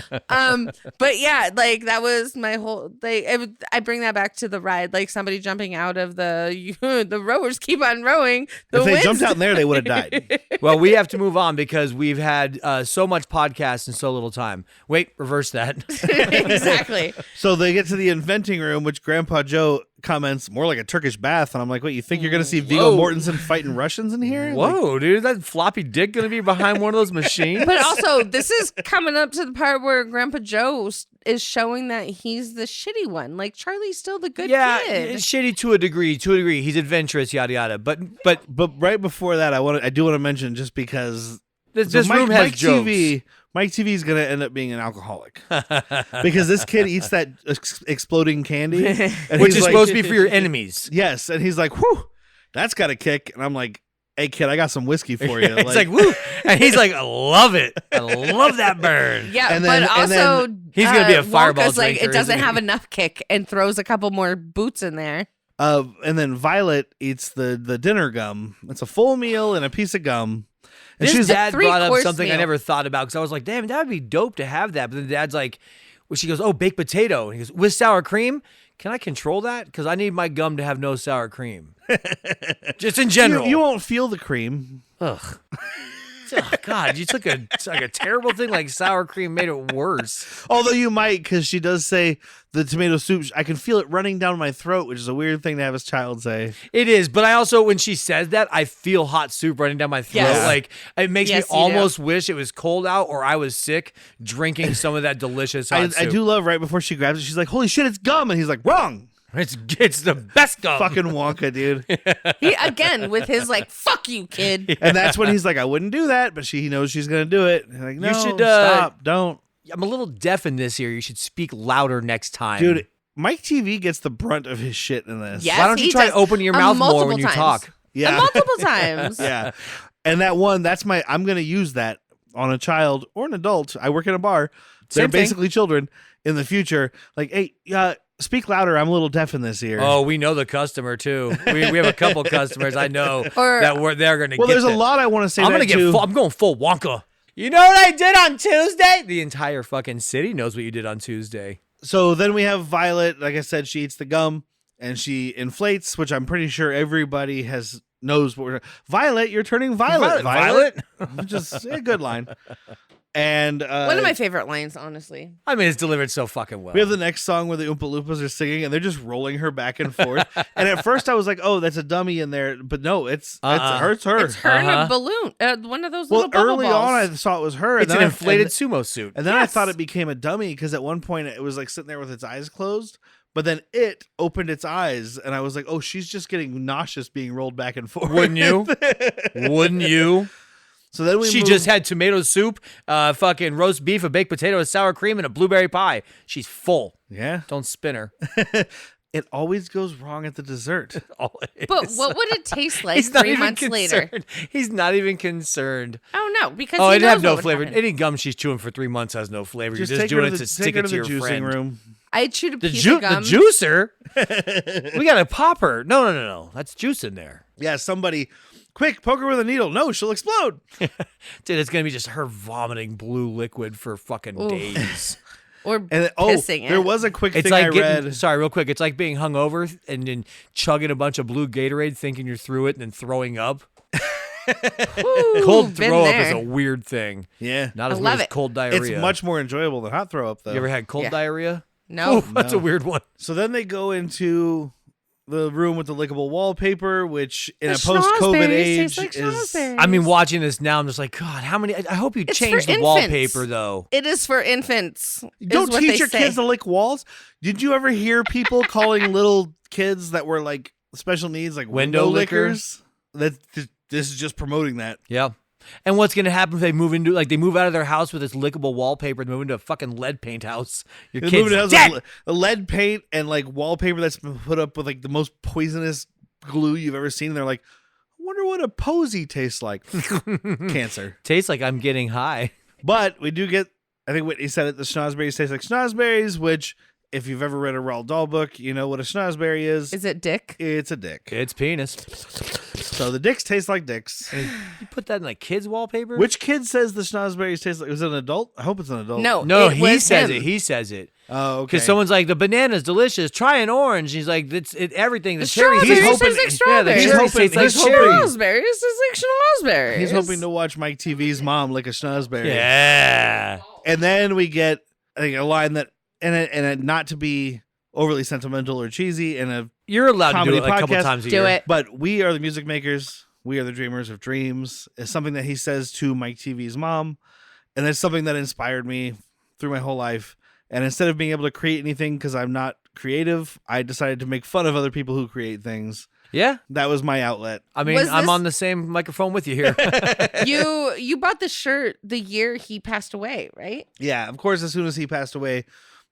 But yeah, like that was my whole. I bring that back to the ride, like somebody jumping out of the rowers keep on rowing. The If they winds- jumped out in there, they would have died. Well, we have to move on because we've had so much podcast in so little time. Wait, reverse that. Exactly. So they get to the inventing room, which Grandpa Joe comments more like a Turkish bath, and I'm like, "Wait, you think you're gonna see Viggo Mortensen fighting Russians in here?" Whoa, dude, is that floppy dick gonna be behind one of those machines? But also, this is coming up to the part where Grandpa Joe is showing that he's the shitty one. Like Charlie's still the good kid. It's shitty to a degree. He's adventurous, yada yada. But But right before that, I do want to mention, just because this room has jokes. Mike TV is going to end up being an alcoholic because this kid eats that exploding candy, and Which he's is like, supposed to be for your enemies. Yes, and he's like, "Whew, that's got a kick," and I'm like, "Hey kid, I got some whiskey for you." It's like woo, and he's like, I love it. I love that burn. Yeah, And then- but and also He's gonna be a fireball Wonka's like drinker, it doesn't isn't he? have enough kick and throws a couple more boots in there. and then Violet eats the dinner gum. It's a full meal and a piece of gum. And This she's dad brought up three-course something I meal. never thought about because I was like, damn, that would be dope to have that. But then dad's like, well, she goes, oh, baked potato. And he goes, with sour cream? Can I control that? Because I need my gum to have no sour cream. Just in general. you won't feel the cream. Ugh. Oh, God, you took a terrible thing like sour cream, made it worse. Although you might, because she does say the tomato soup, I can feel it running down my throat, which is a weird thing to have his child say. It is, but I also, when she says that, I feel hot soup running down my throat. Yes. Like, it makes Yes, me you do. almost wish it was cold out or I was sick drinking some of that delicious hot soup. I do love right before she grabs it, she's like, "Holy shit, it's gum!" And he's like, "Wrong." It's the best gum. Fucking Wonka, dude. He again with his like "fuck you, kid." And that's when he's like, "I wouldn't do that," but he knows she's gonna do it. And like, no, You should, stop, don't, I'm a little deaf in this ear. You should speak louder next time. dude. Mike TV gets the brunt of his shit in this. Yes, Why don't you he try does. opening your mouth more Multiple when you times. talk? Yeah, Multiple times. yeah. And that one, I'm gonna use that on a child or an adult. I work in a bar. They're Same thing. basically children in the future. Like, hey, speak louder. I'm a little deaf in this ear. Oh, we know the customer too. We have a couple customers I know Or- that they're going to well, get there's a that. lot I want to say. I'm that going to too. I'm going full Wonka. You know what I did on Tuesday? The entire fucking city knows what you did on Tuesday. So then we have Violet. Like I said, she eats the gum and she inflates, which I'm pretty sure everybody knows what we're. Violet, you're turning violet. Violet? Which is a good line. And one of my favorite lines, honestly. I mean, it's delivered so fucking well. we have the next song where the Oompa Loompas are singing and they're just rolling her back and forth. And at first I was like, oh, that's a dummy in there. But no, it's her. It's her in a balloon. One of those Well, little bubble early balls. on I thought it was her. It's and an then inflated sumo suit. And then I thought it became a dummy because at one point it was like sitting there with its eyes closed. But then it opened its eyes and I was like, oh, she's just getting nauseous being rolled back and forth. Wouldn't you? Wouldn't you? So then She just had tomato soup, fucking roast beef, a baked potato, a sour cream, and a blueberry pie. She's full. Yeah. Don't spin her. It always goes wrong at the dessert. But what would it taste like He's not 3 even months later? concerned. He's not even concerned. Oh, no, because Oh, he it knows have no what would flavor. happen. Any gum she's chewing for 3 months has no flavor. Just You're take just her doing to it the, to take stick her it to to the your juicing friend. room. I chewed a The piece of gum. juicer? We got to pop her. No. That's juice in there. Yeah, somebody, quick, poke her with a needle. No, she'll explode. Dude, it's going to be just her vomiting blue liquid for fucking Oof. days. Or And pissing there it. was a quick It's thing like I read. sorry, real quick. It's like being hungover and then chugging a bunch of blue Gatorade thinking you're through it and then throwing up. Ooh, Cold been throw up there. is a weird thing. Yeah. Not I as love weird as it. cold diarrhea. It's much more enjoyable than hot throw up, though. You ever had cold Yeah. diarrhea? No. Ooh, that's a weird one. So then they go into the room with the lickable wallpaper, which in The a post-COVID schnozberries age taste like is. schnozberries. I mean, watching this now, I'm just like, God, how many? I hope you It's change for the infants. wallpaper, though. It is for infants. is Don't what teach they your say. kids to lick walls. Did you ever hear people calling little kids that were like special needs like window licker? lickers? This is just promoting that. Yeah. And what's going to happen if they move out of their house with this lickable wallpaper and move into a fucking lead paint house? Your They kids moved it dead. out a lead paint and like wallpaper that's been put up with like the most poisonous glue you've ever seen. And they're like, I wonder what a posy tastes like. Cancer. Tastes like I'm getting high. But we do get, I think Whitney said it, the schnozberries taste like schnozberries, which if you've ever read a Roald Dahl book, you know what a schnozberry is. Is it dick? It's a dick. It's penis. So the dicks taste like dicks. You put that in like kids' wallpaper? Which kid says the schnozberries taste like? Is it an adult? I hope it's an adult. No, it he was says him. it. He says it. Oh, okay. Because someone's like, the banana's delicious. Try an orange. He's like, everything. The The cherries. strawberries He's hoping- taste like Yeah, the strawberries. he's cherries hoping- taste like he's hoping- cherries. Schnozberries taste like schnozberries. He's hoping to watch Mike TV's mom lick a schnozberry. Yeah. And then we get I think, a line that, and not to be overly sentimental or cheesy, and You're allowed to do comedy it like a couple podcast. times a Do year. it. but we are the music makers. We are the dreamers of dreams is something that he says to Mike TV's mom. And it's something that inspired me through my whole life. And instead of being able to create anything because I'm not creative, I decided to make fun of other people who create things. Yeah. That was my outlet. I mean, Was I'm this- on the same microphone with you here. You bought the shirt the year he passed away, right? Yeah, of course, as soon as he passed away,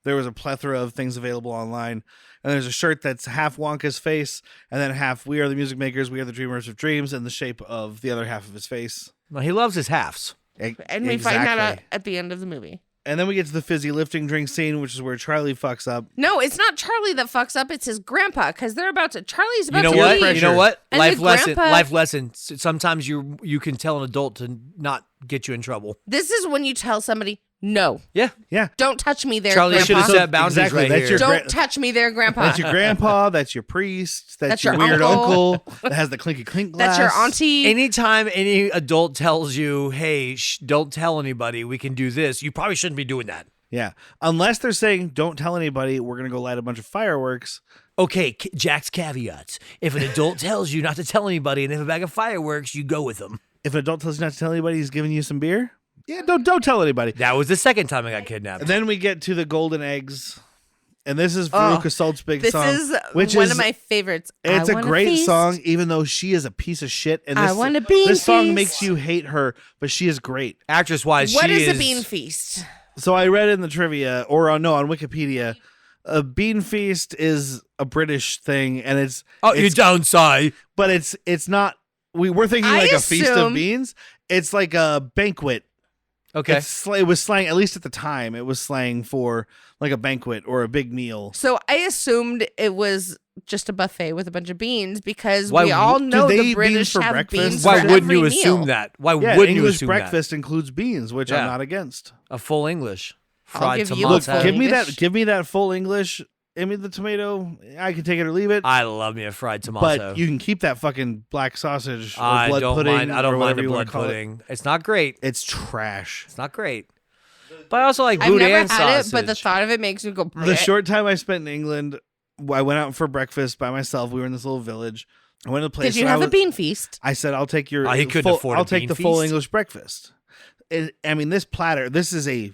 there was a plethora of things available online. And there's a shirt that's half Wonka's face and then half We Are the Music Makers, We Are the Dreamers of Dreams in the shape of the other half of his face. Well, he loves his halves. And we find that out at the end of the movie. And then we get to the fizzy lifting drink scene, which is where Charlie fucks up. No, it's not Charlie that fucks up. It's his grandpa because they're about to. Charlie's about You know to what? leave. You know what? And Life the lesson. grandpa- Life lesson. Sometimes you can tell an adult to not get you in trouble. This is when you tell somebody, no, Yeah. Yeah. don't touch me there, Charlie should grandpa. have set boundaries Exactly, right that's here. your Don't gra- touch me there, grandpa. That's your grandpa. That's your priest. That's That's your your weird uncle. uncle that has the clinky clink glass. That's your auntie. Anytime any adult tells you, hey, don't tell anybody, we can do this, you probably shouldn't be doing that. Yeah. Unless they're saying, don't tell anybody, we're going to go light a bunch of fireworks. Okay, Jack's caveats. If an adult tells you not to tell anybody and they have a bag of fireworks, you go with them. If an adult tells you not to tell anybody, he's giving you some beer. Yeah, don't tell anybody. That was the second time I got kidnapped. And then we get to the golden eggs. And this is Oh, Veruca Salt's big this song. is which one is, of my favorites. It's I a wanna great feast. song, even though she is a piece of shit. And I this, want a bean this song feast. makes you hate her, but she is great. Actress-wise, What she is a bean feast? So I read in the trivia, or on Wikipedia, a bean feast is a British thing, and it's Oh, you don't say. but it's not. We're thinking I like a feast of assume- beans. It's like a banquet. Okay. It was slang, at least at the time. It was slang for like a banquet or a big meal. So I assumed it was just a buffet with a bunch of beans because Why we all do know they the eat beans British for have breakfast? beans. Why for wouldn't you every assume meal. that? Why Yeah, wouldn't you English assume breakfast includes beans, which Yeah. I'm not against. that? A full English. I'll Fried give you a tomatoes. full Give me English. that. Give me that full English. Give me the tomato. I can take it or leave it. I love me a fried tomato. But you can keep that fucking black sausage or I blood don't pudding. mind. I don't or mind whatever the you wanna blood call it. pudding. It's not great. It's trash. It's not great. But I also like I've boudin never had sausage. it, but the thought of it makes me go. The "Bleh." short time I spent in England, I went out for breakfast by myself. We were in this little village. I went to the place. Did you and have I a bean feast? I said, "I'll take your." Oh, he couldn't full, afford a I'll take bean the full feast? English breakfast. I mean, this platter. This is a.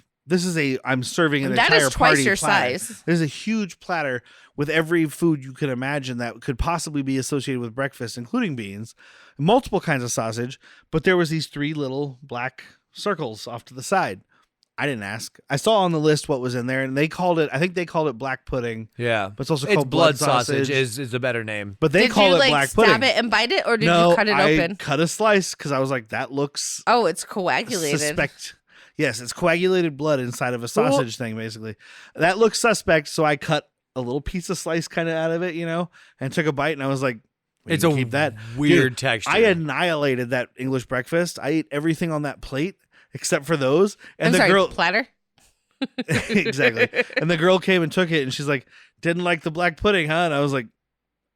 I'm serving an That entire is twice party your platter. size. There's a huge platter with every food you could imagine that could possibly be associated with breakfast, including beans, multiple kinds of sausage. But there was these 3 little black circles off to the side. I didn't ask. I saw on the list what was in there, and they called it. I think they called it black pudding, yeah. but it's also It's called blood sausage is a better name. But they Did call you it like black stab pudding. it and bite it, or did no, you cut it I open? cut a slice because I was like, that looks Oh, it's coagulated. suspect. Yes, it's coagulated blood inside of a sausage thing, basically. That looks suspect, so I cut a little piece of slice kind of out of it, and took a bite, and I was like, we It's can a keep that weird Dude, texture. I annihilated that English breakfast. I ate everything on that plate except for those. And I'm the sorry, girl platter. exactly. And the girl came and took it, and she's like, "Didn't like the black pudding, huh?" And I was like,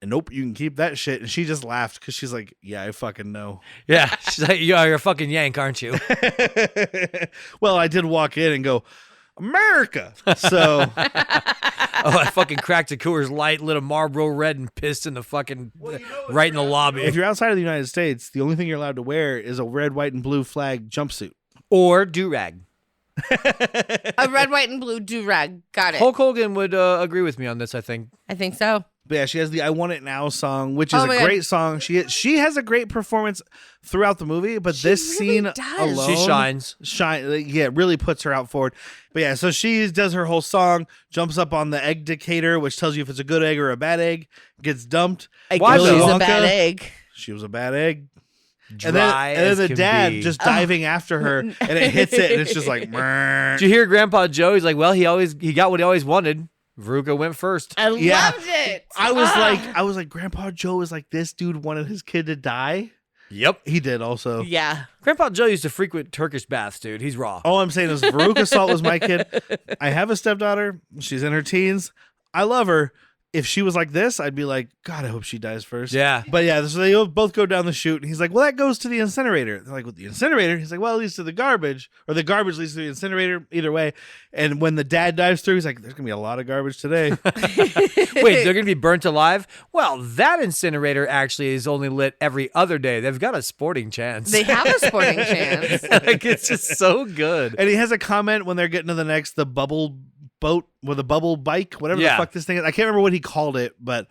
"Nope, you can keep that shit." And she just laughed because she's like, "Yeah, I fucking know." Yeah. She's like, you're a fucking Yank, aren't you? Well, I did walk in and go, "America." So Oh, I fucking cracked a Coors Light, lit a Marlboro Red, and pissed in the fucking right in the lobby. if you're outside of the United States, the only thing you're allowed to wear is a red, white, and blue flag jumpsuit. Or do-rag. A red, white, and blue do-rag. Got it. Hulk Hogan would agree with me on this, I think. I think so. But yeah, she has the "I Want It Now" song, which is Oh a my God. great song. She has a great performance throughout the movie, but She this really scene does. alone, She shines. really puts her out forward. But yeah, so she does her whole song, jumps up on the egg decatur, which tells you if it's a good egg or a bad egg, gets dumped. I Why guess though? she's a Wonka? bad egg. She was a bad egg. Dry And then as the can dad be. just diving after her, and it hits it, and it's just like, "Meh." Did you hear Grandpa Joe? He's like, well, he got what he always wanted. Veruca went first. I Yeah. loved it. I was like, Grandpa Joe is like, this dude wanted his kid to die. Yep. He did also. Yeah. Grandpa Joe used to frequent Turkish baths, dude. He's raw. All I'm saying is Veruca Salt was my kid. I have a stepdaughter. She's in her teens. I love her. If she was like this, I'd be like, God, I hope she dies first. Yeah. But yeah, so they both go down the chute, and he's like, well, that goes to the incinerator. They're like, with the incinerator? He's like, well, it leads to the garbage, or the garbage leads to the incinerator, either way. And when the dad dives through, he's like, there's going to be a lot of garbage today. Wait, they're going to be burnt alive? Well, that incinerator actually is only lit every other day. They've got a sporting chance. They have a sporting chance. Like, it's just so good. And he has a comment when they're getting to the bubble boat with a bubble bike, whatever Yeah. the fuck this thing is. I can't remember what he called it, but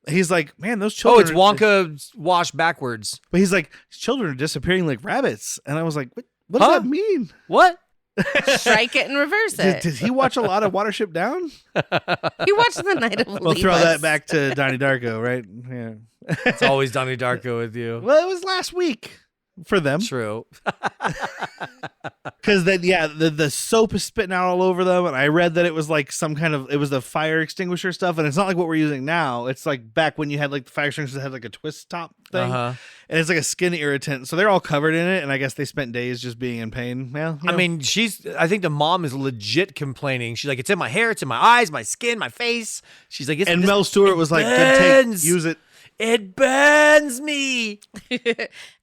he's like, man, those Oh, children. it's Wonka washed backwards. But he's like, children are disappearing like rabbits. And I was like, what does Huh? that mean? What? Strike it and reverse Did, it. did he watch a lot of Watership Down? He watched The Night of We'll throw Leavus. that back to Donnie Darko, right? Yeah. It's always Donnie Darko with you. Well, it was last week for them. True. Because the soap is spitting out all over them, and I read that it was like it was the fire extinguisher stuff, and it's not like what we're using now. It's like back when you had like the fire extinguishers that had like a twist top thing, Uh-huh. and it's like a skin irritant. So they're all covered in it, and I guess they spent days just being in pain. Well, I mean, I think the mom is legit complaining. She's like, it's in my hair, it's in my eyes, my skin, my face. She's like, and Mel Stuart was like, "Good take, burns. use it." It burns me.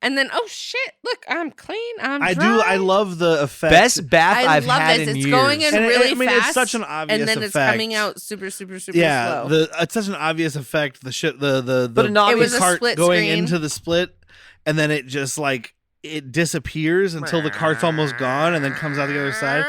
And then, oh shit! Look, I'm clean. I dry. love the effect. Best bath I I've love had this. in It's years. going in And really I mean, fast. it's such an obvious and then it's effect. coming out super, super, super Yeah, slow. it's such an obvious effect. The shit, the But an obvious- It was a cart split going screen. into the split, and then it just like it disappears until the cart's almost gone, and then comes out the other side.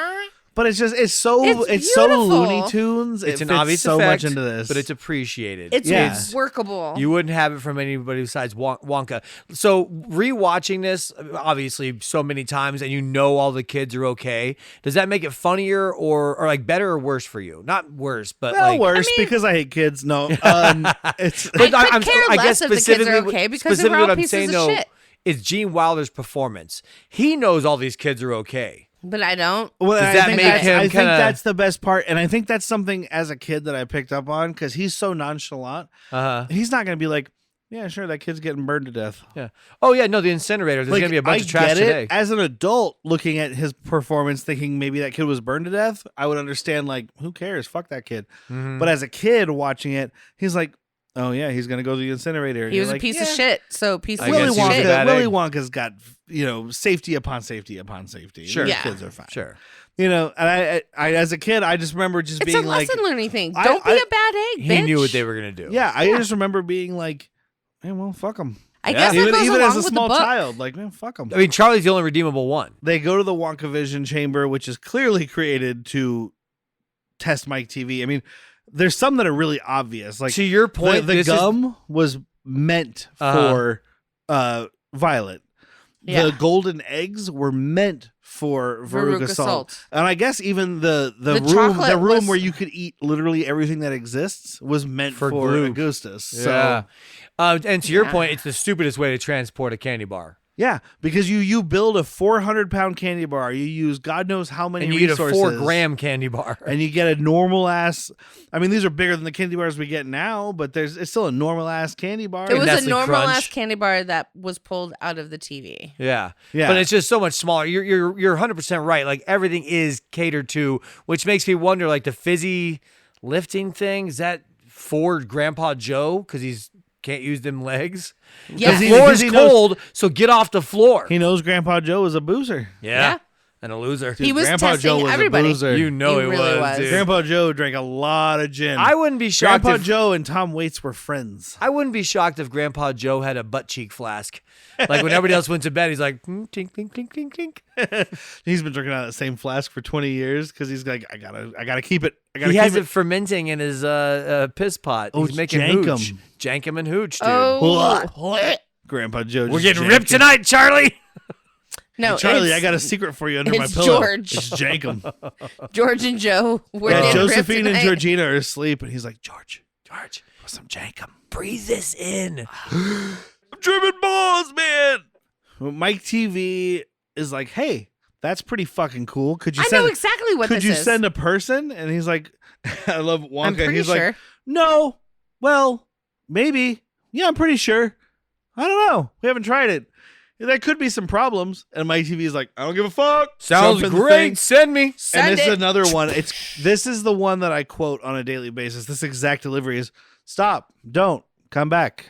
But it's so It's so beautiful. Looney Tunes. It's it an fits obvious so effect, much into this, but it's appreciated. It's Yeah. workable. You wouldn't have it from anybody besides Wonka. So rewatching this, obviously, so many times, and you know all the kids are okay. Does that make it funnier or like better or worse for you? Not worse, but well, like worse I mean- because I hate kids. No, it's I could I'm- care I less guess if the kids specifically are what- okay because they were specifically all what I'm pieces saying of though shit. is Gene Wilder's performance. He knows all these kids are okay. But I don't. Well, Does I that think make that's- him I think kinda- that's the best part, and I think that's something as a kid that I picked up on because he's so nonchalant. He's not going to be like, "Yeah, sure, that kid's getting burned to death." Yeah. Oh yeah, no, the incinerator. There's Like, gonna be a bunch I of trash get it. today. As an adult, looking at his performance, thinking maybe that kid was burned to death, I would understand. Like, who cares? Fuck that kid. Mhm. But as a kid watching it, he's like, "Oh yeah, he's gonna go to the incinerator." And He you're was a like, piece yeah. of shit. So piece of I Willy guess he was a shit. bad Willy egg. Wonka's got safety upon safety upon safety. Sure. These Yeah. kids are fine. Sure. And I as a kid, I just remember just It's being a like, lesson learning thing. I- Don't be I- a bad egg, He bitch. knew what they were gonna do. yeah, I just remember being like, "Man, well, fuck them." I guess that Even goes along as a with small the book. child, like, man, fuck them. I mean, Charlie's the only redeemable one. They go to the Wonka Vision chamber, which is clearly created to test Mike TV. I mean, there's some that are really obvious. Like To your point, the this is- gum was meant for Violet. Yeah. The golden eggs were meant for Veruca salt. And I guess even the chocolate room was- where you could eat literally everything that exists was meant For for glue. Augustus. Yeah. So And to your Yeah. point, it's the stupidest way to transport a candy bar. yeah, because you build a 400-pound candy bar, you use God knows how many And you eat a resources, 4-gram candy bar. and you get a normal ass. I mean, these are bigger than the candy bars we get now, but it's still a normal ass candy bar. It was Nestle a normal Crunch. ass candy bar that was pulled out of the TV. Yeah. Yeah. But it's just so much smaller. You're 100% right. Like everything is catered to, which makes me wonder, like the fizzy lifting thing, is that for Grandpa Joe because he's can't use them legs? Yeah. The he- floor because is he knows- cold, so get off the floor. He knows Grandpa Joe is a boozer. Yeah. And a loser. He was Grandpa testing Joe was everybody. a boozer. You know He he really was. dude. Grandpa Joe drank a lot of gin. I wouldn't be shocked Grandpa if Joe and Tom Waits were friends. I wouldn't be shocked if Grandpa Joe had a butt cheek flask. Like when everybody else went to bed, he's like, tink, tink, tink, tink, tink. He's been drinking out of the same flask for 20 years because he's like, I gotta keep it. I gotta He keep has it. it fermenting in his piss pot. Oh, He's making jankum. hooch. Jankum and hooch, dude. Oh Grandpa Joe. We're just getting janking. ripped tonight, Charlie. no, Charlie, it's I got a secret for you under my it's pillow. George. It's Jankum. George and Joe were And getting ripped Josephine and tonight. Georgina are asleep, and he's like, George, George, put some Jankum. breathe this in. I'm tripping balls, man. Well, Mike TV is like, hey, that's pretty fucking cool. Could you I send? know exactly what could this you is. send a person? And he's like, I love Wonka. I'm pretty he's sure. like, no. Well, maybe. Yeah, I'm pretty sure. I don't know. We haven't tried it. There could be some problems. And Mike TV is like, I don't give a fuck. Sounds Jump in the great. thing. Send me. Send And this it. is another one. This is the one that I quote on a daily basis. This exact delivery is stop, don't, come back.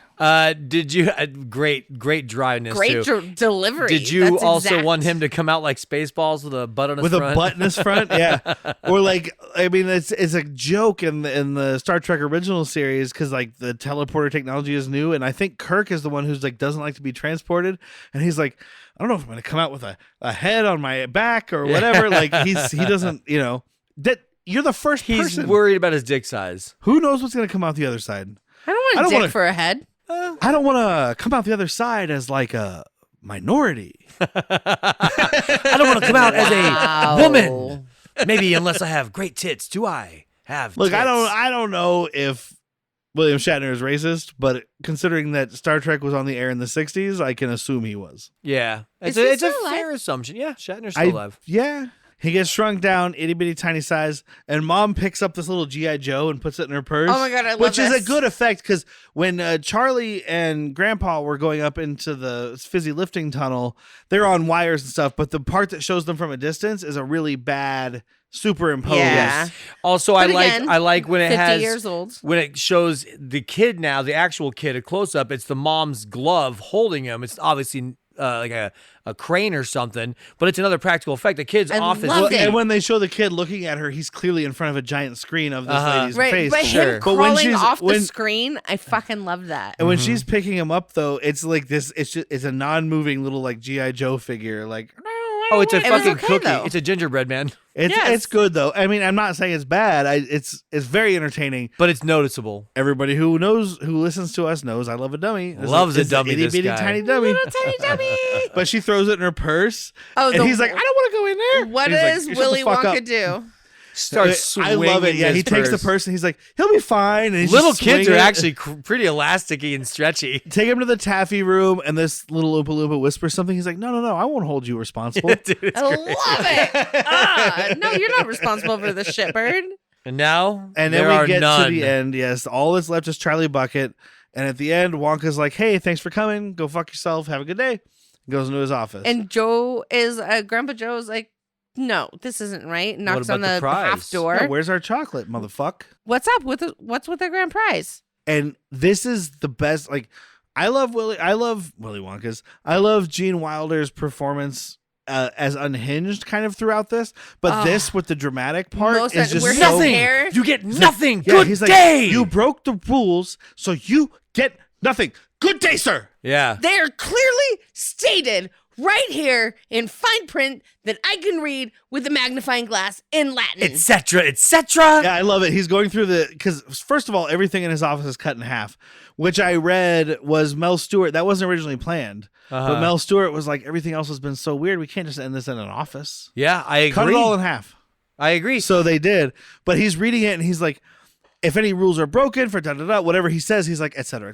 Did you great dryness Great too? delivery. Did you That's also exact. want him to come out like Spaceballs with a butt on his With front? a butt in his front, yeah. Or like, I mean, it's a joke in the Star Trek original series because like the teleporter technology is new, and I think Kirk is the one who's like doesn't like to be transported, and he's like, I don't know if I'm going to come out with a head on my back or whatever. Like he doesn't, that you're the first He's person. worried about his dick size. Who knows what's going to come out the other side? I don't I want don't a dick wanna- for a head. I don't want to come out the other side as like a minority. I don't want to come out as Wow. a woman. Maybe unless I have great tits. Do I have Look, tits? I don't know if William Shatner is racist, but considering that Star Trek was on the air in the 60s, I can assume he was. Yeah. It's Is he a still fair alive? assumption. Yeah, Shatner's still alive. Yeah. He gets shrunk down, itty bitty tiny size, and Mom picks up this little G.I. Joe and puts it in her purse. Oh my God, I love Which is a this. good effect because when Charlie and Grandpa were going up into the fizzy lifting tunnel, they're on wires and stuff, but the part that shows them from a distance is a really bad superimposed. Yeah. Also, But I again, like when it 50 has years old. when it shows the kid now, the actual kid, a close up. It's the mom's glove holding him. It's obviously like a crane or something, but it's another practical effect. The kid's I off his loved feet. it. And when they show the kid looking at her, he's clearly in front of a giant screen of this lady's Right, face. but Sure. him But when crawling she's- off the when- screen, I fucking love that. And when she's picking him up, though, it's like this. It's a non-moving little like GI Joe figure. Like, Oh, it's a It was fucking okay, cookie. though. It's a gingerbread man, it's good though. I mean, I'm not saying it's bad. It's very entertaining. but it's noticeable. Everybody who listens to us knows I love a dummy. Loves a dummy, itty this bitty guy. tiny dummy. Tiny dummy. But she throws it in her purse. Oh, and the- he's like, I don't want to go in there. What And he's like, does "You shut the Willy fuck Wonka up." do? Starts I love it. swinging Yeah, his he takes the purse. person. He's like, he'll be fine. And he's Little just kids swinging are it. actually pretty elasticy and stretchy. Take him to the taffy room, and this little Oompa Loompa whispers something. He's like, no, I won't hold you responsible. Dude, it's I great. love it. No, you're not responsible for the shitbird. And now, And there then we are get none. to the end. Yes, all that's left is Charlie Bucket. And at the end, Wonka's like, hey, thanks for coming. Go fuck yourself. Have a good day. Goes into his office. And Grandpa Joe's like, no, this isn't right. Knocks about on the the prize? half door. Yeah, where's our chocolate, motherfucker? What's up with what's with the grand prize? And this is the best. Like, I love Willy Wonka's. I love Gene Wilder's performance as unhinged kind of throughout this. But this with the dramatic part Most is just where so... his hair- You get nothing. Yeah, Good he's day. like, you broke the rules, so you get nothing. Good day, sir. Yeah. They are clearly stated right here in fine print that I can read with a magnifying glass in Latin. Etc. Etc. Yeah, I love it. He's going through because first of all, everything in his office is cut in half, which I read was Mel Stuart. That wasn't originally planned, but Mel Stuart was like, everything else has been so weird. We can't just end this in an office. Yeah, I agree. Cut it all in half. I agree. So they did, but he's reading it and he's like, if any rules are broken for whatever he says, he's like, et cetera,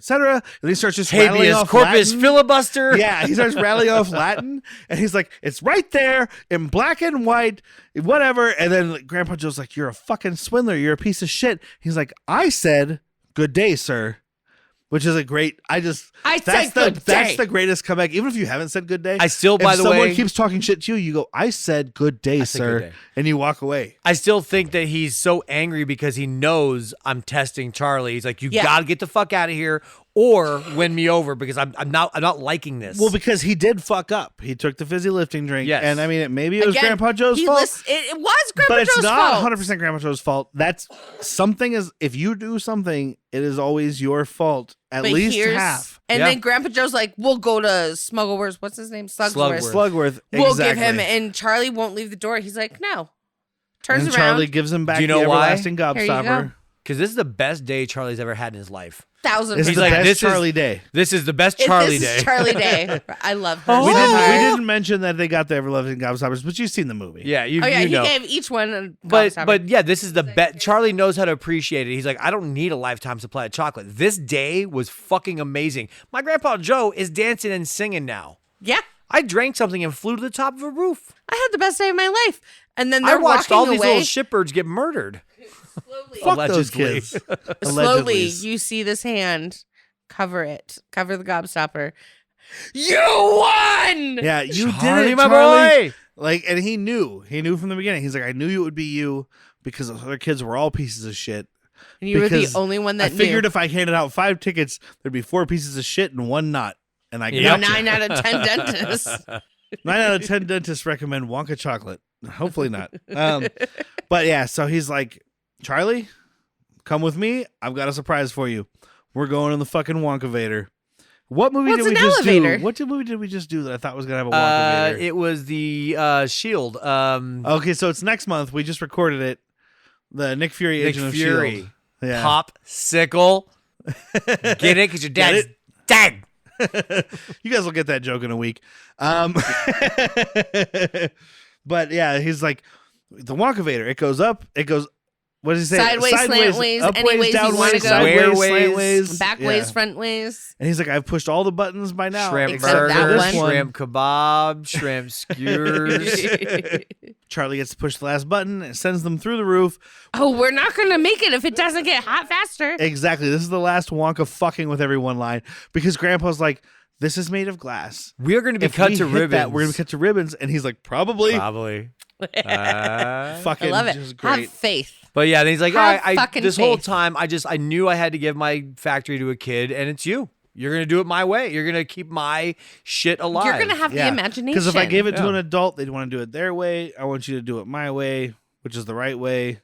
and he starts just rattling Habeas off corpus Latin. filibuster. Yeah, he starts rattling off Latin, and he's like, it's right there in black and white, whatever. And then Grandpa Joe's like, you're a fucking swindler. You're a piece of shit. He's like, I said, good day, sir. Which is a great. That's the greatest comeback. Even if you haven't said good day, I still, if by the someone way, keeps talking shit to you, you go, I said good day, said sir, good day. and you walk away. I still think that he's so angry because he knows I'm testing Charlie. He's like, you gotta get the fuck out of here or win me over because I'm not liking this. Well, because he did fuck up. He took the fizzy lifting drink, Yes. and I mean, maybe it was Again, Grandpa Joe's fault. It was Grandpa But it's Joe's not fault. 100% Grandpa Joe's fault. That's something is if you do something, it is always your fault. At But least here's- half. And Yeah. then Grandpa Joe's like, we'll go to Smuggleworth. What's his name? Slugsworth. Slugworth. We'll exactly. give him, and Charlie won't leave the door. He's like, no. Turns And around. Charlie gives him back Do you know the why? everlasting Here you gobstopper. go. Because this is the best day Charlie's ever had in his life. 1,000%. This is He's the like, best this is- Charlie day. This is the best Charlie This day. is Charlie Day. I love her. We so much. didn't mention that they got the everlasting gobstoppers, but you've seen the movie. Yeah, you, Oh yeah, you he know. gave each one a But gobstopper. yeah, this is the best. Charlie knows how to appreciate it. He's like, I don't need a lifetime supply of chocolate. This day was fucking amazing. My Grandpa Joe is dancing and singing now. Yeah, I drank something and flew to the top of a roof. I had the best day of my life. And then I they're watched walking all these away. little shitbirds get murdered. Fuck those Allegedly. kids. Slowly, Allegedly. you see this hand cover it, cover the gobstopper. You won. Yeah, you Charlie, did it, my Charlie. boy. Like, and he knew from the beginning. He's like, I knew it would be you because the other kids were all pieces of shit. And you were the Because only one that I figured knew. if I handed out 5 tickets, there'd be 4 pieces of shit and 1 not. And I Yep. got 9 out of 10 dentists. 9 out of 10 dentists recommend Wonka chocolate. Hopefully not. But yeah, so he's like, Charlie, come with me. I've got a surprise for you. We're going in the fucking Wonkavator. What movie What's did we an just elevator? do? What movie did we just do that I thought was gonna have a Wonkavator? It was the Shield. Okay, so it's next month. We just recorded it. The Nick Fury Nick Agent of Fury. S.H.I.E.L.D. Yeah. Popsicle. Get it? Because your dad's it? dead. You guys will get that joke in a week. But yeah, he's like, the Wonkavator. It goes up. It goes, what does he say? Sideways, slantways, upways, any ways you downways, wanna go. sideways, Squareways, slantways. Back Yeah. ways, front ways. And he's like, I've pushed all the buttons by now. Shrimp Except burger, that one. shrimp kebab, shrimp skewers. Charlie gets to push the last button and sends them through the roof. Oh, we're not going to make it if it doesn't get hot faster. Exactly. This is the last Wonka fucking with everyone line because Grandpa's like, this is made of glass. We're going to be If cut we to hit ribbons. that, we're going to be cut to ribbons. And he's like, probably. Probably. Fucking I love it. just great. Have faith. But yeah, then he's like, all Have right, fucking this whole faith. time, I knew I had to give my factory to a kid, and it's you. You're going to do it my way. You're going to keep my shit alive. You're going to have the imagination. Because if I gave it to Yeah. an adult, they'd want to do it their way. I want you to do it my way, which is the right way.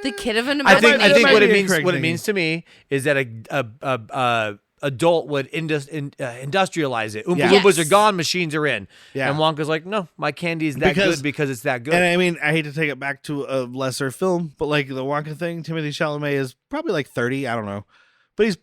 the kid of an I think imagination. might what be it a means correct what it thing. means to me is that a adult would industrialize it. Oompa Yeah. Loompas Yes. are gone, machines are in. Yeah. And Wonka's like, no, my candy is that good because it's that good. And I mean, I hate to take it back to a lesser film, but like the Wonka thing, Timothée Chalamet is probably like 30. I don't know. But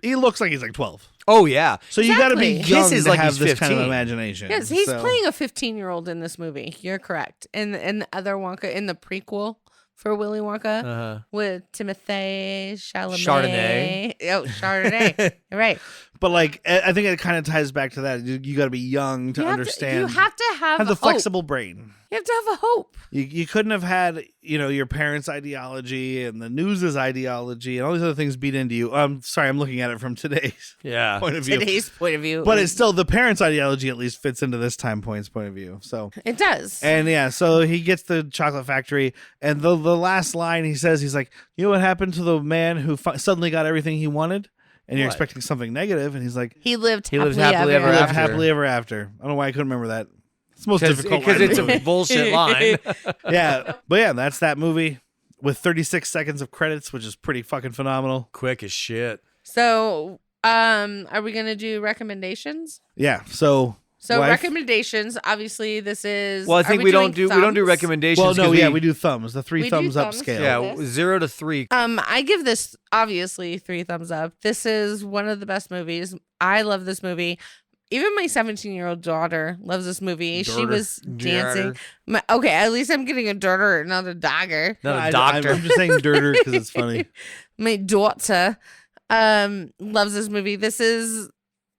he looks like he's like 12. oh yeah, So you got to be Exactly. young Kisses to like have he's this kind of 15. imagination. Yes, he's So- playing a 15-year-old in this movie. You're correct. And the other Wonka in the prequel, for Willy Wonka with Timothée Chalamet. Oh, Chardonnay. Right. But like, I think it kind of ties back to that. You got to be young to understand. You have to have the hope. flexible brain. You have to have a hope. You couldn't have had, your parents' ideology and the news's ideology and all these other things beat into you. Sorry, I'm looking at it from today's point of view. Today's point of view. But it's still, the parents' ideology at least fits into this time point's point of view. So it does. And yeah, so he gets the chocolate factory, and the last line he says, he's like, you know what happened to the man who suddenly got everything he wanted? And you're expecting something negative, and he's like, he lived happily ever after. I don't know why I couldn't remember that. It's the most difficult because line it's in the a bullshit line. Yeah, but yeah, that's that movie with 36 seconds of credits, which is pretty fucking phenomenal. Quick as shit. So, are we gonna do recommendations? Yeah. So recommendations. Obviously, this is. Well, I think we don't do recommendations. Well, no, we do thumbs. The three thumbs up scale. Yeah, 0 to 3. I give this obviously 3 thumbs up. This is one of the best movies. I love this movie. Even my 17-year-old daughter loves this movie. She was dancing. Okay, at least I'm getting a daughter, not a dogger. Not a doctor. I'm just saying dirter because it's funny. My daughter loves this movie. This is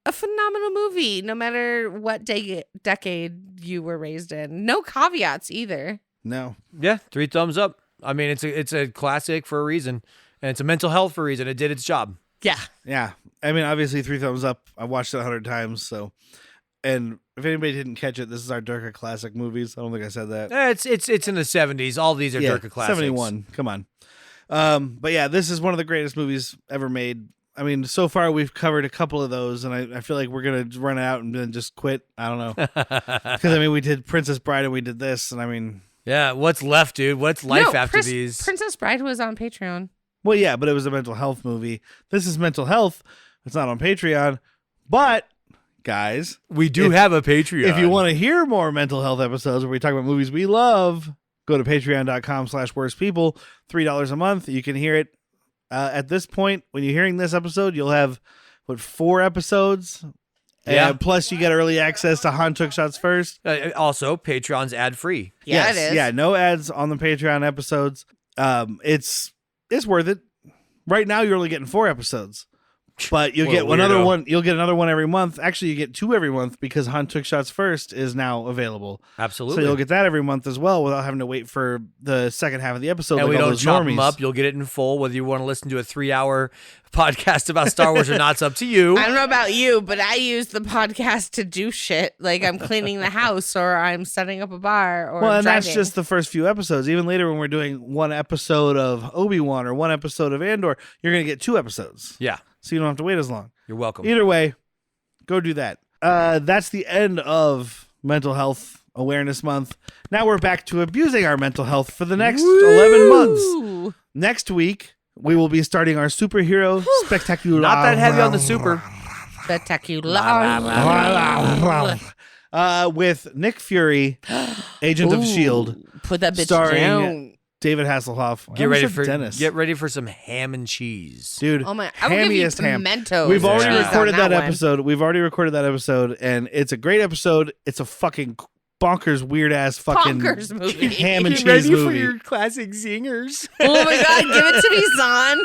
a phenomenal movie, no matter what decade you were raised in. No caveats either. No. Yeah, 3 thumbs up. I mean, it's a classic for a reason, and it's a mental health for a reason. It did its job. Yeah. Yeah. I mean, obviously 3 thumbs up. I watched it 100 times. So, and if anybody didn't catch it, this is our Dirka classic movies. I don't think I said that. It's in the 70s. All these are Dirka classics. 71. Come on. But yeah, this is one of the greatest movies ever made. I mean, so far we've covered a couple of those, and I feel like we're going to run out and then just quit. I don't know. Because, I mean, we did Princess Bride and we did this, and I mean. Yeah, what's left, dude? What's life after these? Princess Bride was on Patreon. Well, yeah, but it was a mental health movie. This is mental health. It's not on Patreon. But, guys. We do have a Patreon. If you want to hear more mental health episodes where we talk about movies we love, go to patreon.com/worstpeople. $3 a month. You can hear it. At this point, when you're hearing this episode, you'll have, 4 episodes? Yeah. And plus, you get early access to Han Took Shots First. Also, Patreon's ad-free. Yeah, Yes, it is. Yeah, no ads on the Patreon episodes. It's worth it. Right now, you're only getting 4 episodes. But you'll get another one. You'll get another one every month. Actually, you get 2 every month because Han Took Shots First is now available. Absolutely. So you'll get that every month as well without having to wait for the second half of the episode. And like we all don't those chop normies. them up. You'll get it in full, whether you want to listen to a 3-hour podcast about Star Wars or not. It's up to you. I don't know about you, but I use the podcast to do shit. Like I'm cleaning the house or I'm setting up a bar or and driving. that's just the first few episodes. Even later when we're doing 1 episode of Obi-Wan or 1 episode of Andor, you're going to get 2 episodes. Yeah. So you don't have to wait as long. You're welcome. Either way, go do that. That's the end of Mental Health Awareness Month. Now we're back to abusing our mental health for the next 11 months. Next week, we will be starting our superhero spectacular. Not that heavy on the super. Spectacular. With Nick Fury, Agent of S.H.I.E.L.D., Put that bitch starring down. David Hasselhoff. Get ready for some ham and cheese. Dude, Oh my! I will give you hammiest ham. pimentos. We've already cheese on recorded that one. episode. We've already recorded that episode, and it's a great episode. It's a fucking bonkers, weird ass fucking Bonkers movie. ham and Get cheese ready movie. for your classic zingers. Oh my god! Give it to me, son.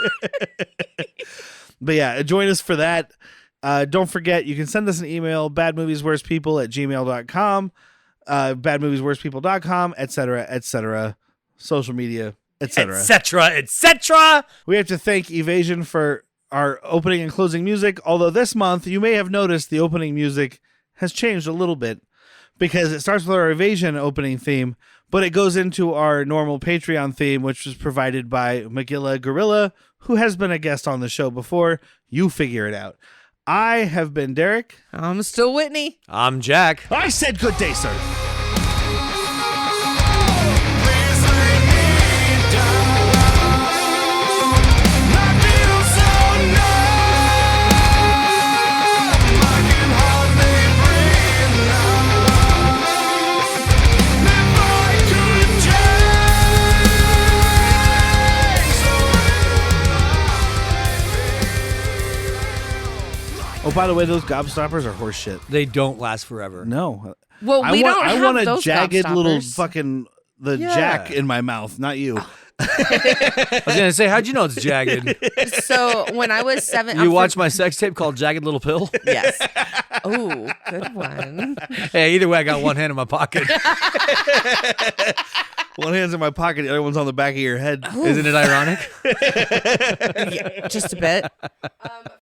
But yeah, join us for that. Don't forget, you can send us an email, badmoviesworstpeople@gmail.com, badmoviesworstpeople.com, etc., social media, etc. etc. We have to thank Evasion for our opening and closing music, although this month, you may have noticed the opening music has changed a little bit because it starts with our Evasion opening theme, but it goes into our normal Patreon theme, which was provided by Magilla Gorilla, who has been a guest on the show before. You figure it out. I have been Derek. I'm still Whitney. I'm Jack. I said good day, sir. Oh, by the way, those gobstoppers are horse shit. They don't last forever. No. Well, we don't have I want a those jagged little gobstoppers. fucking Yeah. jack in my mouth, not you. I was gonna say, how'd you know it's jagged? So when I was 7, You watched my sex tape called Jagged Little Pill? Yes. Oh, good one. Hey, either way, I got one hand in my pocket. One hand's in my pocket, the other one's on the back of your head. Isn't it ironic? Yeah, just a bit.